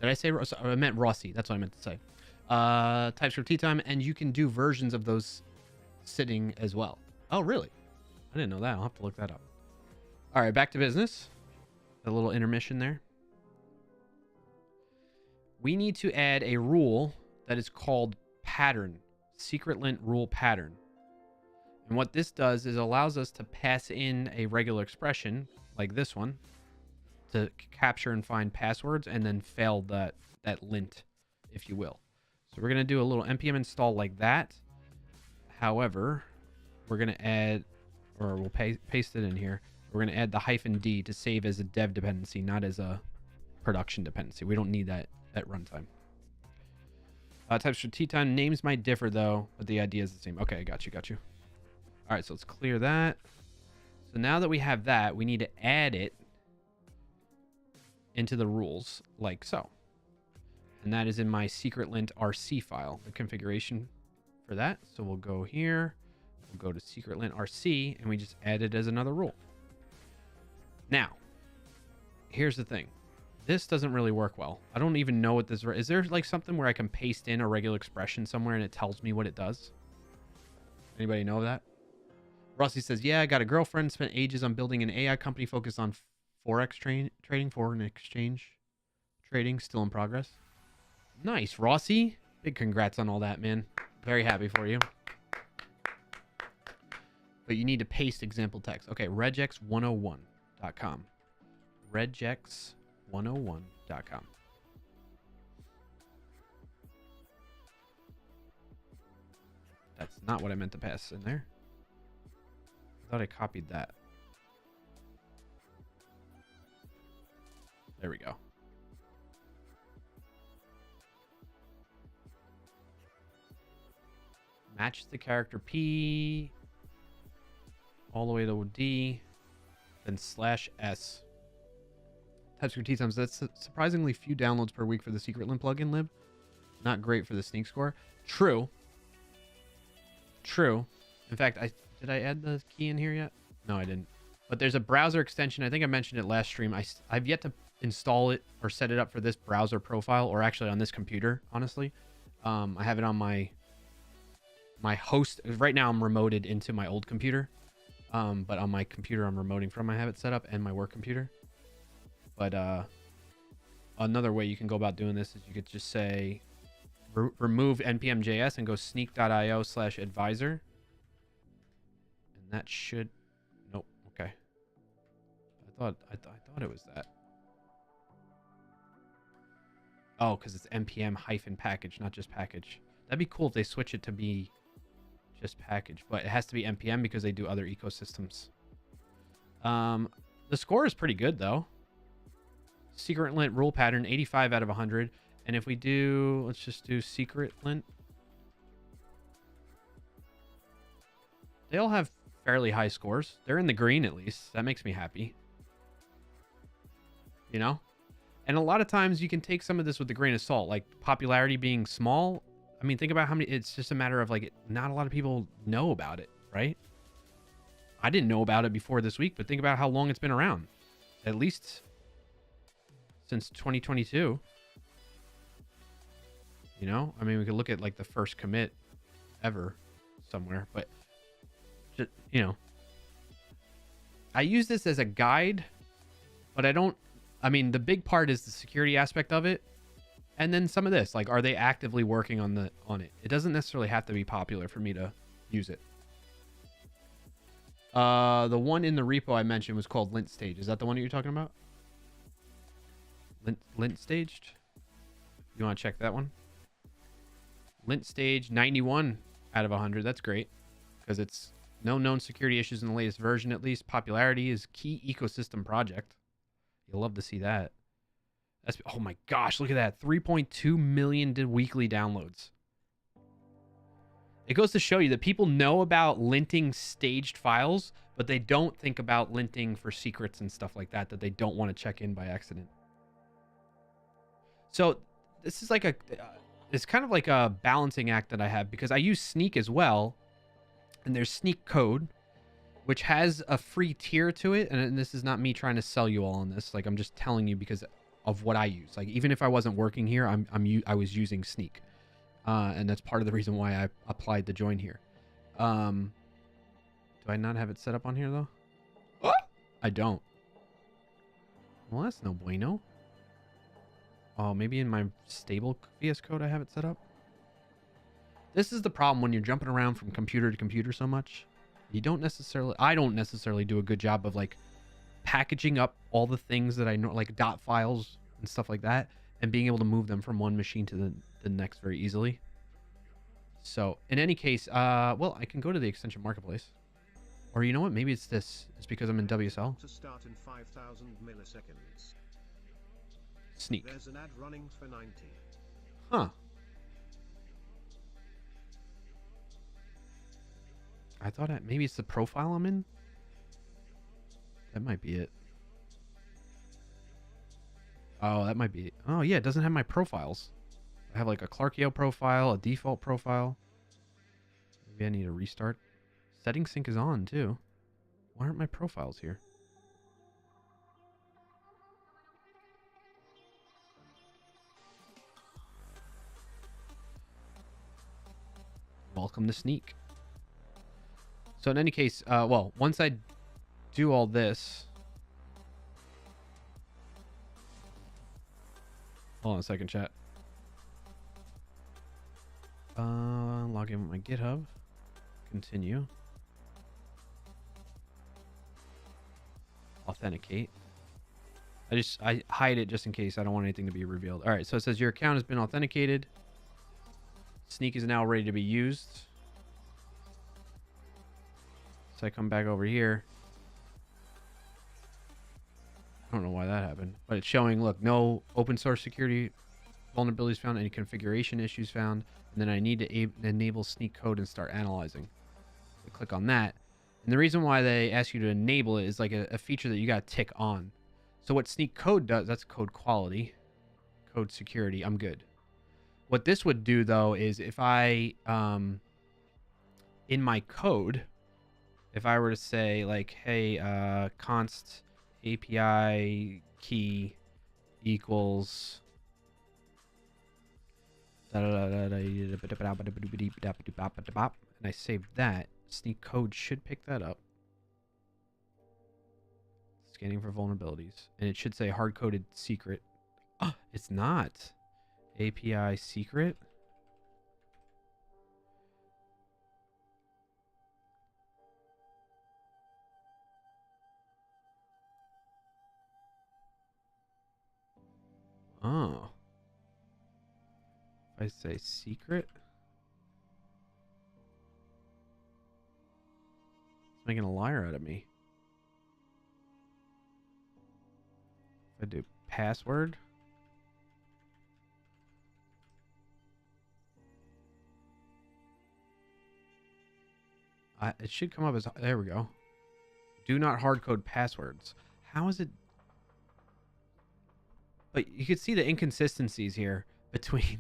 Did I say Rossi? I meant Rossi. That's what I meant to say. TypeScript tea time, and you can do versions of those sitting as well. Oh, really? I didn't know that. I'll have to look that up. All right, back to business. A little intermission there. We need to add a rule that is called pattern, secret lint rule pattern. And what this does is allows us to pass in a regular expression like this one to capture and find passwords and then fail that lint, if you will. So we're going to do a little npm install like that. However, we're going to add, or we'll paste it in here. We're going to add the -d to save as a dev dependency, not as a production dependency. We don't need that at runtime. TypeScript tea time names might differ though, but the idea is the same. Okay, got you. All right, so let's clear that. So now that we have that, we need to add it into the rules like so. And that is in my secret lint RC file, the configuration for that. So we'll go here, we'll go to secret lint RC, and we just add it as another rule. Now, here's the thing. This doesn't really work well. I don't even know what this is. There like something where I can paste in a regular expression somewhere and it tells me what it does? Anybody know that? Rossi says, yeah, I got a girlfriend, spent ages on building an AI company focused on Forex trading, foreign exchange trading, still in progress. Nice, Rossi. Big congrats on all that, man. Very happy for you. But you need to paste example text. Okay, regex101.com. regex101.com. That's not what I meant to pass in there. I thought I copied that. There we go. Match the character P all the way to D, then /S. TypeScript T times. That's surprisingly few downloads per week for the secret lint plugin lib. Not great for the sneak score. True. True. In fact, did I add the key in here yet? No, I didn't. But there's a browser extension. I think I mentioned it last stream. I've yet to install it or set it up for this browser profile, or actually on this computer, honestly. I have it on my host. Right now I'm remoted into my old computer. But on my computer I'm remoting from, I have it set up, and my work computer. But another way you can go about doing this is you could just say remove npm.js and go sneak.io/advisor. And that should... Nope. Okay. I thought it was that. Oh, because it's npm-package, not just package. That'd be cool if they switch it to be just package, but it has to be npm because they do other ecosystems. The score is pretty good though. Secret lint rule pattern 85 out of 100, and if we do, let's just do secret lint, they all have fairly high scores. They're in the green at least. That makes me happy, you know. And a lot of times you can take some of this with a grain of salt, like popularity being small. I mean, think about how many, it's just a matter of like, not a lot of people know about it, right? I didn't know about it before this week, but think about how long it's been around. At least since 2022. You know, I mean, we could look at like the first commit ever somewhere, but just, you know, I use this as a guide, but I mean, the big part is the security aspect of it. And then some of this, like, are they actively working on it? It doesn't necessarily have to be popular for me to use it. The one in the repo I mentioned was called Lint Stage. Is that the one that you're talking about? Lint Staged? You want to check that one? Lint Stage 91 out of 100. That's great because it's no known security issues in the latest version. At least popularity is key ecosystem project. You'll love to see that. That's, oh my gosh, look at that. 3.2 million weekly downloads. It goes to show you that people know about linting staged files, but they don't think about linting for secrets and stuff like that they don't want to check in by accident. So this is like it's kind of like a balancing act that I have, because I use Sneak as well. And there's Sneak Code, which has a free tier to it. And this is not me trying to sell you all on this. Like, I'm just telling you because of what I use. Like, even if I wasn't working here, I was using Sneak. And that's part of the reason why I applied to join here. Do I not have it set up on here though? I don't. Well, that's no bueno. Oh, maybe in my stable VS Code I have it set up. This is the problem when you're jumping around from computer to computer so much. I don't necessarily do a good job of like packaging up all the things that I know, like dot files and stuff like that, and being able to move them from one machine to the next very easily. So in any case, well, I can go to the extension marketplace, or you know what? Maybe it's this. It's because I'm in WSL. To start in 5,000 milliseconds. Sneak. There's an ad running for 90. Huh. I thought maybe it's the profile I'm in. That might be it. Oh, that might be it. Oh, yeah, it doesn't have my profiles. I have like a Clarkio profile, a default profile. Maybe I need a restart. Setting sync is on too. Why aren't my profiles here? Welcome to Sneak. So in any case, well, once I do all this, hold on a second, chat. Log in with my GitHub. Continue. Authenticate. I hide it just in case I don't want anything to be revealed. All right, so it says your account has been authenticated. Sneak is now ready to be used. So I come back over here. I don't know why that happened, but it's showing, look, no open source security vulnerabilities found, any configuration issues found, and then I need to enable Sneak code and start analyzing. I click on that. And the reason why they ask you to enable it is like a feature that you got to tick on. So what Sneak code does, that's code quality, code security, I'm good. What this would do though is if I, in my code, if I were to say like, hey, const API key equals and I save that, Sneak code should pick that up. Scanning for vulnerabilities. And it should say hard-coded secret. Oh, it's not. API secret. Oh. If I say secret. It's making a liar out of me. If I do password. It should come up as, there we go. Do not hard code passwords. How is it? But you can see the inconsistencies here between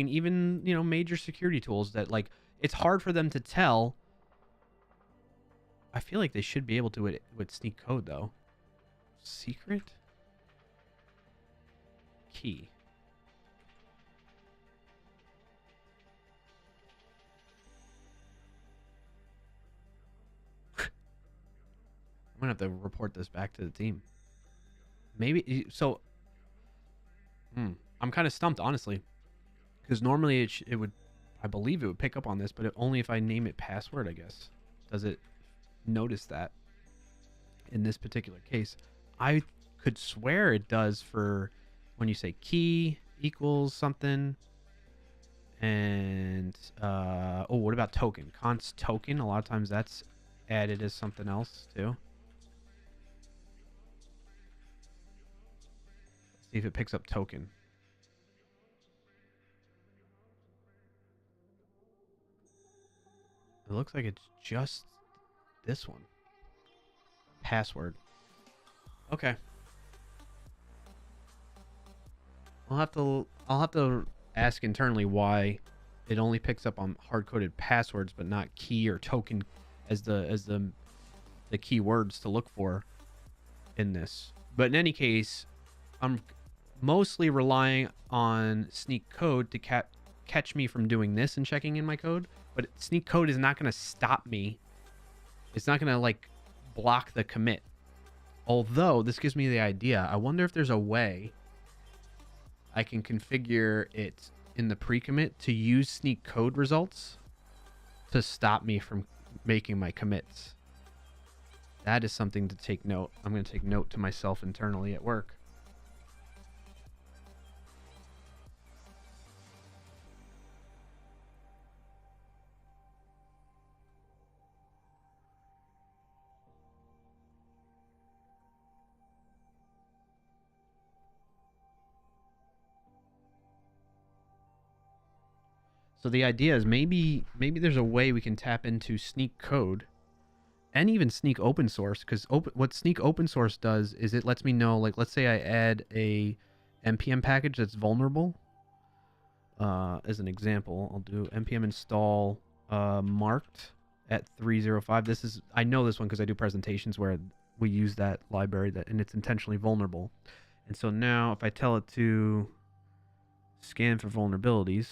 even, you know, major security tools that, like, it's hard for them to tell. I feel like they should be able to with Sneak code though. Secret key. I'm gonna have to report this back to the team. Maybe so. I'm kind of stumped, honestly, because normally it would, I believe it would pick up on this, but only if I name it password, I guess. Does it notice that? In this particular case, I could swear it does for when you say key equals something. And oh, what about token? Const token. A lot of times that's added as something else too. See if it picks up token. It looks like it's just this one. Password. Okay. I'll have to ask internally why it only picks up on hard-coded passwords but not key or token as the keywords to look for in this. But in any case, I'm mostly relying on Sneak code to catch me from doing this and checking in my code. But Sneak code is not going to stop me. It's not going to like block the commit. Although this gives me the idea. I wonder if there's a way I can configure it in the pre-commit to use Sneak code results to stop me from making my commits. That is something to take note. I'm going to take note to myself internally at work. So the idea is maybe there's a way we can tap into Sneak code and even Sneak open source, because what Sneak open source does is it lets me know, like, let's say I add a npm package that's vulnerable. As an example, I'll do npm install marked at 305. This is, I know this one because I do presentations where we use that library, and it's intentionally vulnerable. And so now if I tell it to scan for vulnerabilities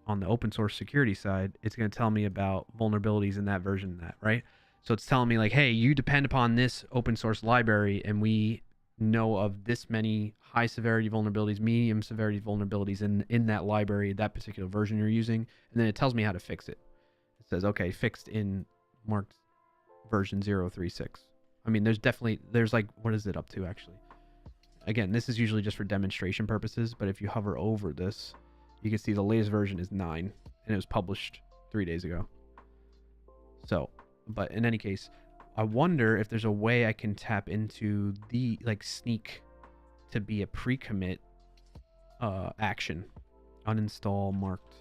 on the open source security side, it's going to tell me about vulnerabilities in that version, right? So it's telling me like, hey, you depend upon this open source library, and we know of this many high severity vulnerabilities, medium severity vulnerabilities in that library, that particular version you're using. And then it tells me how to fix it. It says, okay, fixed in marked version 036. I mean, there's like, what is it up to actually? Again, this is usually just for demonstration purposes, but if you hover over this, you can see the latest version is 9, and it was published 3 days ago. So, but in any case, I wonder if there's a way I can tap into the like Sneak to be a pre-commit action. Uninstall marked.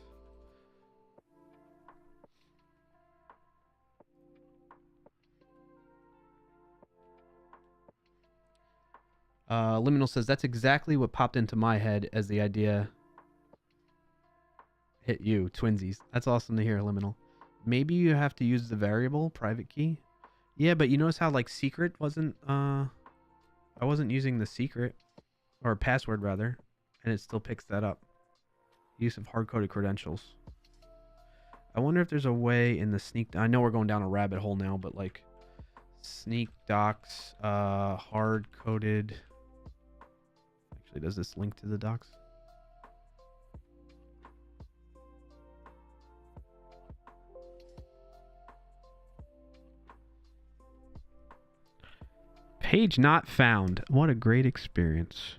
Liminal says that's exactly what popped into my head as the idea hit you, twinsies. That's awesome to hear, Liminal. Maybe you have to use the variable private key. Yeah, but you notice how like secret wasn't I wasn't using the secret or password rather, and it still picks that up. Use of hard-coded credentials. I wonder if there's a way in the Sneak, I know we're going down a rabbit hole now, but like Sneak docs, hard-coded. Actually, does this link to the docs? Page not found. What a great experience.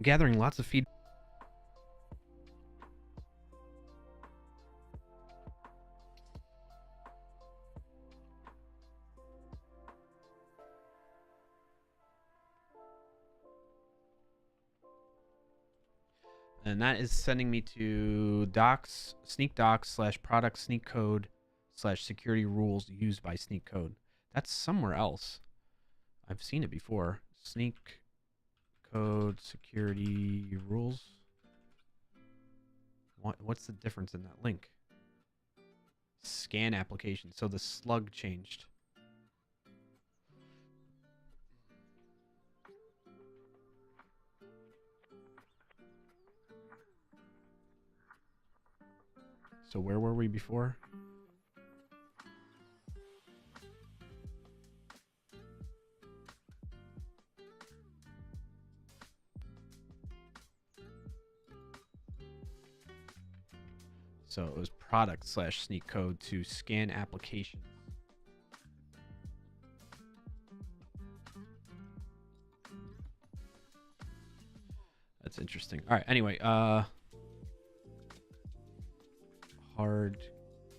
Gathering lots of feedback. And that is sending me to docs, Sneak docs / product Sneak code / security rules used by Sneak code. That's somewhere else. I've seen it before. Sneak code security rules. What's the difference in that link? Scan application. So the slug changed. So where were we before? So it was product / Sneak code to scan application. That's interesting. All right. Anyway,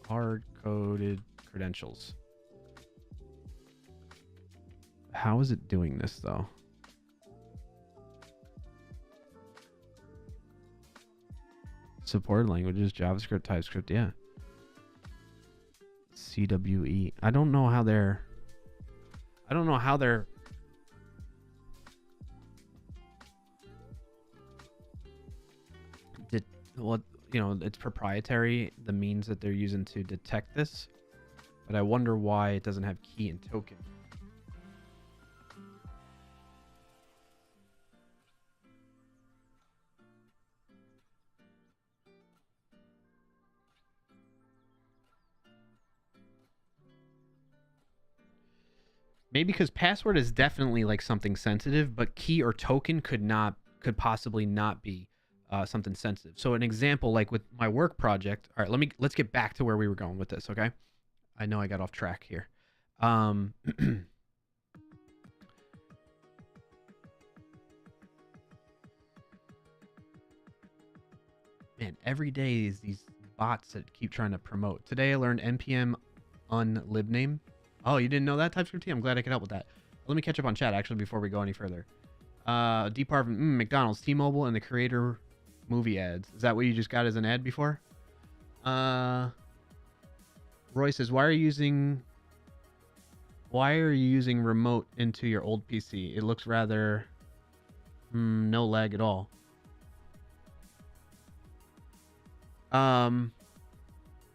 hard-coded credentials. How is it doing this though? Supported languages, JavaScript, TypeScript, yeah. CWE. I don't know how they're well, you know, it's proprietary, the means that they're using to detect this, but I wonder why it doesn't have key and token. Maybe because password is definitely like something sensitive, but key or token could possibly not be something sensitive. So an example, like with my work project. All right, let's get back to where we were going with this. Okay, I know I got off track here. Man, every day is these bots that keep trying to promote. Today I learned npm unlibname. Oh, you didn't know that, TypeScript team? I'm glad I could help with that. Let me catch up on chat, actually, before we go any further. Deep Harvin, McDonald's, T-Mobile, and the creator movie ads. Is that what you just got as an ad before? Roy says, why are you using remote into your old PC? It looks rather no lag at all.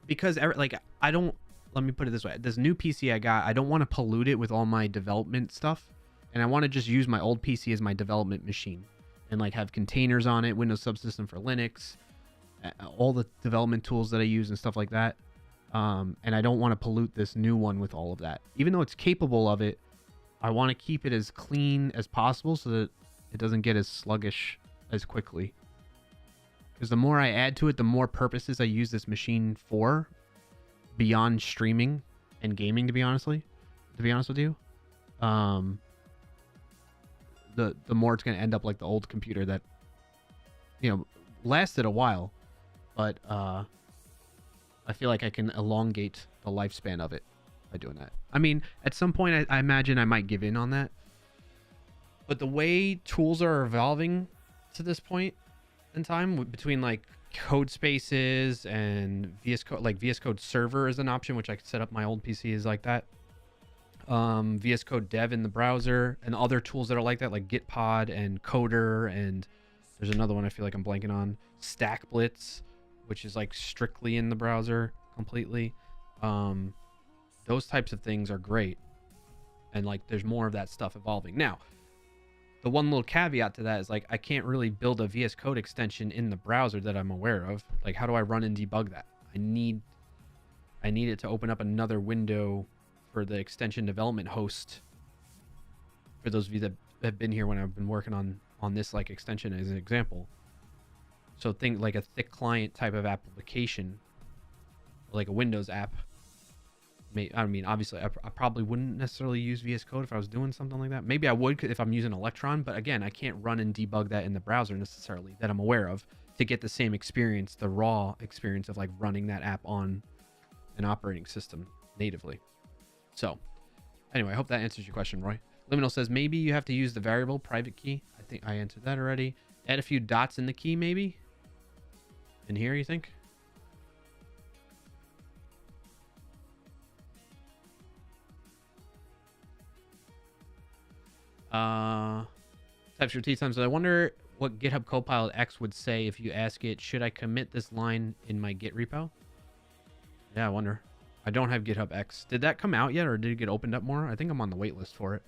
Because I don't, let me put it this way. This new PC I got, I don't want to pollute it with all my development stuff. And I want to just use my old PC as my development machine and like have containers on it, Windows subsystem for Linux, all the development tools that I use and stuff like that. And I don't want to pollute this new one with all of that. Even though it's capable of it, I want to keep it as clean as possible so that it doesn't get as sluggish as quickly. Because the more I add to it, the more purposes I use this machine for beyond streaming and gaming, to be honest with you. The more it's going to end up like the old computer that, lasted a while, but I feel like I can elongate the lifespan of it by doing that. I mean, at some point, I imagine I might give in on that. But the way tools are evolving to this point in time, between like code spaces and VS Code, like VS Code Server is an option, which I could set up my old PC is like that. VS Code Dev in the browser and other tools that are like that, like Gitpod and Coder, and there's another one I feel like I'm blanking on, Stack Blitz, which is like strictly in the browser completely. Those types of things are great, and like there's more of that stuff evolving. Now, the one little caveat to that is like I can't really build a VS Code extension in the browser that I'm aware of. Like, how do I run and debug that? I need it to open up another window for the extension development host. For those of you that have been here when I've been working on this like extension as an example. So think like a thick client type of application, like a Windows app. I mean, obviously, I probably wouldn't necessarily use VS Code if I was doing something like that. Maybe I would if I'm using Electron, but again, I can't run and debug that in the browser necessarily that I'm aware of to get the same experience, the raw experience of like running that app on an operating system natively. So, anyway, I hope that answers your question, Roy. Liminal says, maybe you have to use the variable private key. I think I answered that already. Add a few dots in the key, maybe? In here, you think? TypeScript T times. I wonder what GitHub Copilot X would say if you ask it, should I commit this line in my Git repo? Yeah, I wonder. I don't have GitHub X. Did that come out yet, or did it get opened up more? I think I'm on the wait list for it.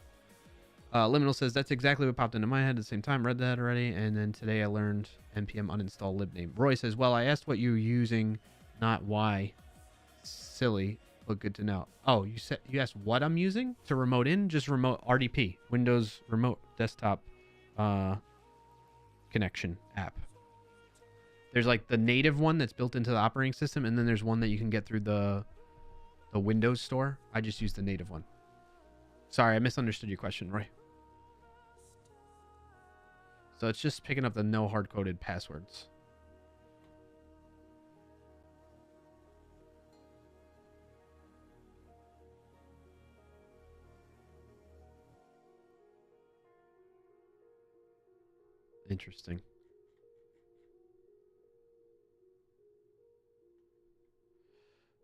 Liminal says, that's exactly what popped into my head at the same time. Read that already. And then today I learned npm uninstall libname. Roy says, well, I asked what you're using, not why. Silly, but good to know. Oh, you asked what I'm using to remote in? Just remote RDP, Windows Remote Desktop Connection app. There's like the native one that's built into the operating system, and then there's one that you can get through the Windows store. I just used the native one. Sorry, I misunderstood your question, Roy. So it's just picking up the no hard-coded passwords. Interesting.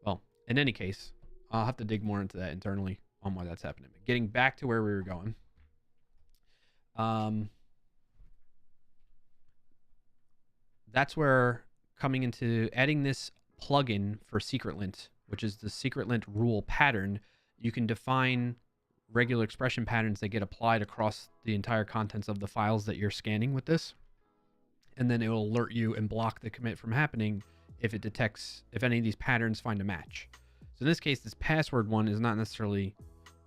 Well, in any case, I'll have to dig more into that internally on why that's happening. But getting back to where we were going. That's where coming into adding this plugin for secretlint, which is the secretlint rule pattern, you can define regular expression patterns that get applied across the entire contents of the files that you're scanning with this. And then it will alert you and block the commit from happening if it detects, if any of these patterns find a match. So in this case, this password one is not necessarily,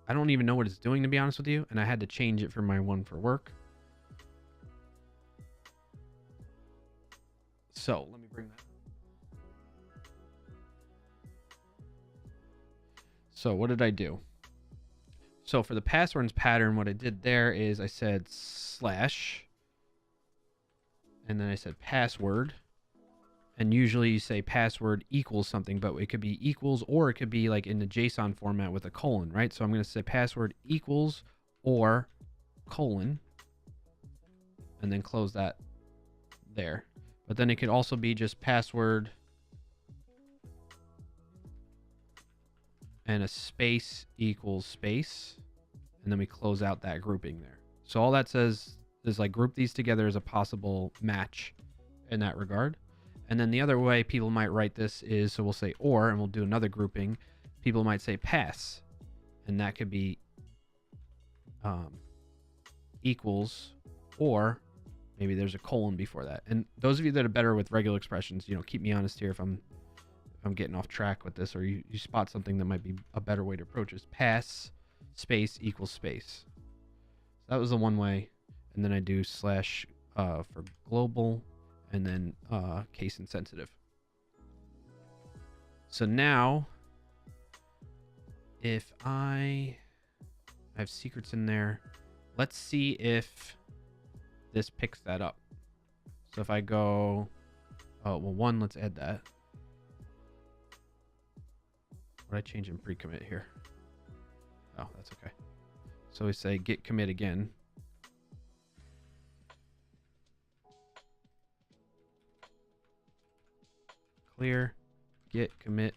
I don't even know what it's doing, to be honest with you. And I had to change it for my one for work. So let me bring that. So what did I do? So for the passwords pattern, what I did there is I said slash, and then I said password. And usually you say password equals something, but it could be equals, or it could be like in the JSON format with a colon, right? So I'm going to say password equals or colon. and then close that there. But then it could also be just password and a space equals space, and then we close out that grouping there. So all that says is like group these together as a possible match in that regard. And then the other way people might write this is, so we'll say or, and we'll do another grouping. People might say pass, and that could be equals, or maybe there's a colon before that. And those of you that are better with regular expressions, you know, keep me honest here if I'm getting off track with this, or you spot something that might be a better way to approach this. Pass space equals space. So that was the one way. And then I do slash for global, and then case insensitive. So now if I have secrets in there, let's see if this picks that up. So if I go, oh, well, one, let's add that. What did I change in pre-commit here? Oh, that's okay. So we say git commit again. Clear, git commit.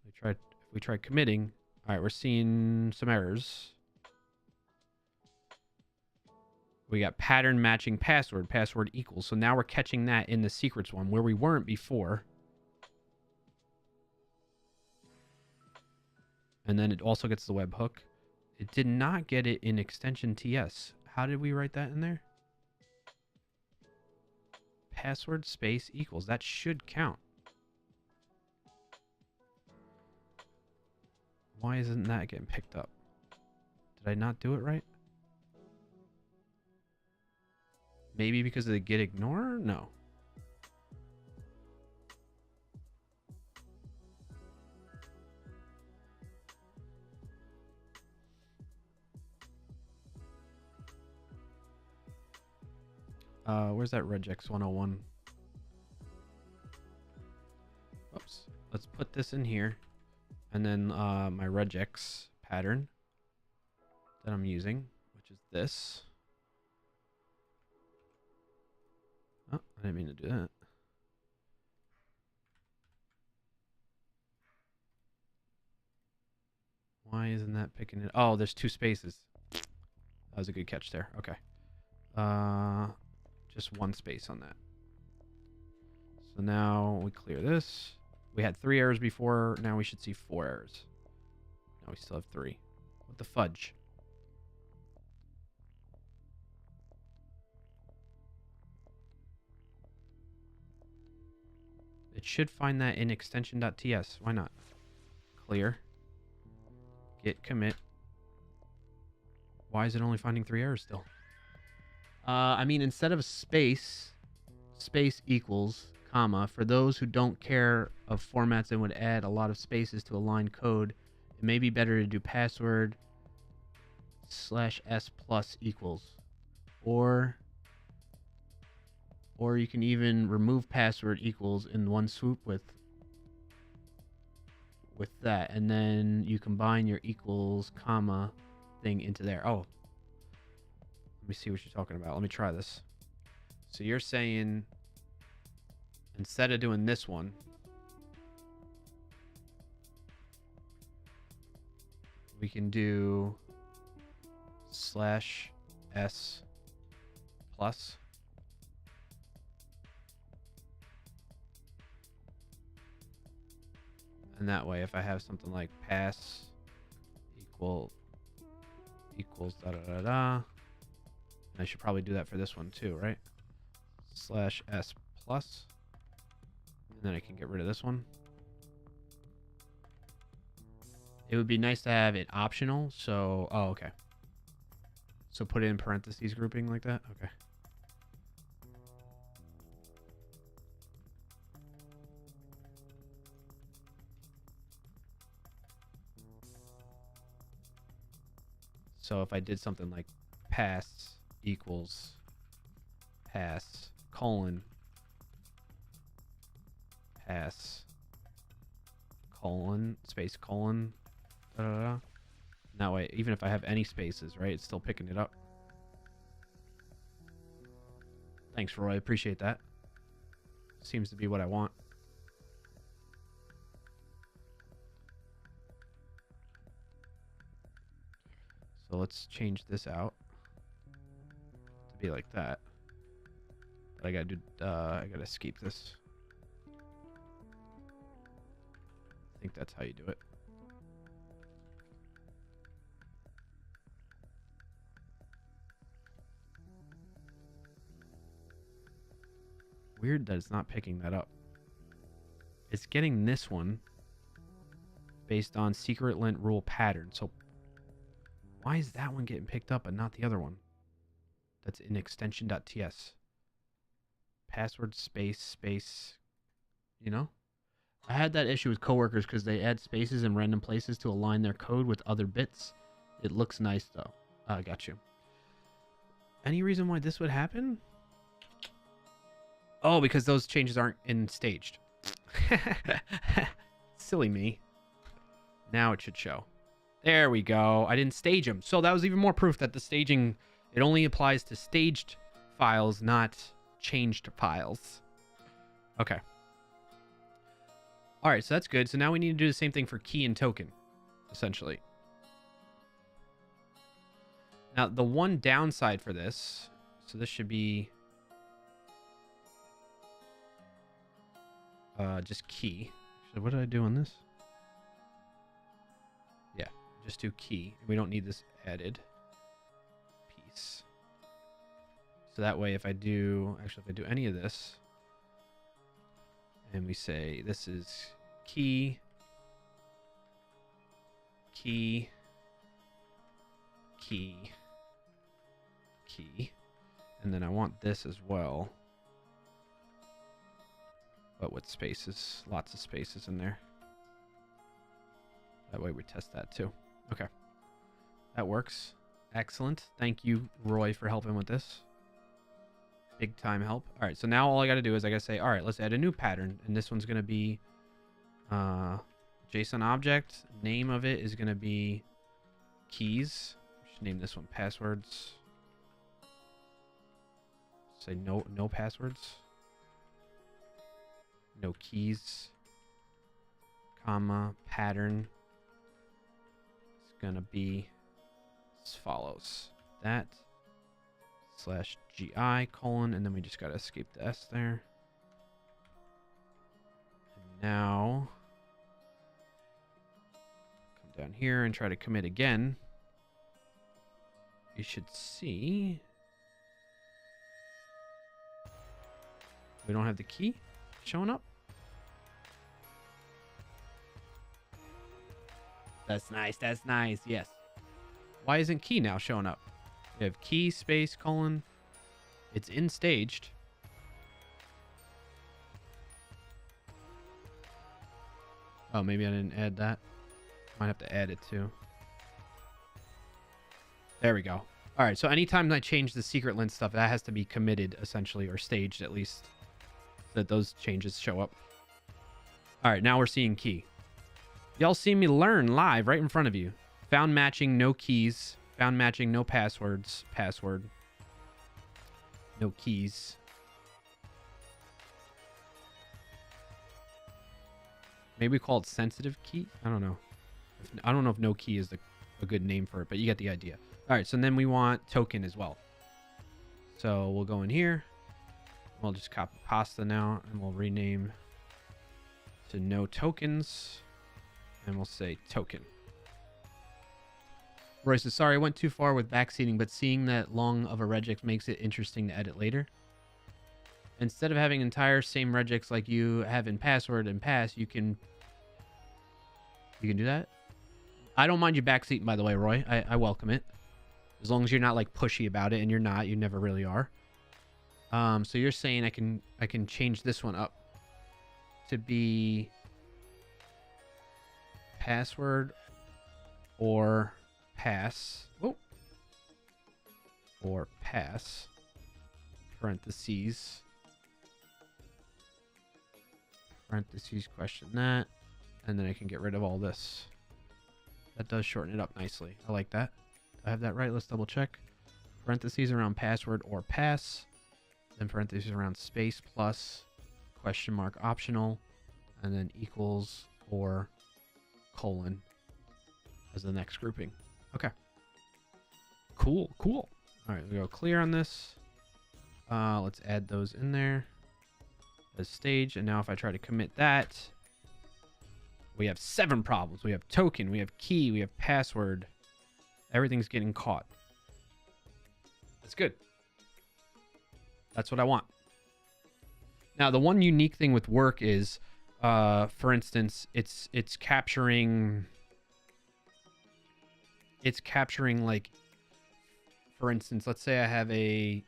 If we try committing, all right, we're seeing some errors. We got pattern matching password equals. So now we're catching that in the secrets one where we weren't before. And then it also gets the webhook. It did not get it in extension TS. How did we write that in there? Password space equals. That should count. Why isn't that getting picked up? Did I not do it right? Maybe because of the git ignore? No. Where's that regex 101? Oops. Let's put this in here. And then my regex pattern that I'm using, which is this. Oh, I didn't mean to do that. Why isn't that picking it? Oh, there's two spaces. That was a good catch there. Okay. Just one space on that. So now we clear this. We had 3 errors before. Now we should see 4 errors. Now we still have 3. What the fudge? It should find that in extension.ts. Why not? Clear. Git commit. Why is it only finding 3 errors still? I mean, instead of space equals, comma, for those who don't care of formats and would add a lot of spaces to a line code, it may be better to do password /s plus equals. Or you can even remove password equals in one swoop with that, and then you combine your equals, comma thing into there. Oh, let me see what you're talking about. Let me try this. So you're saying instead of doing this one, we can do /s plus. And that way, if I have something like pass equals da da da da, and I should probably do that for this one too, right? /s plus, and then I can get rid of this one. It would be nice to have it optional. So, oh, okay. So put it in parentheses grouping like that. Okay. So if I did something like pass equals pass colon pass colon space colon da, da, da. That way, even if I have any spaces, right, it's still picking it up. Thanks, Roy. Appreciate that. Seems to be what I want. So let's change this out to be like that. But I gotta do. I gotta escape this. I think that's how you do it. Weird that it's not picking that up. It's getting this one based on secret lint rule pattern. So why is that one getting picked up but not the other one? That's in extension.ts. Password space. You know? I had that issue with coworkers because they add spaces in random places to align their code with other bits. It looks nice though. I got you. Any reason why this would happen? Oh, because those changes aren't in staged. Silly me. Now it should show. There we go. I didn't stage them. So that was even more proof that the staging, it only applies to staged files, not changed files. Okay. All right, so that's good. So now we need to do the same thing for key and token, essentially. Now, the one downside for this, so this should be just key. So what did I do on this? Yeah, just do key. We don't need this added piece. So that way, if I do, actually, if I do any of this, and we say this is key, key, key, key, and then I want this as well, but with spaces, lots of spaces in there. That way we test that too. Okay, that works. Excellent. Thank you, Roy, for helping with this. Big time help. All right, so now all I got to do is I got to say, all right, let's add a new pattern, and this one's going to be JSON object. Name of it is going to be keys. We should name this one passwords. Say no passwords. No keys. Comma pattern. It's going to be as follows. That /GI colon, and then we just got to escape the S there. And now come down here and try to commit again. You should see we don't have the key showing up. That's nice. That's nice. Yes. Why isn't key now showing up? We have key space colon. It's in staged. Oh, maybe I didn't add that. Might have to add it too. There we go. All right. So anytime I change the secret lint stuff, that has to be committed essentially, or staged at least, so that those changes show up. All right. Now we're seeing key. Y'all see me learn live right in front of you. Found matching, no keys. Found matching, no passwords. Password. No keys. Maybe we call it sensitive key? I don't know. I don't know if no key is a good name for it, but you get the idea. All right, so then we want token as well. So we'll go in here. We'll just copy pasta now, and we'll rename to no tokens. And we'll say token. Roy says, sorry, I went too far with backseating, but seeing that long of a regex makes it interesting to edit later. Instead of having entire same regex like you have in password and pass, you can do that. I don't mind you backseating, by the way, Roy. I welcome it. As long as you're not like pushy about it, and you're not, you never really are. So you're saying I can change this one up to be password or pass. Oh. Or pass. Parentheses. Parentheses question that. And then I can get rid of all this. That does shorten it up nicely. I like that. Do I have that right? Let's double check. Parentheses around password or pass. then parentheses around space plus question mark optional, and then equals or colon as the next grouping. Okay. Cool. All right, we go clear on this. Let's add those in there as stage. And now if I try to commit that, we have 7 problems. We have token, we have key, we have password. Everything's getting caught. That's good. That's what I want. Now, the one unique thing with work is, for instance, it's capturing like, for instance, let's say I have an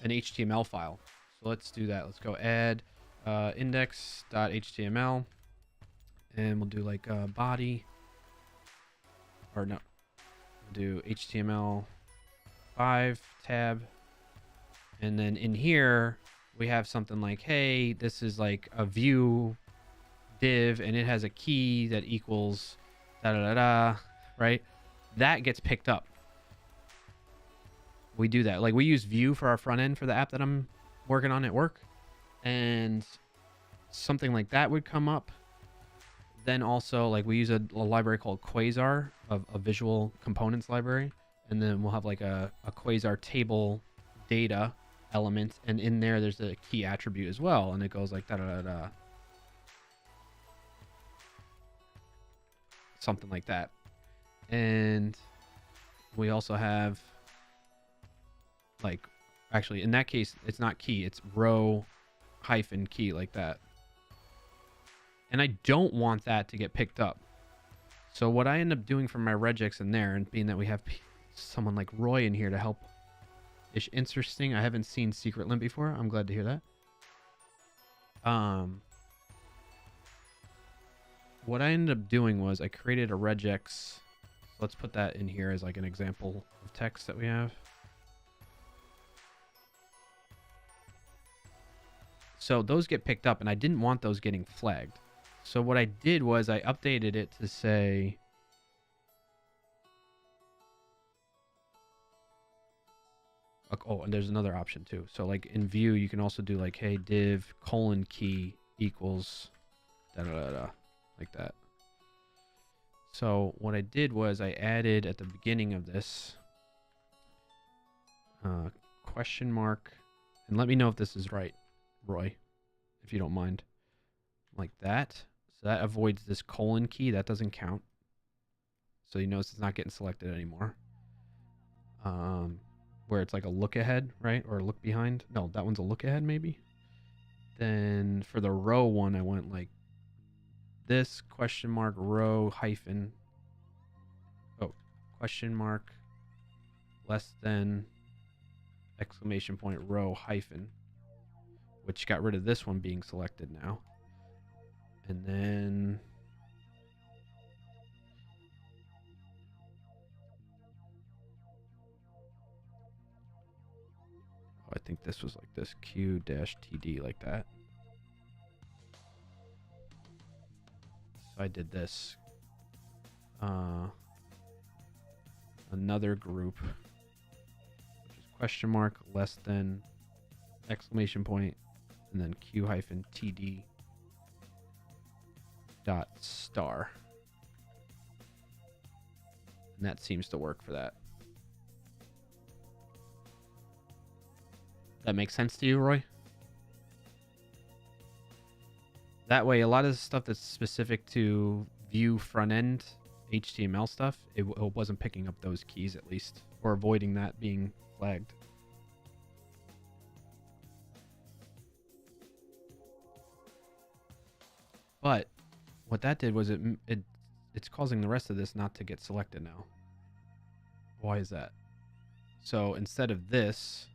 HTML file. So let's do that. Let's go add index.html, and we'll do like body, or no, we'll do HTML5 tab, and then in here we have something like, hey, this is like a view div, and it has a key that equals da da da da, right? That gets picked up. We do that. Like, we use Vue for our front end for the app that I'm working on at work, and something like that would come up. Then also, like, we use a library called Quasar, a visual components library, and then we'll have like a Quasar table data element, and in there there's a key attribute as well, and it goes like da da da da, something like that. And we also have, like, actually in that case it's not key, it's row hyphen key, like that. And I don't want that to get picked up. So what I end up doing for my regex in there, and being that we have someone like Roy in here to help, is interesting. I haven't seen secret lint before. I'm glad to hear that. What I ended up doing was I created a regex. Let's put that in here as like an example of text that we have. So those get picked up, and I didn't want those getting flagged. So what I did was I updated it to say, oh, and there's another option too. So like in Vue, you can also do like, hey, div colon key equals da da da da, like that. So what I did was I added at the beginning of this question mark, and let me know if this is right, Roy, if you don't mind, like that. So that avoids this colon key. That doesn't count. So you notice it's not getting selected anymore. Where it's like a look ahead, right? Or a look behind. No, that one's a look ahead maybe. Then for the row one, I went like this, question mark row hyphen, oh, question mark less than exclamation point row hyphen, which got rid of this one being selected now. And then I think this was like this Q-TD, like that. So I did this. Another group, which is question mark less than exclamation point, and then Q-TD dot star. And that seems to work for that. That makes sense to you, Roy? That way, a lot of the stuff that's specific to Vue front end HTML stuff, it wasn't picking up those keys at least, or avoiding that being flagged. But what that did was it's causing the rest of this not to get selected now. Why is that? So instead of this,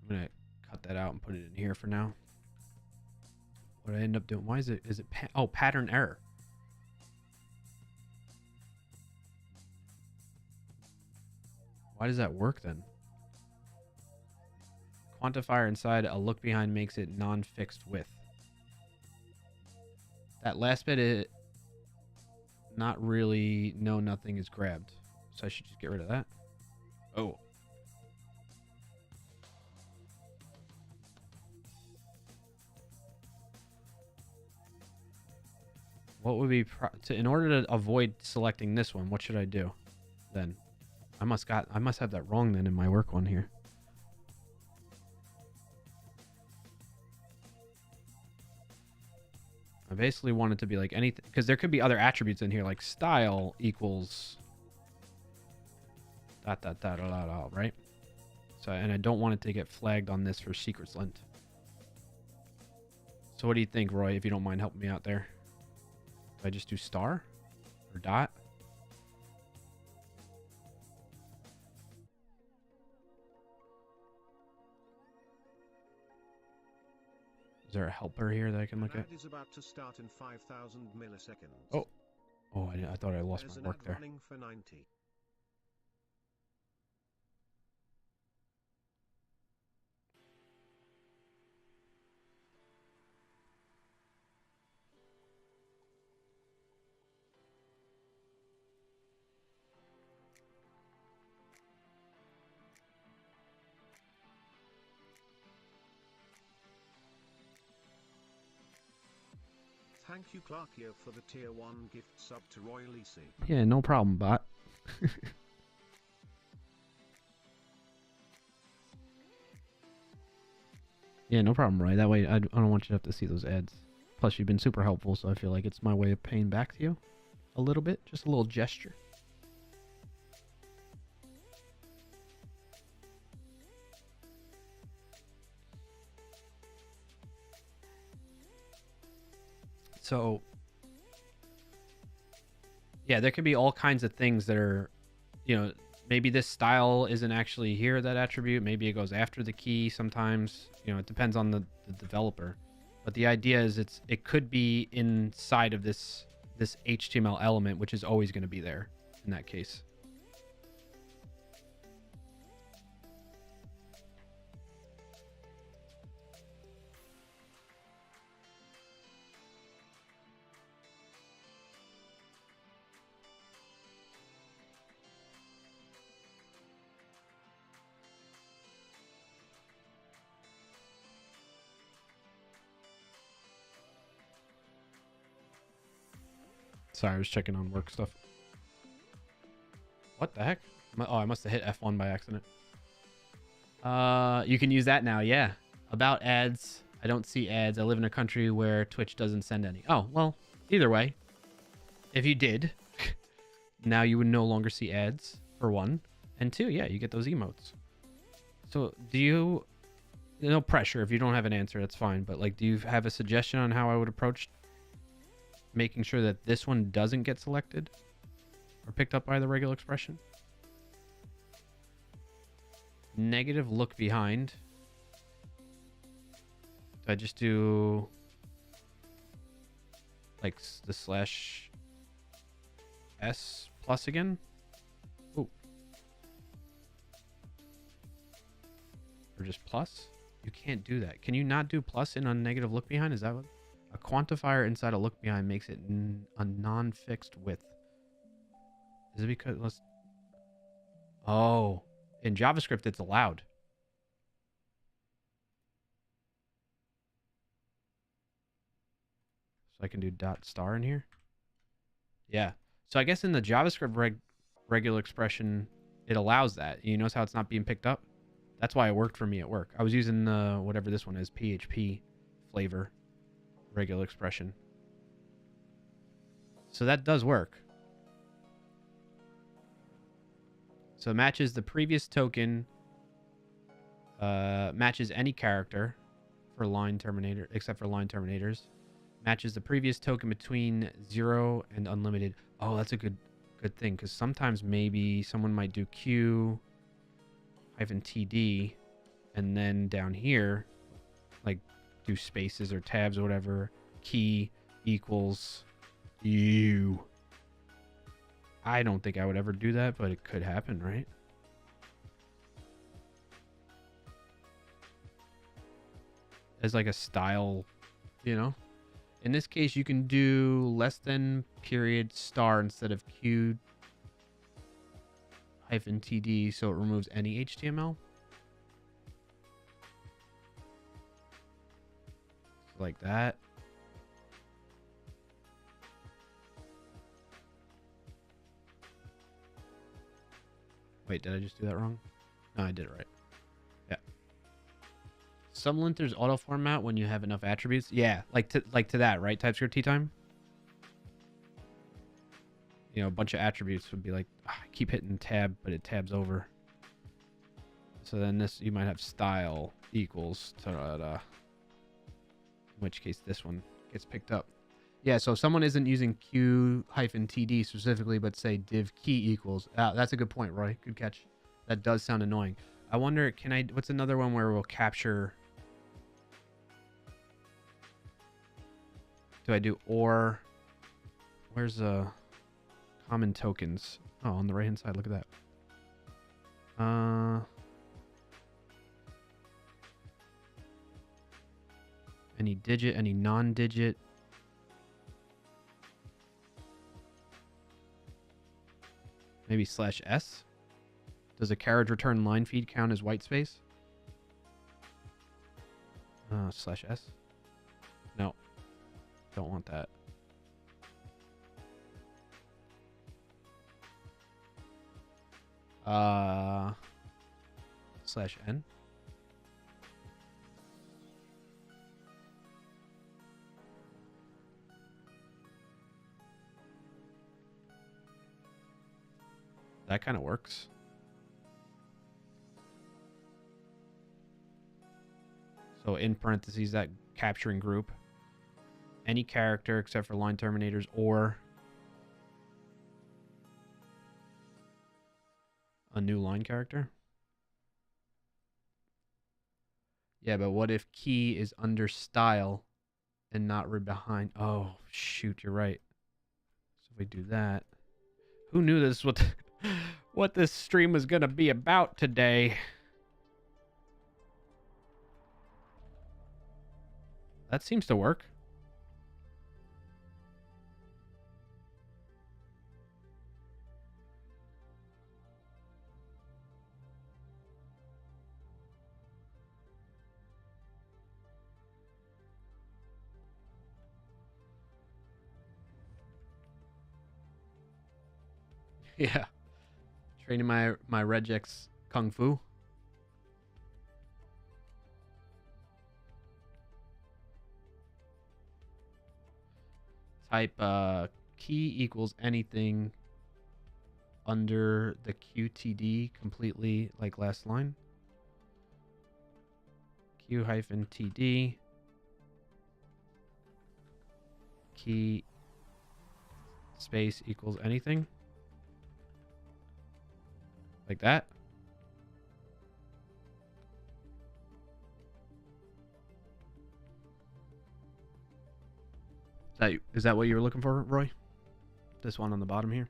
I'm gonna cut that out and put it in here for now. What I end up doing, why is it oh, pattern error. Why does that work then? Quantifier inside a look behind makes it non-fixed width. That last bit, not really, no, nothing is grabbed. So I should just get rid of that. Oh. What would be in order to avoid selecting this one? What should I do? Then I must have that wrong then in my work one here. I basically want it to be like anything, because there could be other attributes in here like style equals dot dot dot dot dot, dot, right? So, and I don't want it to get flagged on this for secrets lint. So what do you think, Roy, if you don't mind helping me out there? Do I just do star or dot? Is there a helper here that I can look at? Is about to start in 5,000 milliseconds. Oh, I thought I lost my work there. Running for 90. Thank you, Clarkio, for the tier 1 gift sub to Roy Lisi. Yeah, no problem, bot. Yeah, no problem, Roy. That way I don't want you to have to see those ads. Plus, you've been super helpful, so I feel like it's my way of paying back to you a little bit. Just a little gesture. So, yeah, there could be all kinds of things that are, you know, maybe this style isn't actually here, that attribute. Maybe it goes after the key sometimes. You know, it depends on the developer. But the idea is it could be inside of this HTML element, which is always going to be there in that case. Sorry, I was checking on work stuff. What the heck? Oh, I must have hit F1 by accident. You can use that now, yeah. About ads. I don't see ads. I live in a country where Twitch doesn't send any. Oh, well, either way. If you did, now you would no longer see ads, for one. And two, yeah, you get those emotes. So do you... No pressure. If you don't have an answer, that's fine. But, like, do you have a suggestion on how I would approach making sure that this one doesn't get selected or picked up by the regular expression? Negative look behind. Do I just do like the slash S plus again? Ooh. Or just plus? You can't do that. Can you not do plus in a negative look behind? Is that what? A quantifier inside a look behind makes it a non-fixed width. Is it because... Let's... Oh. In JavaScript, it's allowed. So I can do dot star in here. Yeah. So I guess in the JavaScript regular expression, it allows that. You notice how it's not being picked up? That's why it worked for me at work. I was using whatever this one is, PHP flavor. Regular expression. So that does work. So it matches the previous token, matches any character for line terminator, except for line terminators. Matches the previous token between 0 and unlimited. Oh, that's a good thing, because sometimes maybe someone might do Q -TD and then down here, like, do spaces or tabs or whatever. Key equals U. I don't think I would ever do that, but it could happen, right? As like a style, you know? In this case, you can do less than period star instead of Q -TD, so it removes any HTML. Like that. Wait, did I just do that wrong? No, I did it right. Yeah. Sublinters auto format when you have enough attributes. Yeah, like to that, right? TypeScript time. You know, a bunch of attributes would be like, I keep hitting tab, but it tabs over. So then this, you might have style equals to, in which case this one gets picked up. Yeah, so if someone isn't using Q-TD specifically, but say div key equals, that's a good point, Roy. Good catch. That does sound annoying. I wonder, what's another one where we'll capture, do I do or, where's common tokens? Oh, on the right hand side, look at that. Any digit, any non-digit. Maybe /s. Does a carriage return line feed count as white space? /s. No, don't want that. /n. That kind of works. So in parentheses, that capturing group, any character except for line terminators or a new line character. Yeah, but what if key is under style and not right behind? Oh, shoot, you're right. So if we do that, who knew this? What this stream was going to be about today? That seems to work. Yeah. Training my regex kung fu. Type key equals anything under the QTD completely, like last line. Q-TD key space equals anything. Like that. Is that what you were looking for, Roy? This one on the bottom here?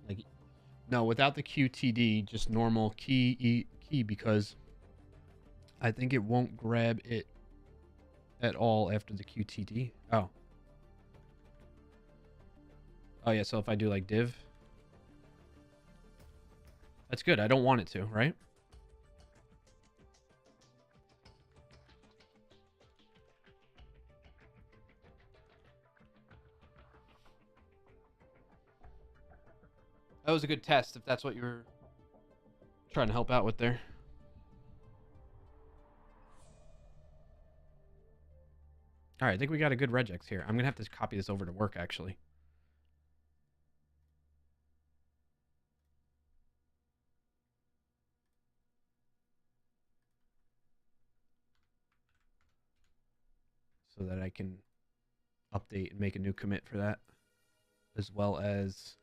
Like, no, without the QTD, just normal key because I think it won't grab it at all after the QTD. Oh. Oh, yeah, so if I do like div. That's good. I don't want it to, right? That was a good test, if that's what you were trying to help out with there. All right, I think we got a good regex here. I'm going to have to copy this over to work, actually. So that I can update and make a new commit for that. As well as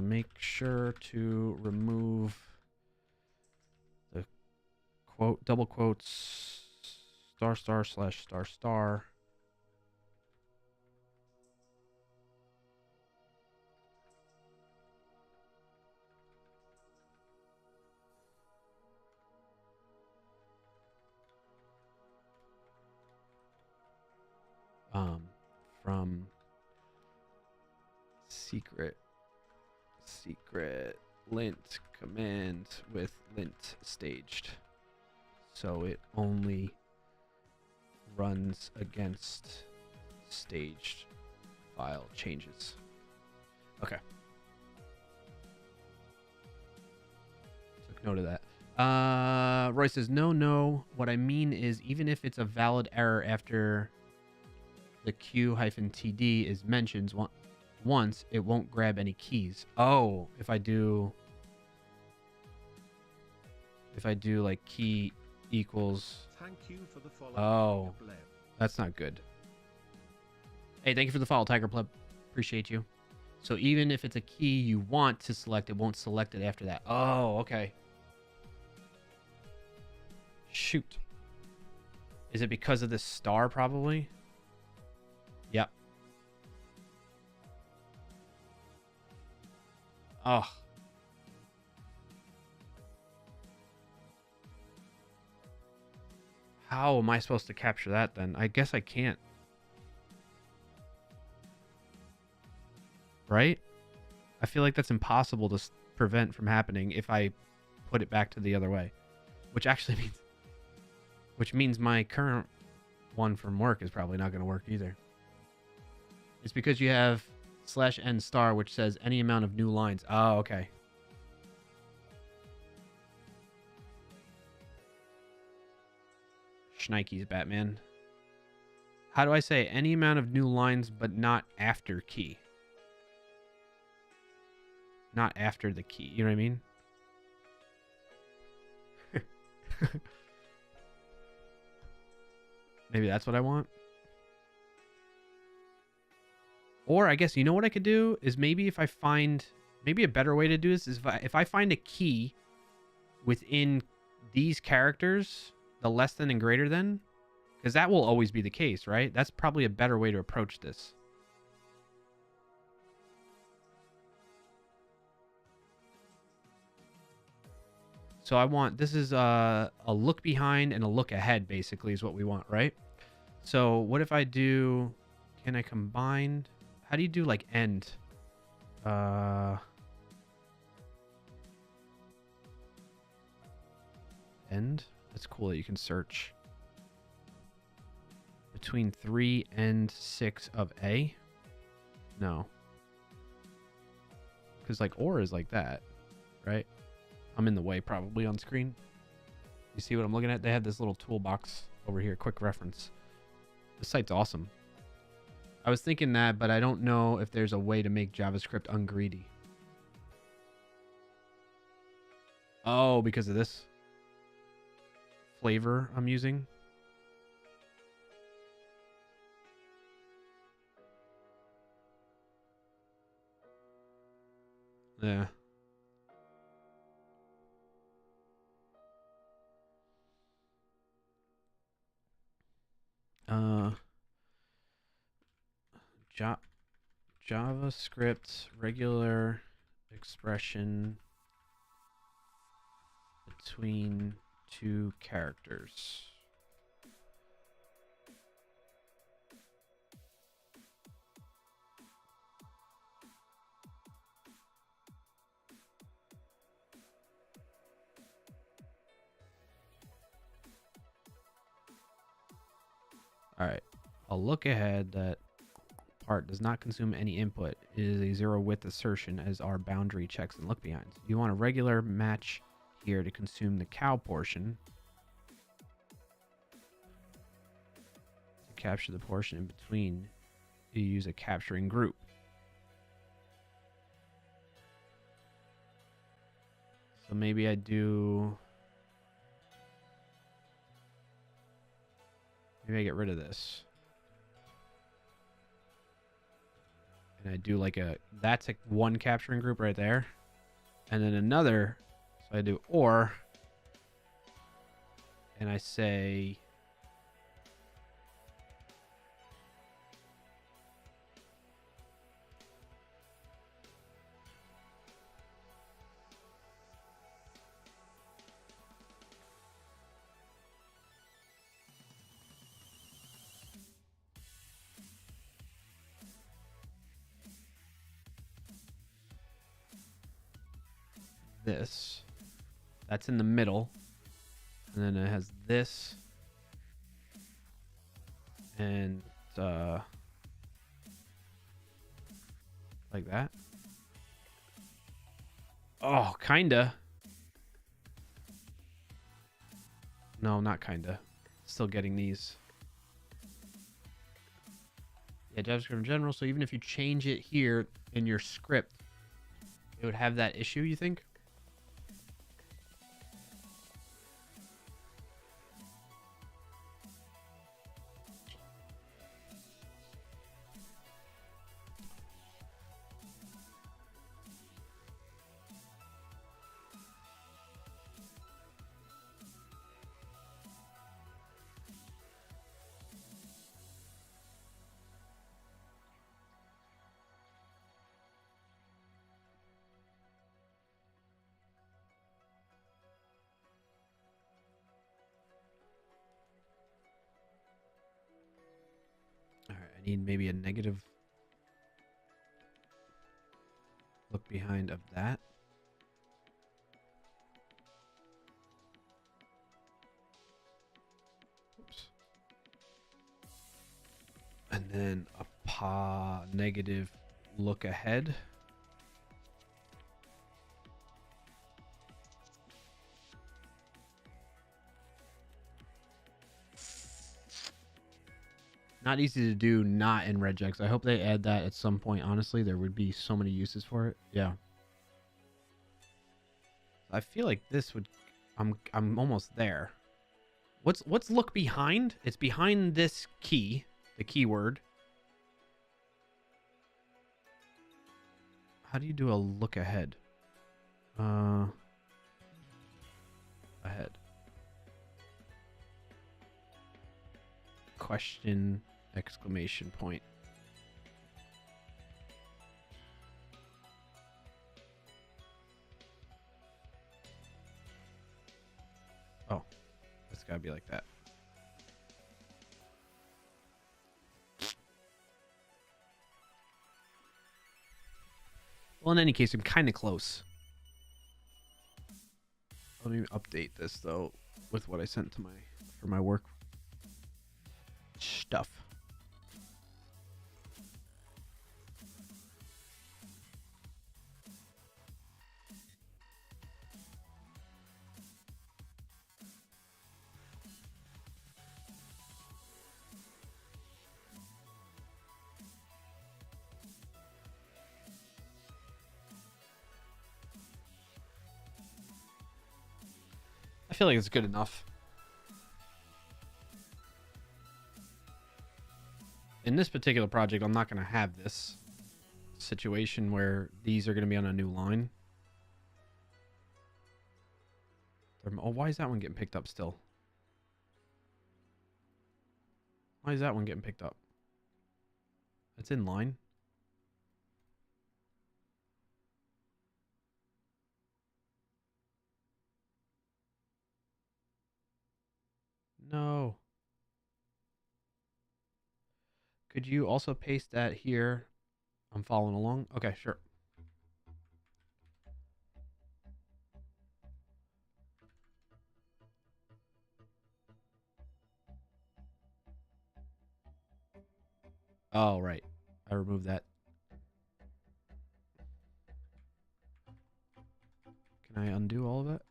make sure to remove the quote, double quotes, */ ****. From secret lint command with lint staged, so it only runs against staged file changes. Okay. Took note of that. Roy says, no. What I mean is, even if it's a valid error after the Q-TD is mentioned once, it won't grab any keys. Oh, if I do like key equals. Thank you for the follow. Oh, Tiger Pleb. that's not good. Hey, thank you for the follow, Tiger Pleb. Appreciate you. So even if it's a key you want to select, it won't select it after that. Oh, okay. Shoot. Is it because of this star, probably? Yep. Oh. How am I supposed to capture that then? I guess I can't. Right? I feel like that's impossible to prevent from happening if I put it back to the other way. Which means my current one from work is probably not going to work either. It's because you have /n star, which says any amount of new lines. Oh, okay. Schnikes, Batman. How do I say any amount of new lines, but not after key? Not after the key. You know what I mean? Maybe that's what I want. Or I guess, you know what I could do is maybe if I find, maybe a better way to do this is if I find a key within these characters, the less than and greater than, because that will always be the case, right? That's probably a better way to approach this. So I want, this is a look behind and a look ahead, basically, is what we want, right? So what if I do, can I combine, how do you do like end? End? That's cool that you can search. Between 3 and 6 of A? No. Because like or is like that, right? I'm in the way probably on screen. You see what I'm looking at? They have this little toolbox over here, quick reference. This site's awesome. I was thinking that, but I don't know if there's a way to make JavaScript ungreedy. Oh, because of this flavor I'm using. Yeah. JavaScript regular expression between two characters. All right. I'll look ahead that part does not consume any input. It is a zero width assertion as our boundary checks and look behinds. You want a regular match here to consume the cow portion. To capture the portion in between, you use a capturing group. So maybe I do... Maybe I get rid of this. And I do like a, that's a one capturing group right there. And then another, so I do or, and I say, this. That's in the middle. And then it has this. And Like that. Oh, kinda. No, not kinda. Still getting these. Yeah, JavaScript in general. So even if you change it here in your script, it would have that issue, you think? All right, I need maybe a negative look behind of that. Oops. And then a negative look ahead. Not easy to do not in regex. I hope they add that at some point. Honestly, there would be so many uses for it. Yeah. I feel like this would I'm almost there. What's look behind? It's behind this key, the keyword. How do you do a look ahead? Ahead. Question, exclamation point. Oh, it's gotta be like that. Well, in any case, I'm kind of close. Let me update this though with what I sent to for my work stuff. I feel like it's good enough. In this particular project, I'm not going to have this situation where these are going to be on a new line. Oh, why is that one getting picked up still? Why is that one getting picked up? It's in line. No. Could you also paste that here? I'm following along. Okay, sure. Oh, right. I removed that. Can I undo all of it?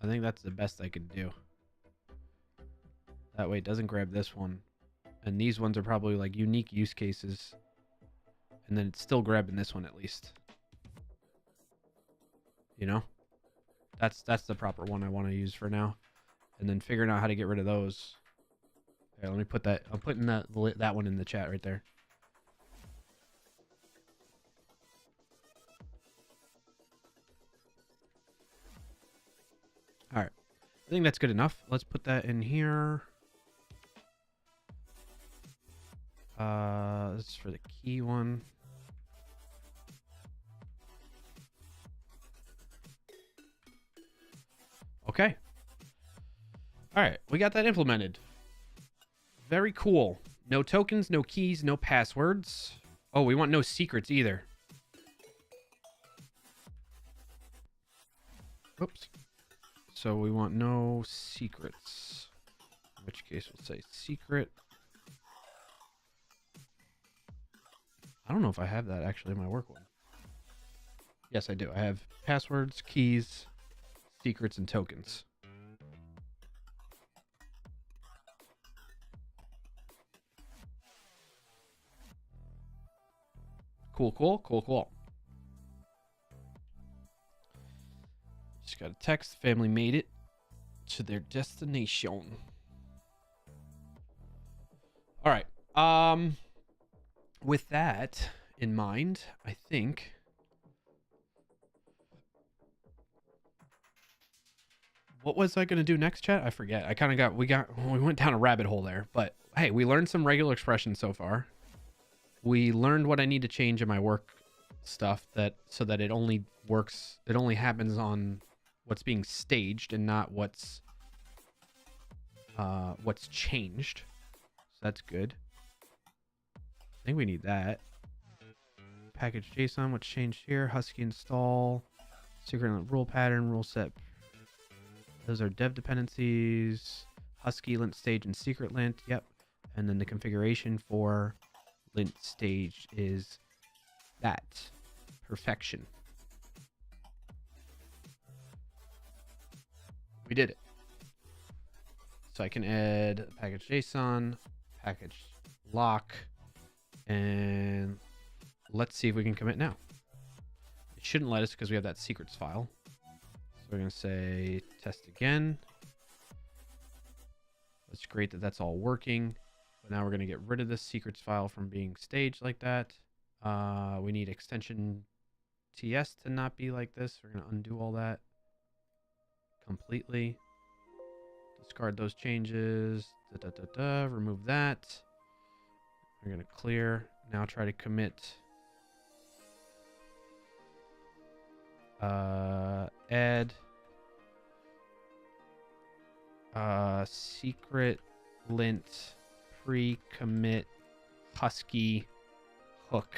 I think that's the best I can do. That way it doesn't grab this one. And these ones are probably like unique use cases. And then it's still grabbing this one at least. You know? That's the proper one I want to use for now. And then figuring out how to get rid of those. Okay, let me put that. I'm putting that one in the chat right there. All right. I think that's good enough. Let's put that in here. This is for the key one. Okay. All right, we got that implemented. Very cool. No tokens, no keys, no passwords. Oh, we want no secrets either. Oops. So we want no secrets. In which case we'll say secret. I don't know if I have that actually in my work one. Yes, I do. I have passwords, keys, secrets, and tokens. Cool. Just got a text. Family made it to their destination. All right. With that in mind, I think what was I going to do next, chat? I forget. I kind of we went down a rabbit hole there, but hey, we learned some regular expressions so far. We learned what I need to change in my work stuff so that it only works. It only happens on what's being staged and not what's changed. So that's good. I think we need that. Package JSON, what's changed here? Husky install, secret rule pattern, rule set. Those are dev dependencies. Husky, lint stage, and secret lint. Yep. And then the configuration for lint stage is that. Perfection. We did it. So I can add package JSON, package lock, and let's see if we can commit now. It shouldn't let us because we have that secrets file. So we're going to say test again. It's great that that's all working. But now we're going to get rid of this secrets file from being staged like that. We need extension TS to not be like this. We're going to undo all that completely. Discard those changes. Remove that. We're going to clear. Now try to commit. Add secret lint pre-commit Husky hook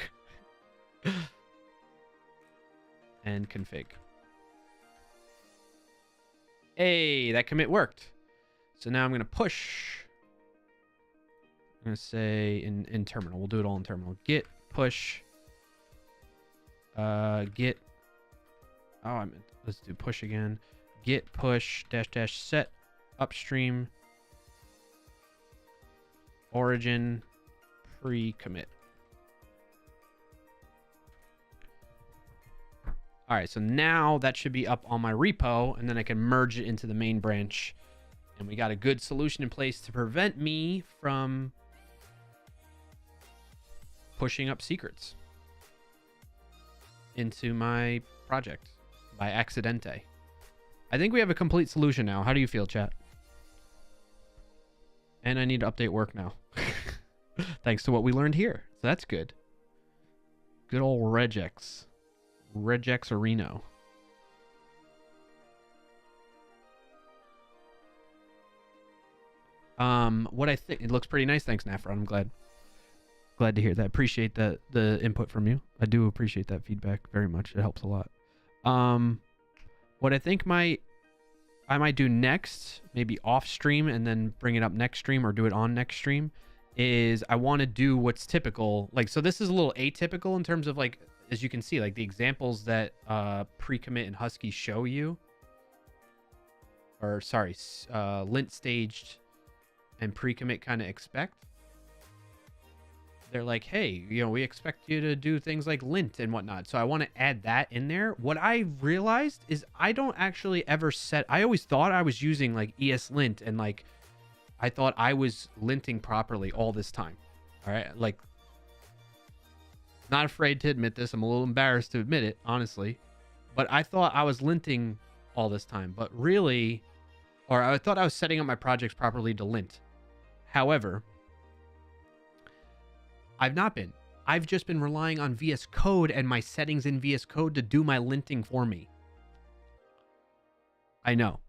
and config. Hey, that commit worked. So now I'm going to push. I'm going to say in terminal. We'll do it all in terminal. Git push. Git. Oh, let's do push again. Git push -- set upstream origin pre-commit. All right, so now that should be up on my repo, and then I can merge it into the main branch. And we got a good solution in place to prevent me from pushing up secrets into my project by accidente. I think we have a complete solution now. How do you feel, chat? And I need to update work now. Thanks to what we learned here. So that's good. Good old regex. Regex Areno. What I think, it looks pretty nice. Thanks, Nafra. I'm glad to hear that. Appreciate the input from you. I do appreciate that feedback very much. It helps a lot. What I think I might do next, maybe off stream and then bring it up next stream or do it on next stream, is I want to do what's typical. Like, so this is a little atypical in terms of, like, as you can see, like the examples that pre-commit and Husky show you, or sorry, lint staged and pre-commit kind of expect. They're like, hey, we expect you to do things like lint and whatnot. So I want to add that in there. What I realized is I don't actually ever set, I always thought I was using like ESLint, and like I thought I was linting properly all this time. All right. Like, not afraid to admit this. I'm a little embarrassed to admit it, honestly. But I thought I was linting all this time. But really, or I thought I was setting up my projects properly to lint. However, I've not been. I've just been relying on VS Code and my settings in VS Code to do my linting for me. I know.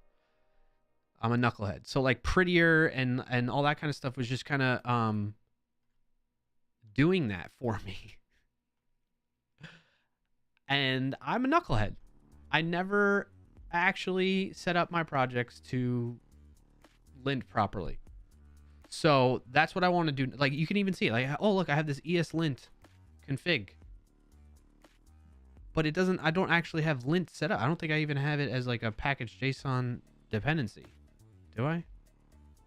I'm a knucklehead. So like Prettier and all that kind of stuff was just kind of doing that for me. And I'm a knucklehead. I never actually set up my projects to lint properly. So that's what I want to do. Like, you can even see it. Like, oh, look, I have this ESLint config. But it doesn't, I don't actually have lint set up. I don't think I even have it as like a package JSON dependency. Do I?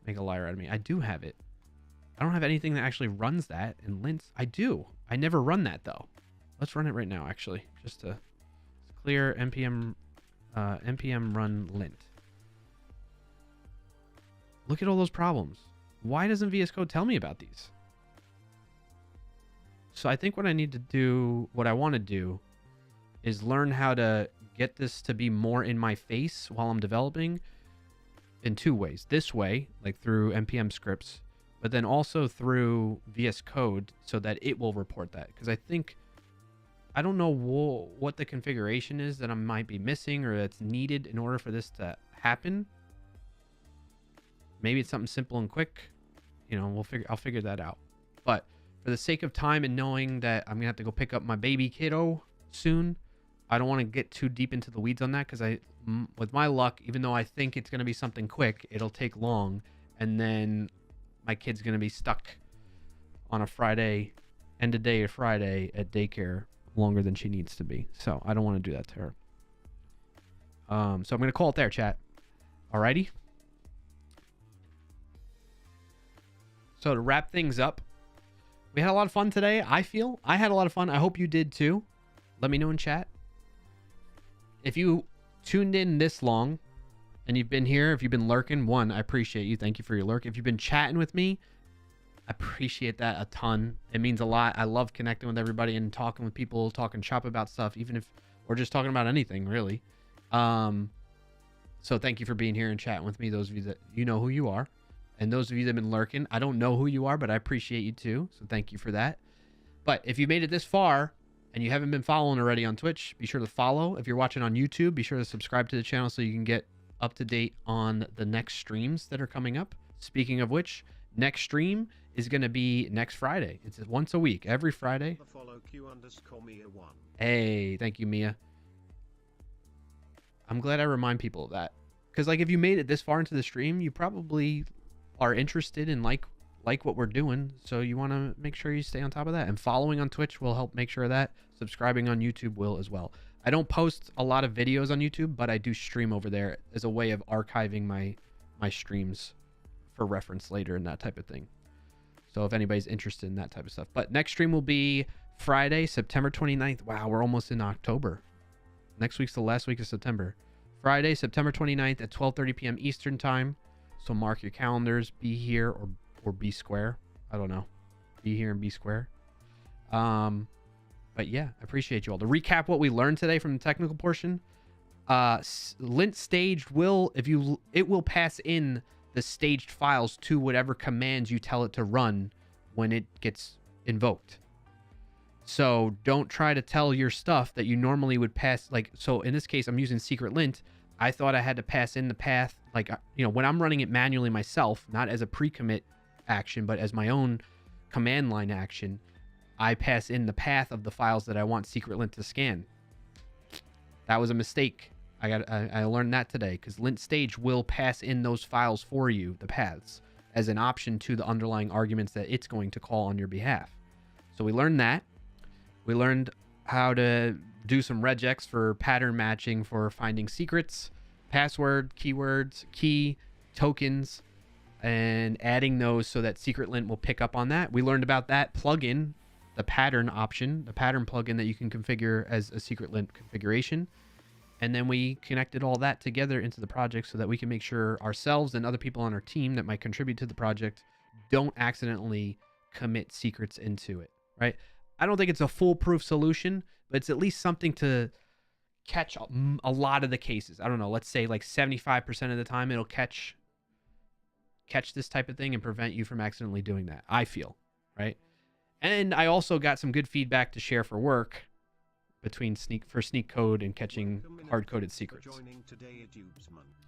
Make a liar out of me. I do have it. I don't have anything that actually runs that in lints. I do. I never run that though. Let's run it right now, actually, just to clear npm npm run lint. Look at all those problems. Why doesn't VS Code tell me about these? So I think what I need to do, what I want to do, is learn how to get this to be more in my face while I'm developing in two ways. This way, like through npm scripts, but then also through VS Code so that it will report that. Because I think, I don't know what the configuration is that I might be missing or that's needed in order for this to happen. Maybe it's something simple and quick. You know, I'll figure that out. But for the sake of time and knowing that I'm gonna have to go pick up my baby kiddo soon, I don't want to get too deep into the weeds on that, because with my luck, even though I think it's gonna be something quick, it'll take long, and then my kid's gonna be stuck on a Friday, end of day Friday at daycare longer than she needs to be. So I don't want to do that to her. So I'm gonna call it there, chat. Alrighty. So to wrap things up, we had a lot of fun today. I had a lot of fun. I hope you did too. Let me know in chat. If you tuned in this long and you've been here, if you've been lurking, one, I appreciate you. Thank you for your lurk. If you've been chatting with me, I appreciate that a ton. It means a lot. I love connecting with everybody and talking with people, talking shop about stuff, even if we're just talking about anything, really. So thank you for being here and chatting with me. Those of you that, you know who you are. And those of you that have been lurking, I don't know who you are, but I appreciate you too. So thank you for that. But if you made it this far and you haven't been following already on Twitch, be sure to follow. If you're watching on YouTube, be sure to subscribe to the channel so you can get up to date on the next streams that are coming up. Speaking of which, next stream is going to be next Friday. It's once a week, every Friday. Follow Q_Mia1. Hey, thank you, Mia. I'm glad I remind people of that. Because like if you made it this far into the stream, you probably are interested in like what we're doing, so you want to make sure you stay on top of that. And following on Twitch will help make sure of that. Subscribing on YouTube will as well. I don't post a lot of videos on YouTube, but I do stream over there as a way of archiving my streams for reference later and that type of thing. So if anybody's interested in that type of stuff. But next stream will be Friday, September 29th. Wow, we're almost in October. Next week's the last week of September. Friday, September 29th at 12:30 p.m. Eastern time. So mark your calendars. Be here or be square. I don't know. Be here and be square. But yeah, I appreciate you all. To recap what we learned today from the technical portion, lint staged will, it will pass in the staged files to whatever commands you tell it to run when it gets invoked. So don't try to tell your stuff that you normally would pass. Like, so in this case, I'm using secret lint. I thought I had to pass in the path, like, you know, when I'm running it manually myself, not as a pre-commit action, but as my own command line action, I pass in the path of the files that I want secret lint to scan. That was a mistake. I learned that today, because lint stage will pass in those files for you, the paths, as an option to the underlying arguments that it's going to call on your behalf. So we learned that. We learned how to do some regex for pattern matching for finding secrets, password, keywords, key, tokens, and adding those so that secret lint will pick up on that. We learned about that plugin, the pattern option, the pattern plugin that you can configure as a secret lint configuration. And then we connected all that together into the project so that we can make sure ourselves and other people on our team that might contribute to the project don't accidentally commit secrets into it, right? I don't think it's a foolproof solution, but it's at least something to catch a lot of the cases. I don't know, let's say like 75% of the time it'll catch this type of thing and prevent you from accidentally doing that, I feel, right? And I also got some good feedback to share for work between sneak code and catching hard-coded secrets.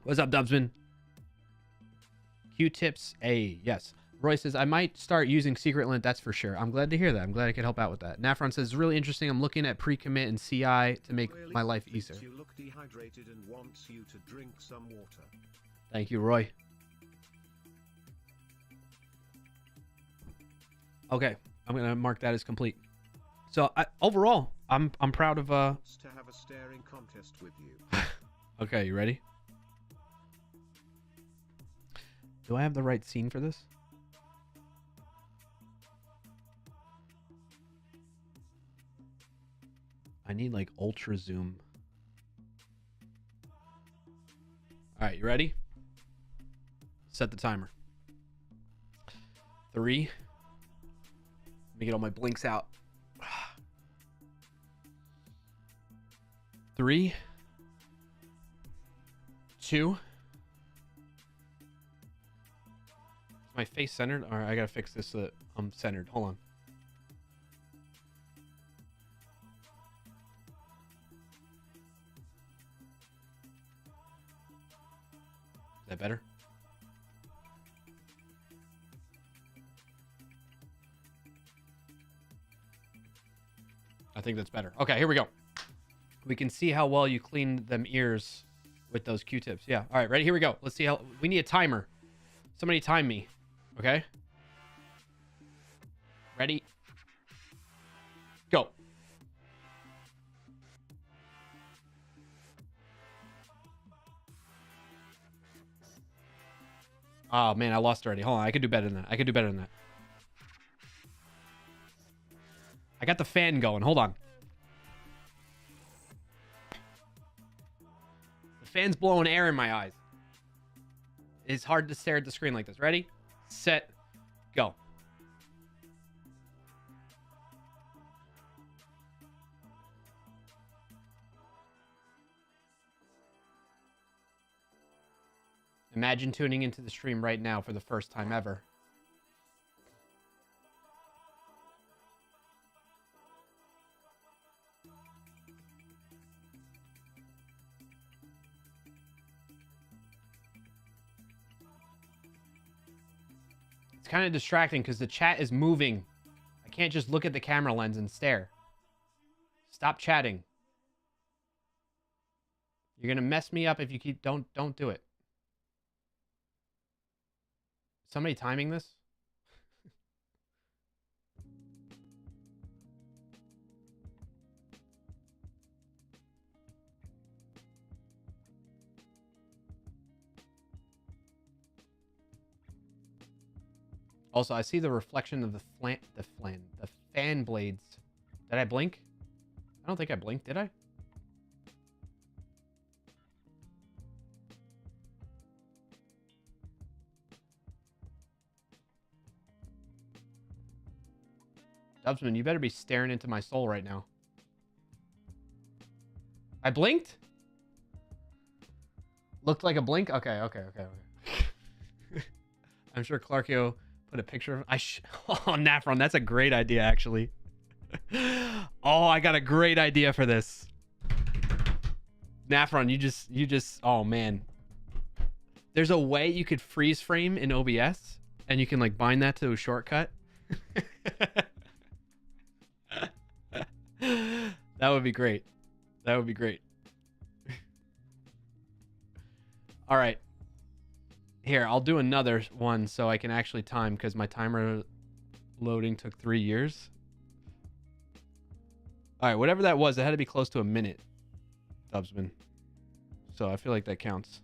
What's up, Dubsman? Q-tips, yes. Roy says, I might start using secret lint. That's for sure. I'm glad to hear that. I'm glad I could help out with that. Nafron says, really interesting. I'm looking at pre-commit and CI to make Really my life thinks easier. You look dehydrated and wants you to drink some water. Thank you, Roy. Okay, I'm gonna mark that as complete. So overall, I'm proud of. Wants to have a staring contest with you. Okay, you ready? Do I have the right scene for this? I need like ultra zoom. All right, you ready? Set the timer. 3. Let me get all my blinks out. 3, 2. Is my face centered? All right, I gotta fix this so that I'm centered. Hold on. Is that better? I think that's better. Okay, here we go. We can see how well you clean them ears with those Q-tips. Yeah. All right, ready? Here we go. Let's see how... We need a timer. Somebody time me. Okay? Ready? Go. Oh, man, I lost already. Hold on. I could do better than that. I could do better than that. I got the fan going. Hold on. The fan's blowing air in my eyes. It's hard to stare at the screen like this. Ready? Set. Go. Imagine tuning into the stream right now for the first time ever. It's kind of distracting because the chat is moving. I can't just look at the camera lens and stare. Stop chatting. You're gonna mess me up if you keep... Don't do it. Somebody timing this? Also, I see the reflection of the fan blades. Did I blink? I don't think I blinked, did I? Dubsman, you better be staring into my soul right now. I blinked? Looked like a blink? Okay. I'm sure Clarkio put a picture of... Oh, Nafron, that's a great idea, actually. Oh, I got a great idea for this. Nafron, you just... Oh, man. There's a way you could freeze frame in OBS, and you can, like, bind that to a shortcut. That would be great. That would be great. All right. Here, I'll do another one so I can actually time because my timer loading took 3 years. All right, whatever that was, it had to be close to a minute, Dubsman. So I feel like that counts.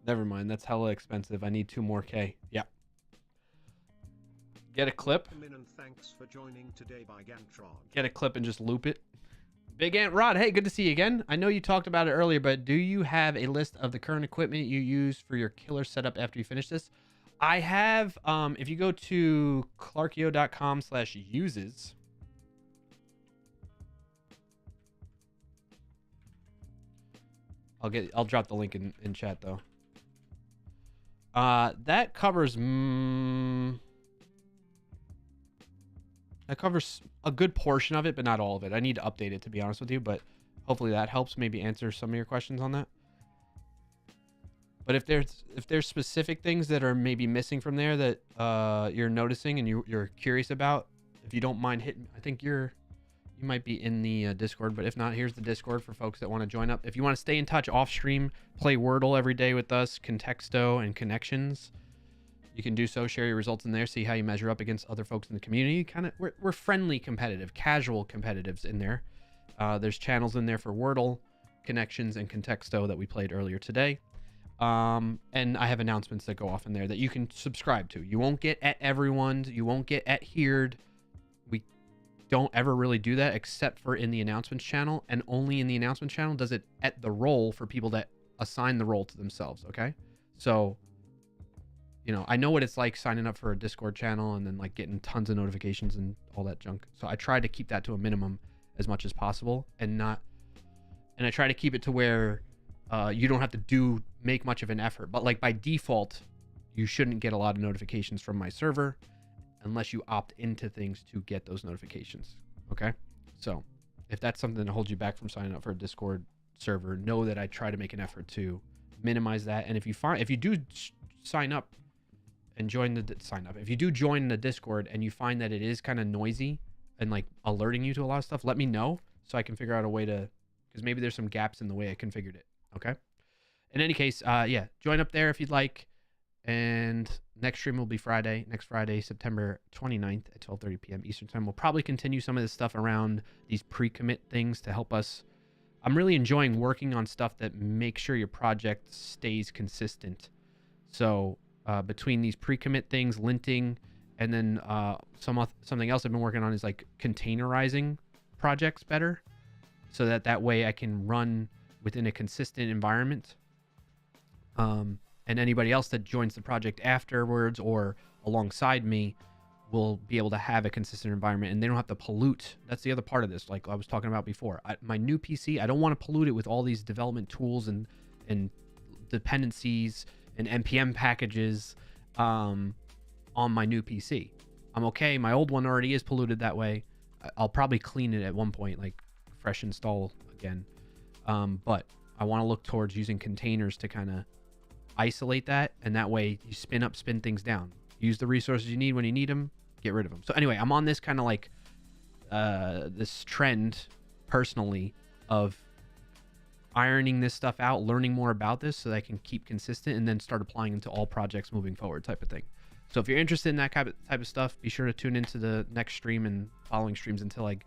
Never mind, that's hella expensive. I need 2 more K. Yeah. Get a clip. And thanks for joining today by Gantron. Get a clip and just loop it. Big Ant Rod, hey, good to see you again. I know you talked about it earlier, but do you have a list of the current equipment you use for your killer setup after you finish this? I have, if you go to clarkio.com/uses, I'll drop the link in chat though. That covers a good portion of it, but not all of it. I need to update it, to be honest with you, but Hopefully that helps maybe answer some of your questions on that. But if there's specific things that are maybe missing from there that you're noticing and you're curious about, if you don't mind hitting, I think you might be in the Discord, but if not, here's the Discord for folks that want to join up. If you want to stay in touch off stream, play Wordle every day with us, Contexto and Connections, you can do so. Share your results in there, see how you measure up against other folks in the community. We're friendly competitive, casual competitives in there. There's channels in there for Wordle, Connections, and Contexto that we played earlier today. And I have announcements that go off in there that you can subscribe to. You won't get at everyone's, you won't get at Heerd. We don't ever really do that except for in the announcements channel, and only in the announcements channel does it at the role for people that assign the role to themselves. Okay. So, I know what it's like signing up for a Discord channel and then like getting tons of notifications and all that junk. So I try to keep that to a minimum as much as possible, and I try to keep it to where you don't have to make much of an effort. But like by default, you shouldn't get a lot of notifications from my server unless you opt into things to get those notifications. Okay. So if that's something that holds you back from signing up for a Discord server, know that I try to make an effort to minimize that. And if you do sign up and if you do join the Discord and you find that it is kind of noisy and like alerting you to a lot of stuff, let me know so I can figure out a way to, because maybe there's some gaps in the way I configured it. Okay. In any case, yeah, join up there if you'd like. And next stream will be next Friday, September 29th at 12:30 p.m. Eastern time. We'll probably continue some of this stuff around these pre-commit things to help us. I'm really enjoying working on stuff that makes sure your project stays consistent. So between these pre-commit things, linting, and then something else I've been working on is like containerizing projects better, so that way I can run within a consistent environment. And anybody else that joins the project afterwards or alongside me will be able to have a consistent environment, and they don't have to pollute. That's the other part of this, like I was talking about before. My new PC, I don't want to pollute it with all these development tools and dependencies and npm packages on my new PC. I'm okay. My old one already is polluted that way. I'll probably clean it at one point, like fresh install again. But I want to look towards using containers to kind of isolate that, and that way you spin things down. Use the resources you need when you need them, get rid of them. So anyway, I'm on this kind of like this trend personally of ironing this stuff out, learning more about this so that I can keep consistent and then start applying into all projects moving forward type of thing. So if you're interested in that type of stuff, be sure to tune into the next stream and following streams until I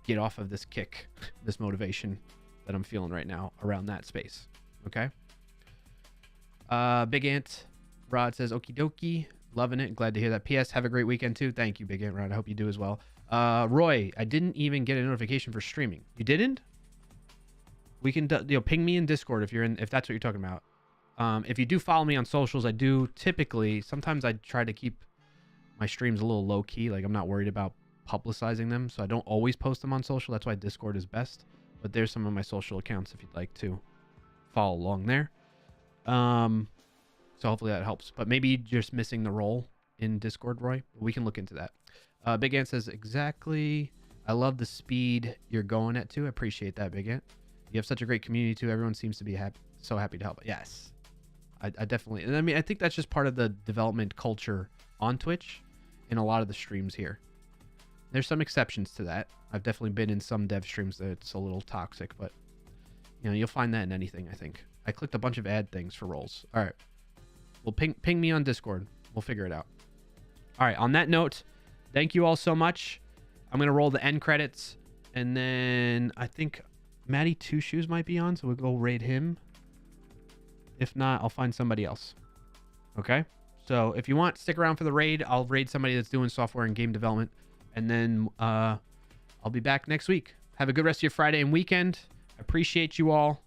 get off of this kick, this motivation that I'm feeling right now around that space. Okay. Big Ant Rod says, okie dokie. Loving it. Glad to hear that. PS, have a great weekend too. Thank you, Big Ant Rod. I hope you do as well. Roy, I didn't even get a notification for streaming. You didn't? We can, ping me in Discord if that's what you're talking about. If you do follow me on socials, I do sometimes I try to keep my streams a little low key. Like I'm not worried about publicizing them. So I don't always post them on social. That's why Discord is best. But there's some of my social accounts if you'd like to follow along there. So hopefully that helps. But maybe you're just missing the role in Discord, Roy. We can look into that. Big Ant says, exactly. I love the speed you're going at too. I appreciate that, Big Ant. You have such a great community too. Everyone seems to be so happy to help. Yes. I definitely, and I mean, I think that's just part of the development culture on Twitch in a lot of the streams here. There's some exceptions to that. I've definitely been in some dev streams that it's a little toxic, but you'll find that in anything, I think. I clicked a bunch of ad things for roles. All right. Well, ping me on Discord. We'll figure it out. All right. On that note, thank you all so much. I'm going to roll the end credits, and then I think Matty Two Shoes might be on, so we'll go raid him. If not, I'll find somebody else. Okay? So if you want, stick around for the raid. I'll raid somebody that's doing software and game development, and then I'll be back next week. Have a good rest of your Friday and weekend. I appreciate you all.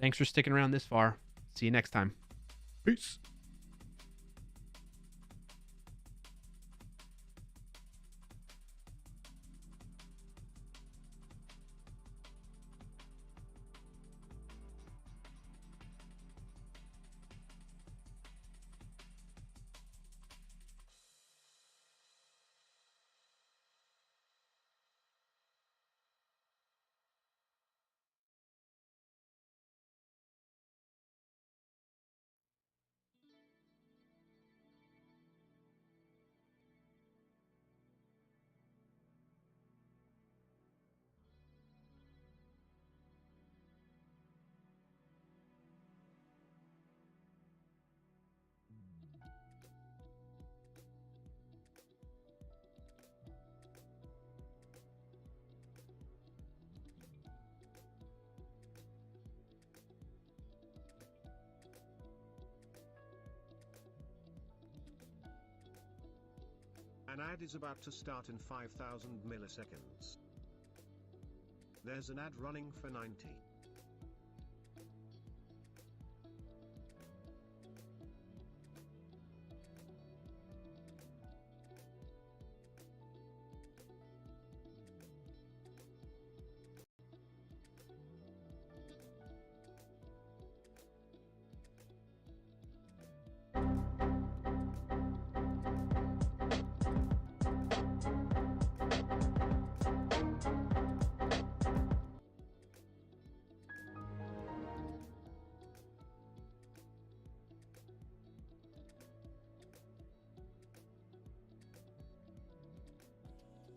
Thanks for sticking around this far. See you next time. Peace. An ad is about to start in 5,000 milliseconds. There's an ad running for 90.